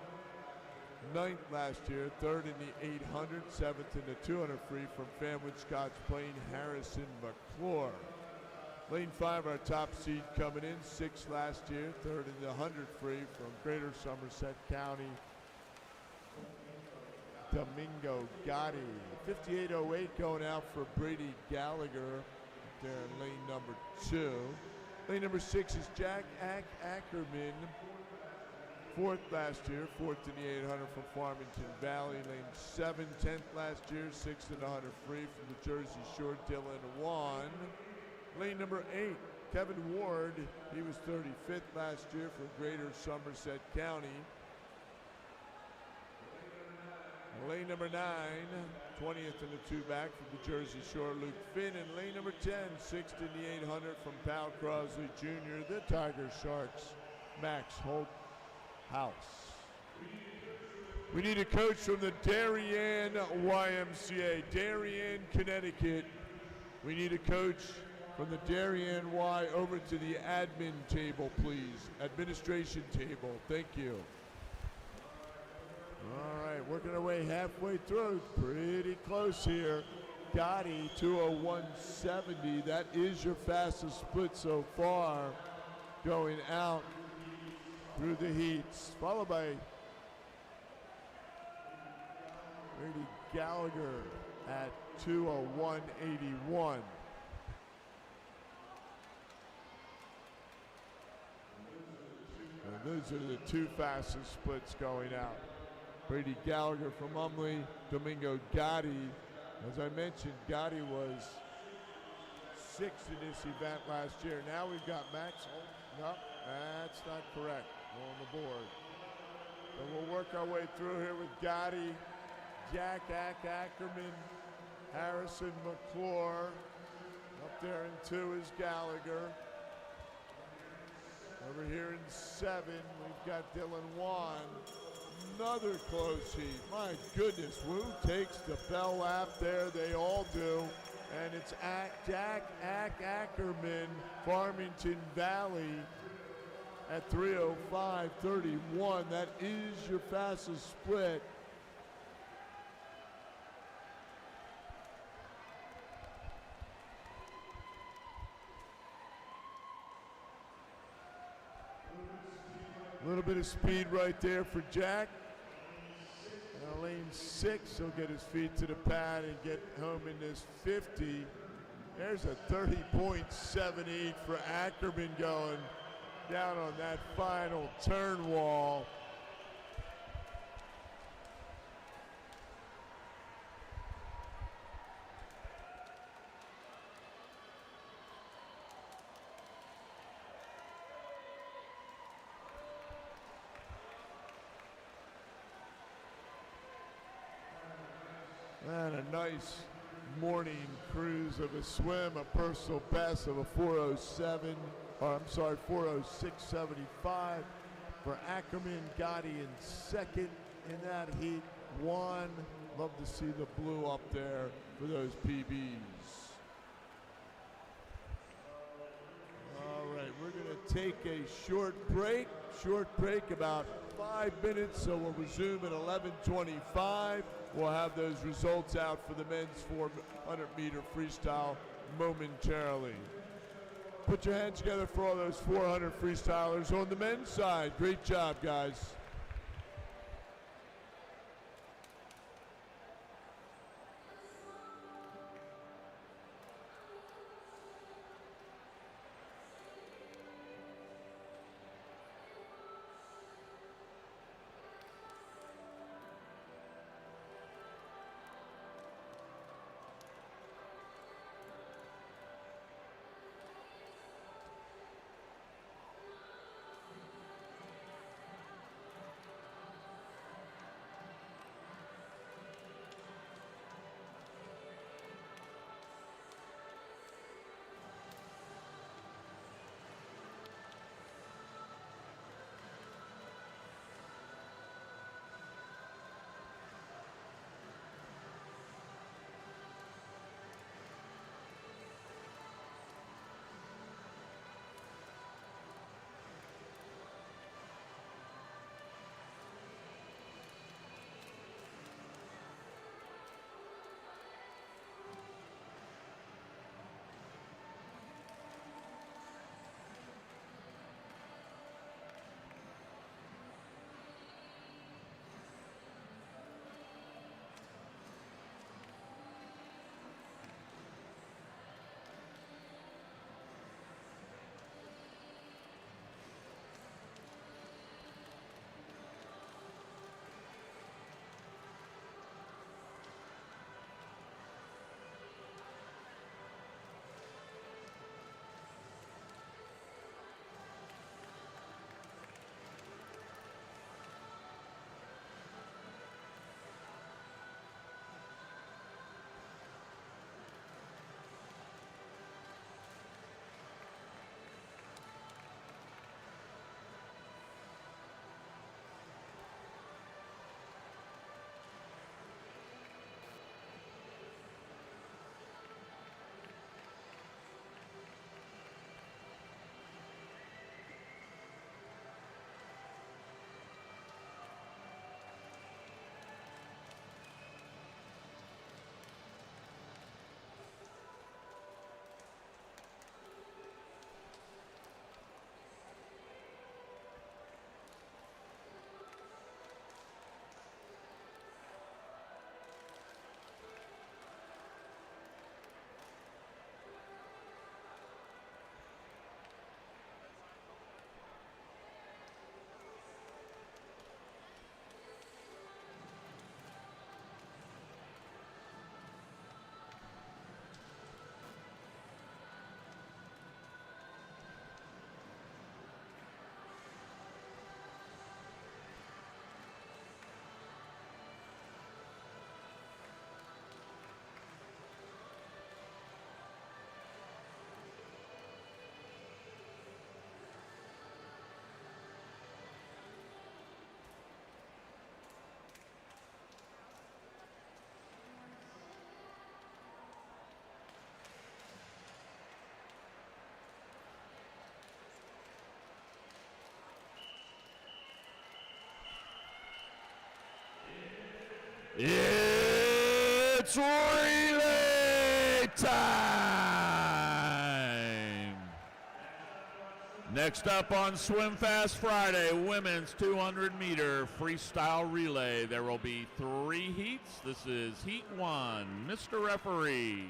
9th last year, 3rd in the 800, 7th in the 200 free from Fanwood Scotch Plain, Harrison McClure. Lane 5, our top seed coming in, 6th last year, 3rd in the 100 free from Greater Somerset County, Domingo Gotti. 58.08 going out for Brady Gallagher there in lane number 2. Lane number 6 is Jack Ackerman, 4th last year, 4th in the 800 from Farmington Valley. Lane 7, 10th last year, 6th in the 100 free from the Jersey Shore, Dylan Wan. Lane number 8, Kevin Ward, he was 35th last year for Greater Somerset County. Lane number 9, 20th in the 2 back from the Jersey Shore, Luke Finn. And lane number 10, 6th in the 800 from Pal Crosley Jr., the Tiger Sharks, Max Holt House. We need a coach from the Darien YMCA, Darien, Connecticut. We need a coach from the Darien Y over to the admin table, please. Administration table, thank you. All right, working our way halfway through. Pretty close here. Gotti, 2:01.70. That is your fastest split so far going out through the heats. Followed by Brady Gallagher at 2:01.81. Those are the 2 fastest splits going out. Brady Gallagher from Umley, Domingo Gotti. As I mentioned, Gotti was 6th in this event last year. Now we've got Max Holt. No, that's not correct on the board. So we'll work our way through here with Gotti, Jack Ackerman, Harrison McClure. Up there in 2 is Gallagher. Over here in 7, we've got Dylan Wan. Another close heat. My goodness, Wu takes the bell lap there. They all do. And it's Jack Ackerman, Farmington Valley at 3:05:31. That is your fastest split. A little bit of speed right there for Jack. And lane 6, he'll get his feet to the pad and get home in this 50. There's a 30.78 for Ackerman going down on that final turn wall. And a nice morning cruise of a swim, a personal best of a 4:06.75 for Ackerman. Gotti in second in that heat. One. Love to see the blue up there for those PBs. All right, we're going to take a short break. About 5 minutes, so we'll resume at 11:25. We'll have those results out for the men's 400-meter freestyle momentarily. Put your hands together for all those 400 freestylers on the men's side. Great job, guys. It's relay time! Next up on Swim Fast Friday, women's 200-meter freestyle relay. There will be 3 heats. This is Heat 1. Mr. Referee.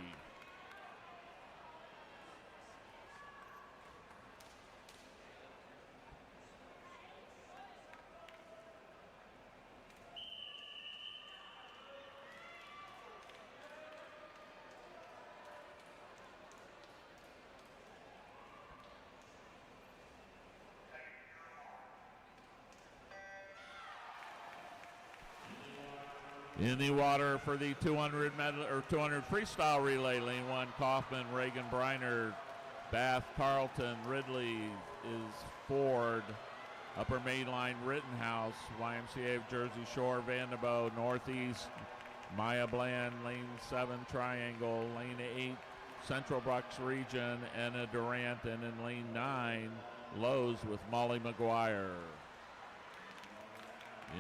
In the water for the 200 freestyle relay, lane 1, Kaufman, Reagan, Briner, Bath, Carlton, Ridley is Ford, upper main line, Rittenhouse, YMCA of Jersey Shore, Vanderbilt, Northeast, Maya Bland, lane 7, Triangle, lane 8, Central Bucks region, Anna Durant, and in lane 9, Lowe's with Molly McGuire.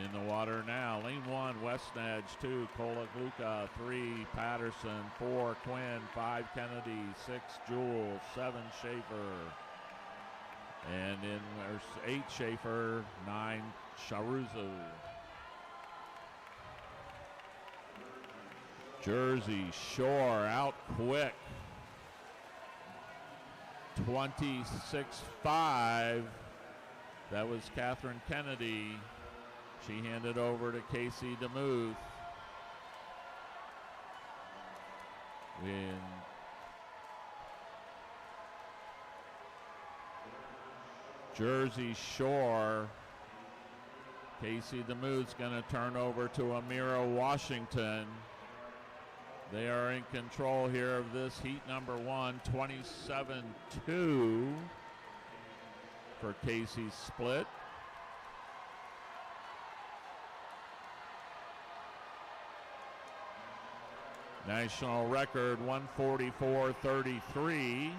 In the water now, lane 1, West Edge, 2, Kola Gluka, 3, Patterson, 4, Quinn, 5, Kennedy, 6, Jewell, 7, Schaefer. And in there's 8, Schaefer, 9, Sharuzu. Jersey Shore out quick. 26-5. That was Catherine Kennedy. She handed over to Casey DeMuth. In Jersey Shore, Casey DeMuth's going to turn over to Amira Washington. They are in control here of this heat number 1, 27-2 for Casey's split. National record 144.33.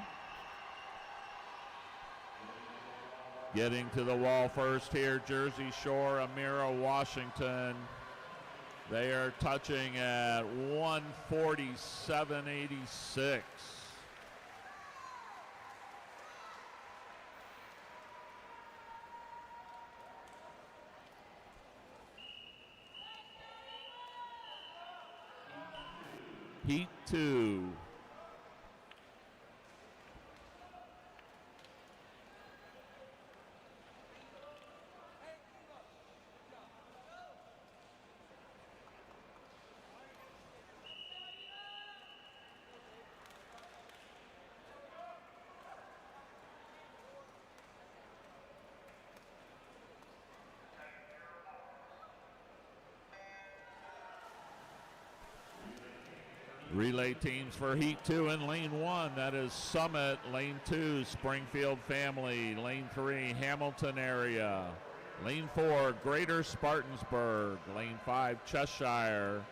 Getting to the wall first here, Jersey Shore, Amira Washington. They are touching at 147.86. Heat 2. Relay teams for Heat 2 in lane 1. That is Summit. Lane 2, Springfield Family. Lane 3, Hamilton area. Lane 4, Greater Spartansburg. Lane 5, Cheshire.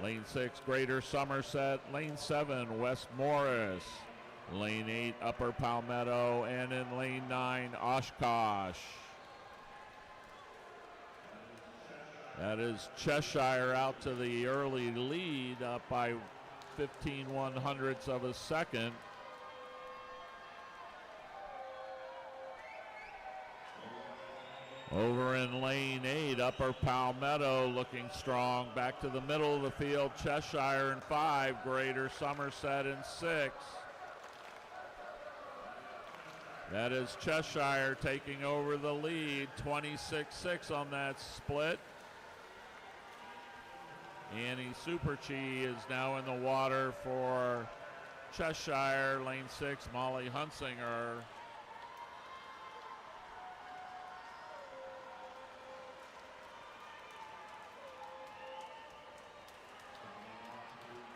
Lane 6, Greater Somerset. Lane 7, West Morris. Lane 8, Upper Palmetto. And in lane 9, Oshkosh. That is Cheshire out to the early lead, up by 15/100ths of a second. Over in lane 8, Upper Palmetto looking strong. Back to the middle of the field, Cheshire in 5, Greater Somerset in 6. That is Cheshire taking over the lead, 26-6 on that split. Annie Superchi is now in the water for Cheshire. Lane 6, Molly Hunsinger.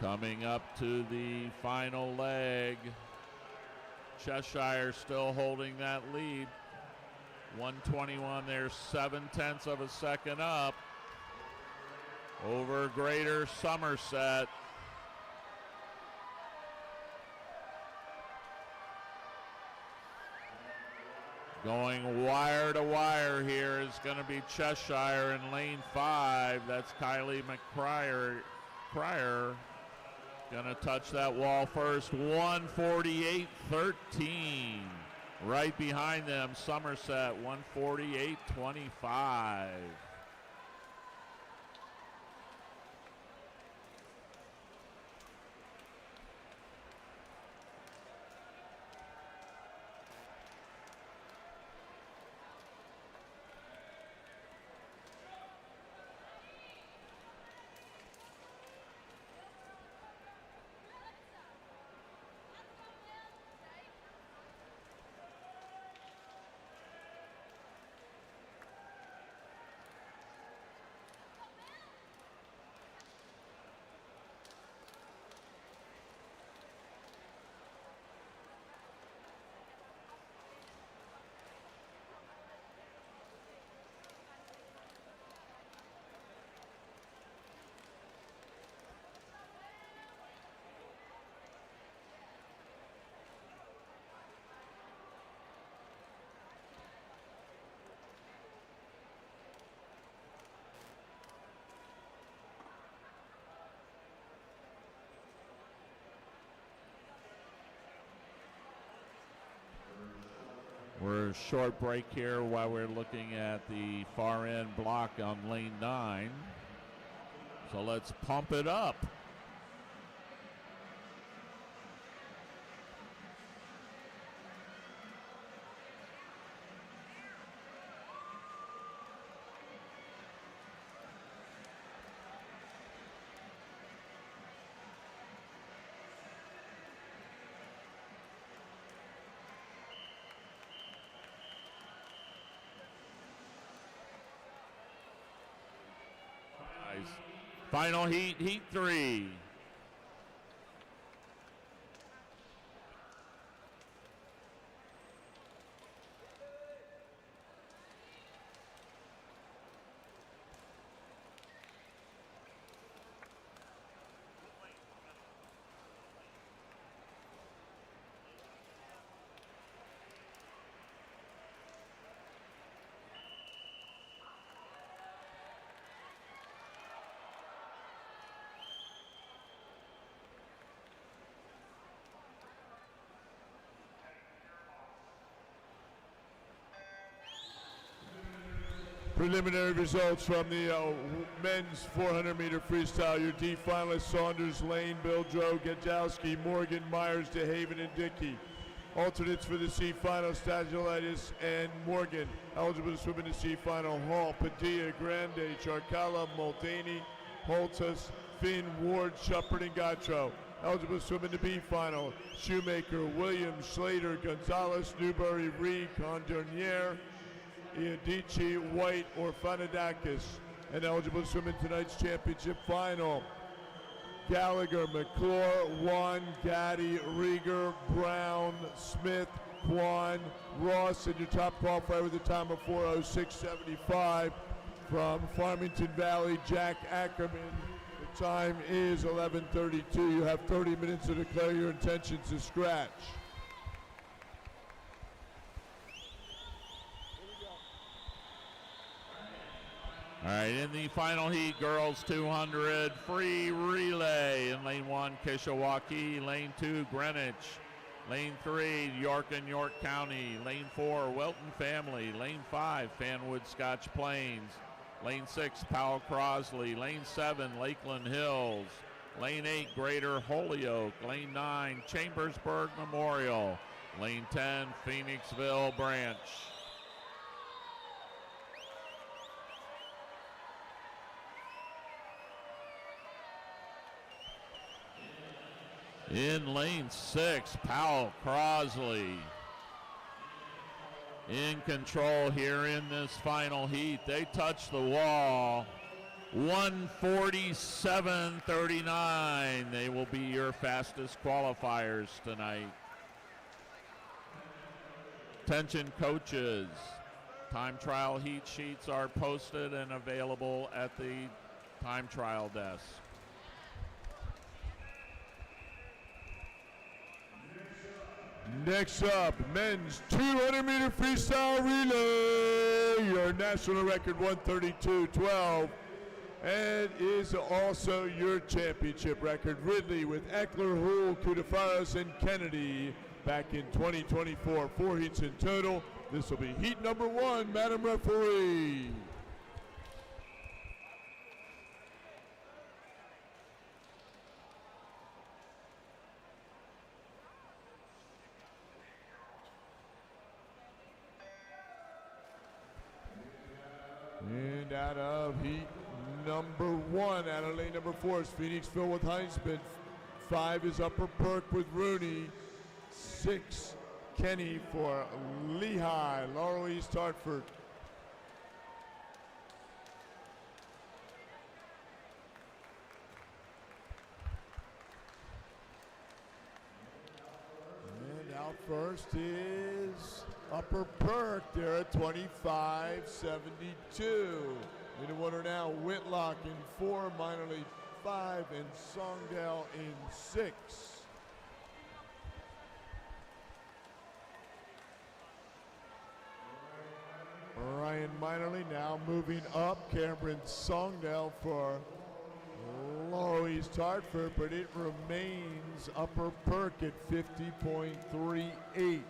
Coming up to the final leg. Cheshire still holding that lead. 121, they're 0.7 of a second up over Greater Somerset. Going wire to wire here is going to be Cheshire in lane 5. That's Kylie McCryer. Gonna touch that wall first. 148.13. Right behind them, Somerset, 148.25. We're short break here while we're looking at the far end block on lane 9. So let's pump it up. Final heat, heat 3. Preliminary results from the men's 400-meter freestyle. Your D finalists: Saunders, Lane, Bildro, Gadowski, Morgan, Myers, DeHaven, and Dickey. Alternates for the C final: Stagilitis and Morgan. Eligible to swim in the C final: Hall, Padilla, Grande, Charcala, Muldaney, Holtus, Finn, Ward, Shuppert, and Gautreaux. Eligible to swim in the B final: Shoemaker, Williams, Slater, Gonzalez, Newberry, Reed, Condornier, Iadici, White, or Fanadakis. And eligible to swim in tonight's championship final: Gallagher, McClure, Wan, Gaddy, Rieger, Brown, Smith, Kwan, Ross, and your top qualifier with a time of 4:06.75 from Farmington Valley, Jack Ackerman. The time is 11:32. You have 30 minutes to declare your intentions to scratch. All right, in the final heat, girls 200 free relay. In lane 1, Kishwaukee. Lane 2, Greenwich. Lane 3, York and York County. Lane 4, Welton Family. Lane 5, Fanwood Scotch Plains. Lane 6, Powell Crosley. Lane 7, Lakeland Hills. Lane 8, Greater Holyoke. Lane 9, Chambersburg Memorial. Lane 10, Phoenixville Branch. In lane 6, Powell Crosley in control here in this final heat. They touch the wall. 147.39. They will be your fastest qualifiers tonight. Attention coaches. Time trial heat sheets are posted and available at the time trial desk. Next up, men's 200-meter freestyle relay. Your national record 132.12. and is also your championship record. Ridley with Eckler, Houle, Kudafaros, and Kennedy back in 2024. 4 heats in total. This will be heat number 1, Madam Referee. And out of heat number 1, out of lane number 4 is Phoenixville with Heinzman. 5 is Upper Perk with Rooney. 6, Kenny for Lehigh. Laurel East Hartford. And out first is Upper Perk. They're at 25.72. Leader winner now, Whitlock in 4, Minor League 5, and Songdale in 6. Ryan Minerly now moving up. Cameron Songdale for Laurel East Hartford, but it remains Upper Perk at 50.38.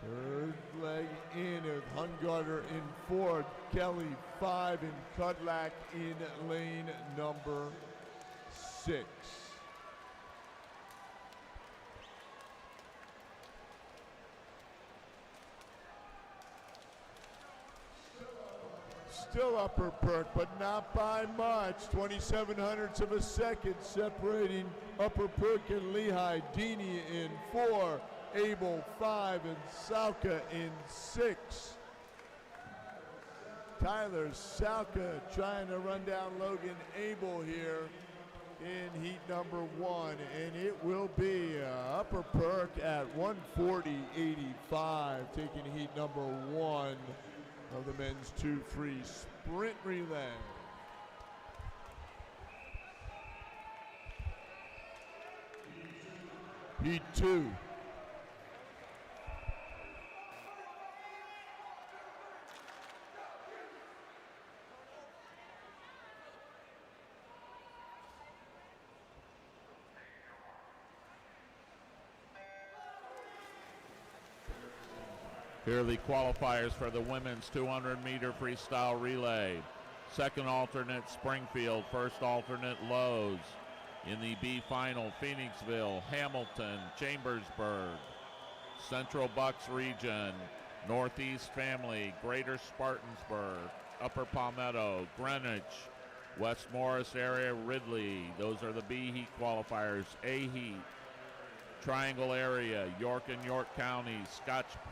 Third leg in with Hungarter in 4, Kelly 5, and Cudlack in lane number 6. Still Upper Perk, but not by much. 27/100ths of a second separating Upper Perk and Lehigh. Deeney in 4. Abel 5, and Sauka in 6. Tyler Sauka trying to run down Logan Abel here in heat number 1, and it will be Upper Perk at 140.85, taking heat number 1 of the men's 2 free sprint relay. Heat 2. Here are the qualifiers for the women's 200-meter freestyle relay. Second alternate, Springfield. First alternate, Lowe's. In the B final, Phoenixville, Hamilton, Chambersburg. Central Bucks region, Northeast Family, Greater Spartansburg, Upper Palmetto, Greenwich, West Morris area, Ridley. Those are the B heat qualifiers. A heat, Triangle area, York and York counties,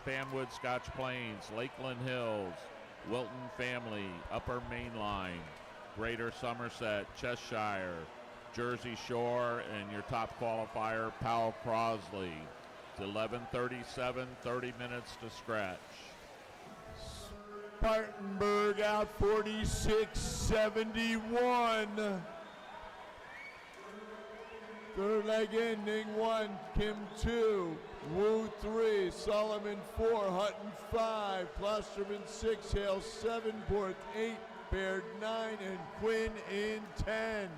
Fanwood, Scotch Plains, Lakeland Hills, Wilton Family, Upper Mainline, Greater Somerset, Cheshire, Jersey Shore, and your top qualifier, Powell Crosley. It's 11:37, 30 minutes to scratch. Spartanburg out 46.71. Third leg ending 1, Kim 2, Wu 3, Solomon 4, Hutton 5, Klosterman 6, Hale 7, Borth 8, Baird 9, and Quinn in 10.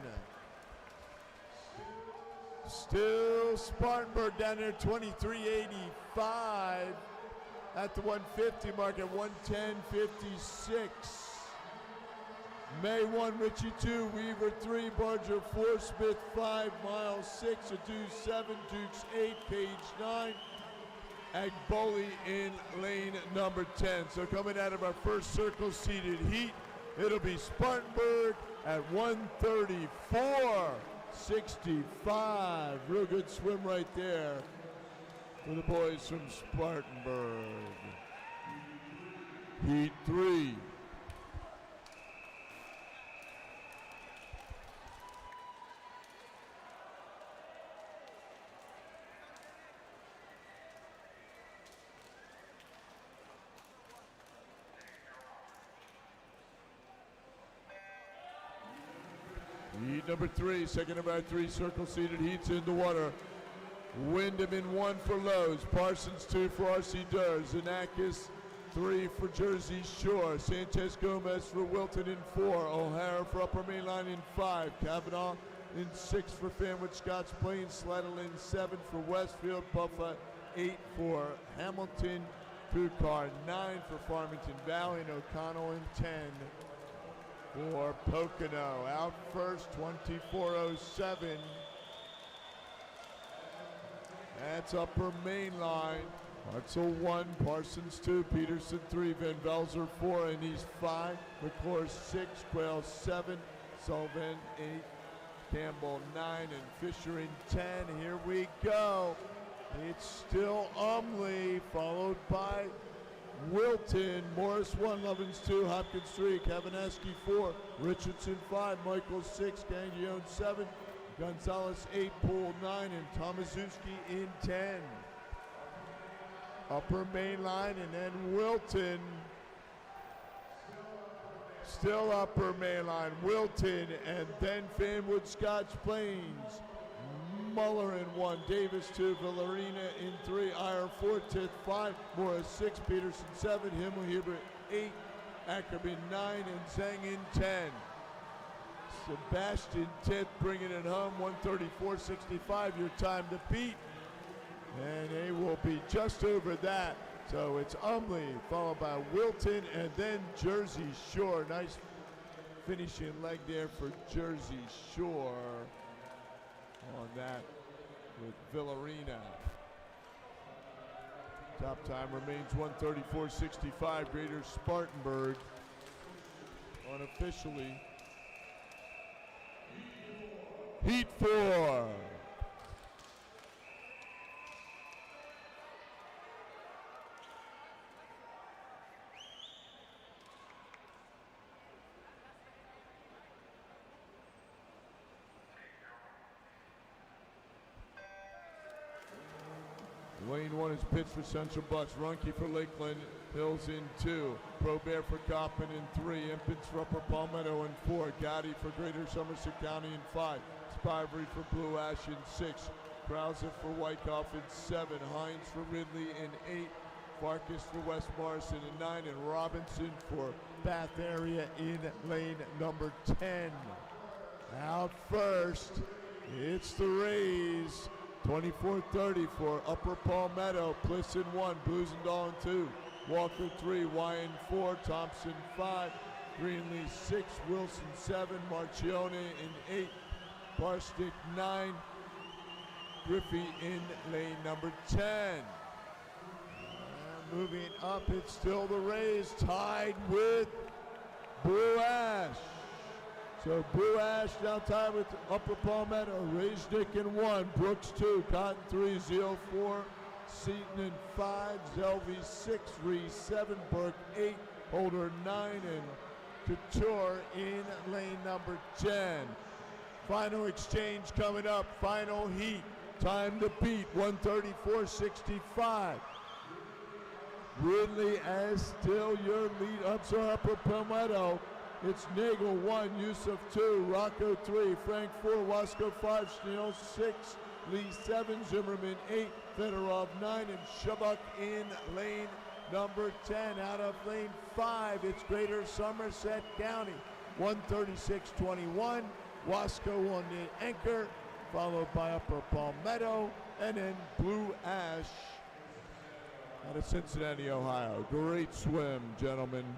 Still Spartanburg down there 23.85 at the 150 mark at 110.56. May 1, Ritchie 2, Weaver 3, Barger 4, Smith 5, Miles 6, Adu 7, Dukes 8, Page 9, Agboli in lane number 10. So coming out of our first circle seated heat, it'll be Spartanburg at 134.65. Real good swim right there for the boys from Spartanburg. Heat 3. Heat number 3, second of our 3 circle-seated heats in the water. Wyndham in 1 for Lowe's, Parsons 2 for RC Durr, Zanakis 3 for Jersey Shore. Sanchez Gomez for Wilton in 4. O'Hara for Upper Mainline in 5. Kavanaugh in 6 for Fanwood Scotch Plains. Sledell in 7 for Westfield. Buffa 8 for Hamilton. Car 9 for Farmington Valley. And O'Connell in 10 for Pocono. Out first, 24:07. That's Upper Mainline. Hartzell 1, Parsons 2, Peterson 3, Van Velzer 4, and he's 5. McClure 6, Quayle 7, Sullivan 8, Campbell 9, and Fisher in 10. Here we go. It's still Umley, followed by Wilton. Morris 1, Lovins 2, Hopkins 3, Kavaneski 4, Richardson 5, Michael 6, Gangione 7, Gonzalez 8, Poole 9, and Tomaszewski in 10. Upper Mainline, and then Wilton. Still Upper Mainline, Wilton, and then Fanwood Scotch Plains. Muller in 1, Davis 2, Villarina in 3, Iyer 4, Tith 5, Morris 6, Peterson 7, Himmelhuber 8, Ackerman 9, and Zhang in 10. Sebastian Tith bringing it home, 134.65, your time to beat. And they will be just over that. So it's Umley, followed by Wilton, and then Jersey Shore. Nice finishing leg there for Jersey Shore on that with Villarina. Top time remains 134.65. Greater Spartanburg unofficially. Heat 4. Lane 1 is pitched for Central Bucks. Runke for Lakeland Hills in 2. Probert for Coppin in 3. Impins for Upper Palmetto in 4. Gotti for Greater Somerset County in 5. Spivey for Blue Ash in 6. Krause for Wyckoff in 7. Hines for Ridley in 8. Farkas for West Morrison in 9. And Robinson for Bath Area in lane number 10. Out first, it's the Rays. 24:30 for Upper Palmetto. Plisson 1, Blusendahl 2, Walker 3, Wyan 4, Thompson 5, Greenlee 6, Wilson 7, Marchione in 8, Barstick 9, Griffey in lane number 10. And moving up, it's still the Rays tied with Blue Ash. So Blue Ash now tied with Upper Palmetto. Raisnick in 1, Brooks 2, Cotton 3, Zeal 4, Seaton in 5, Zelvey 6, Reese 7, Burke 8, Holder 9, and Couture in lane number 10. Final exchange coming up, final heat. Time to beat, 134.65. Ridley as still your lead ups are Upper Palmetto. It's Nagel 1, Yusuf 2, Rocco 3, Frank 4, Wasco 5, Schneel 6, Lee 7, Zimmerman 8, Fedorov 9, and Shabuk in lane number 10. Out of lane 5, it's Greater Somerset County, 136.21. Wasco on the anchor, followed by Upper Palmetto, and then Blue Ash out of Cincinnati, Ohio. Great swim, gentlemen.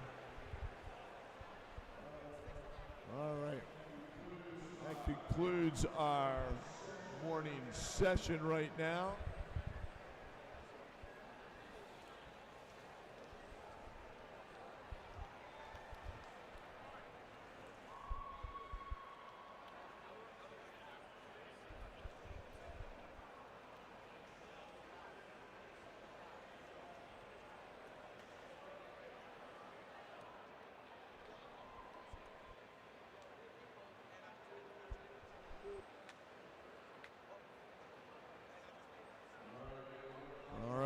All right, that concludes our morning session right now.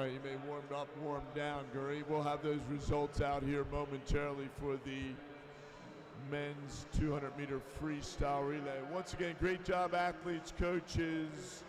You may warm up, warm down, Guri. We'll have those results out here momentarily for the men's 200-meter freestyle relay. Once again, great job, athletes, coaches,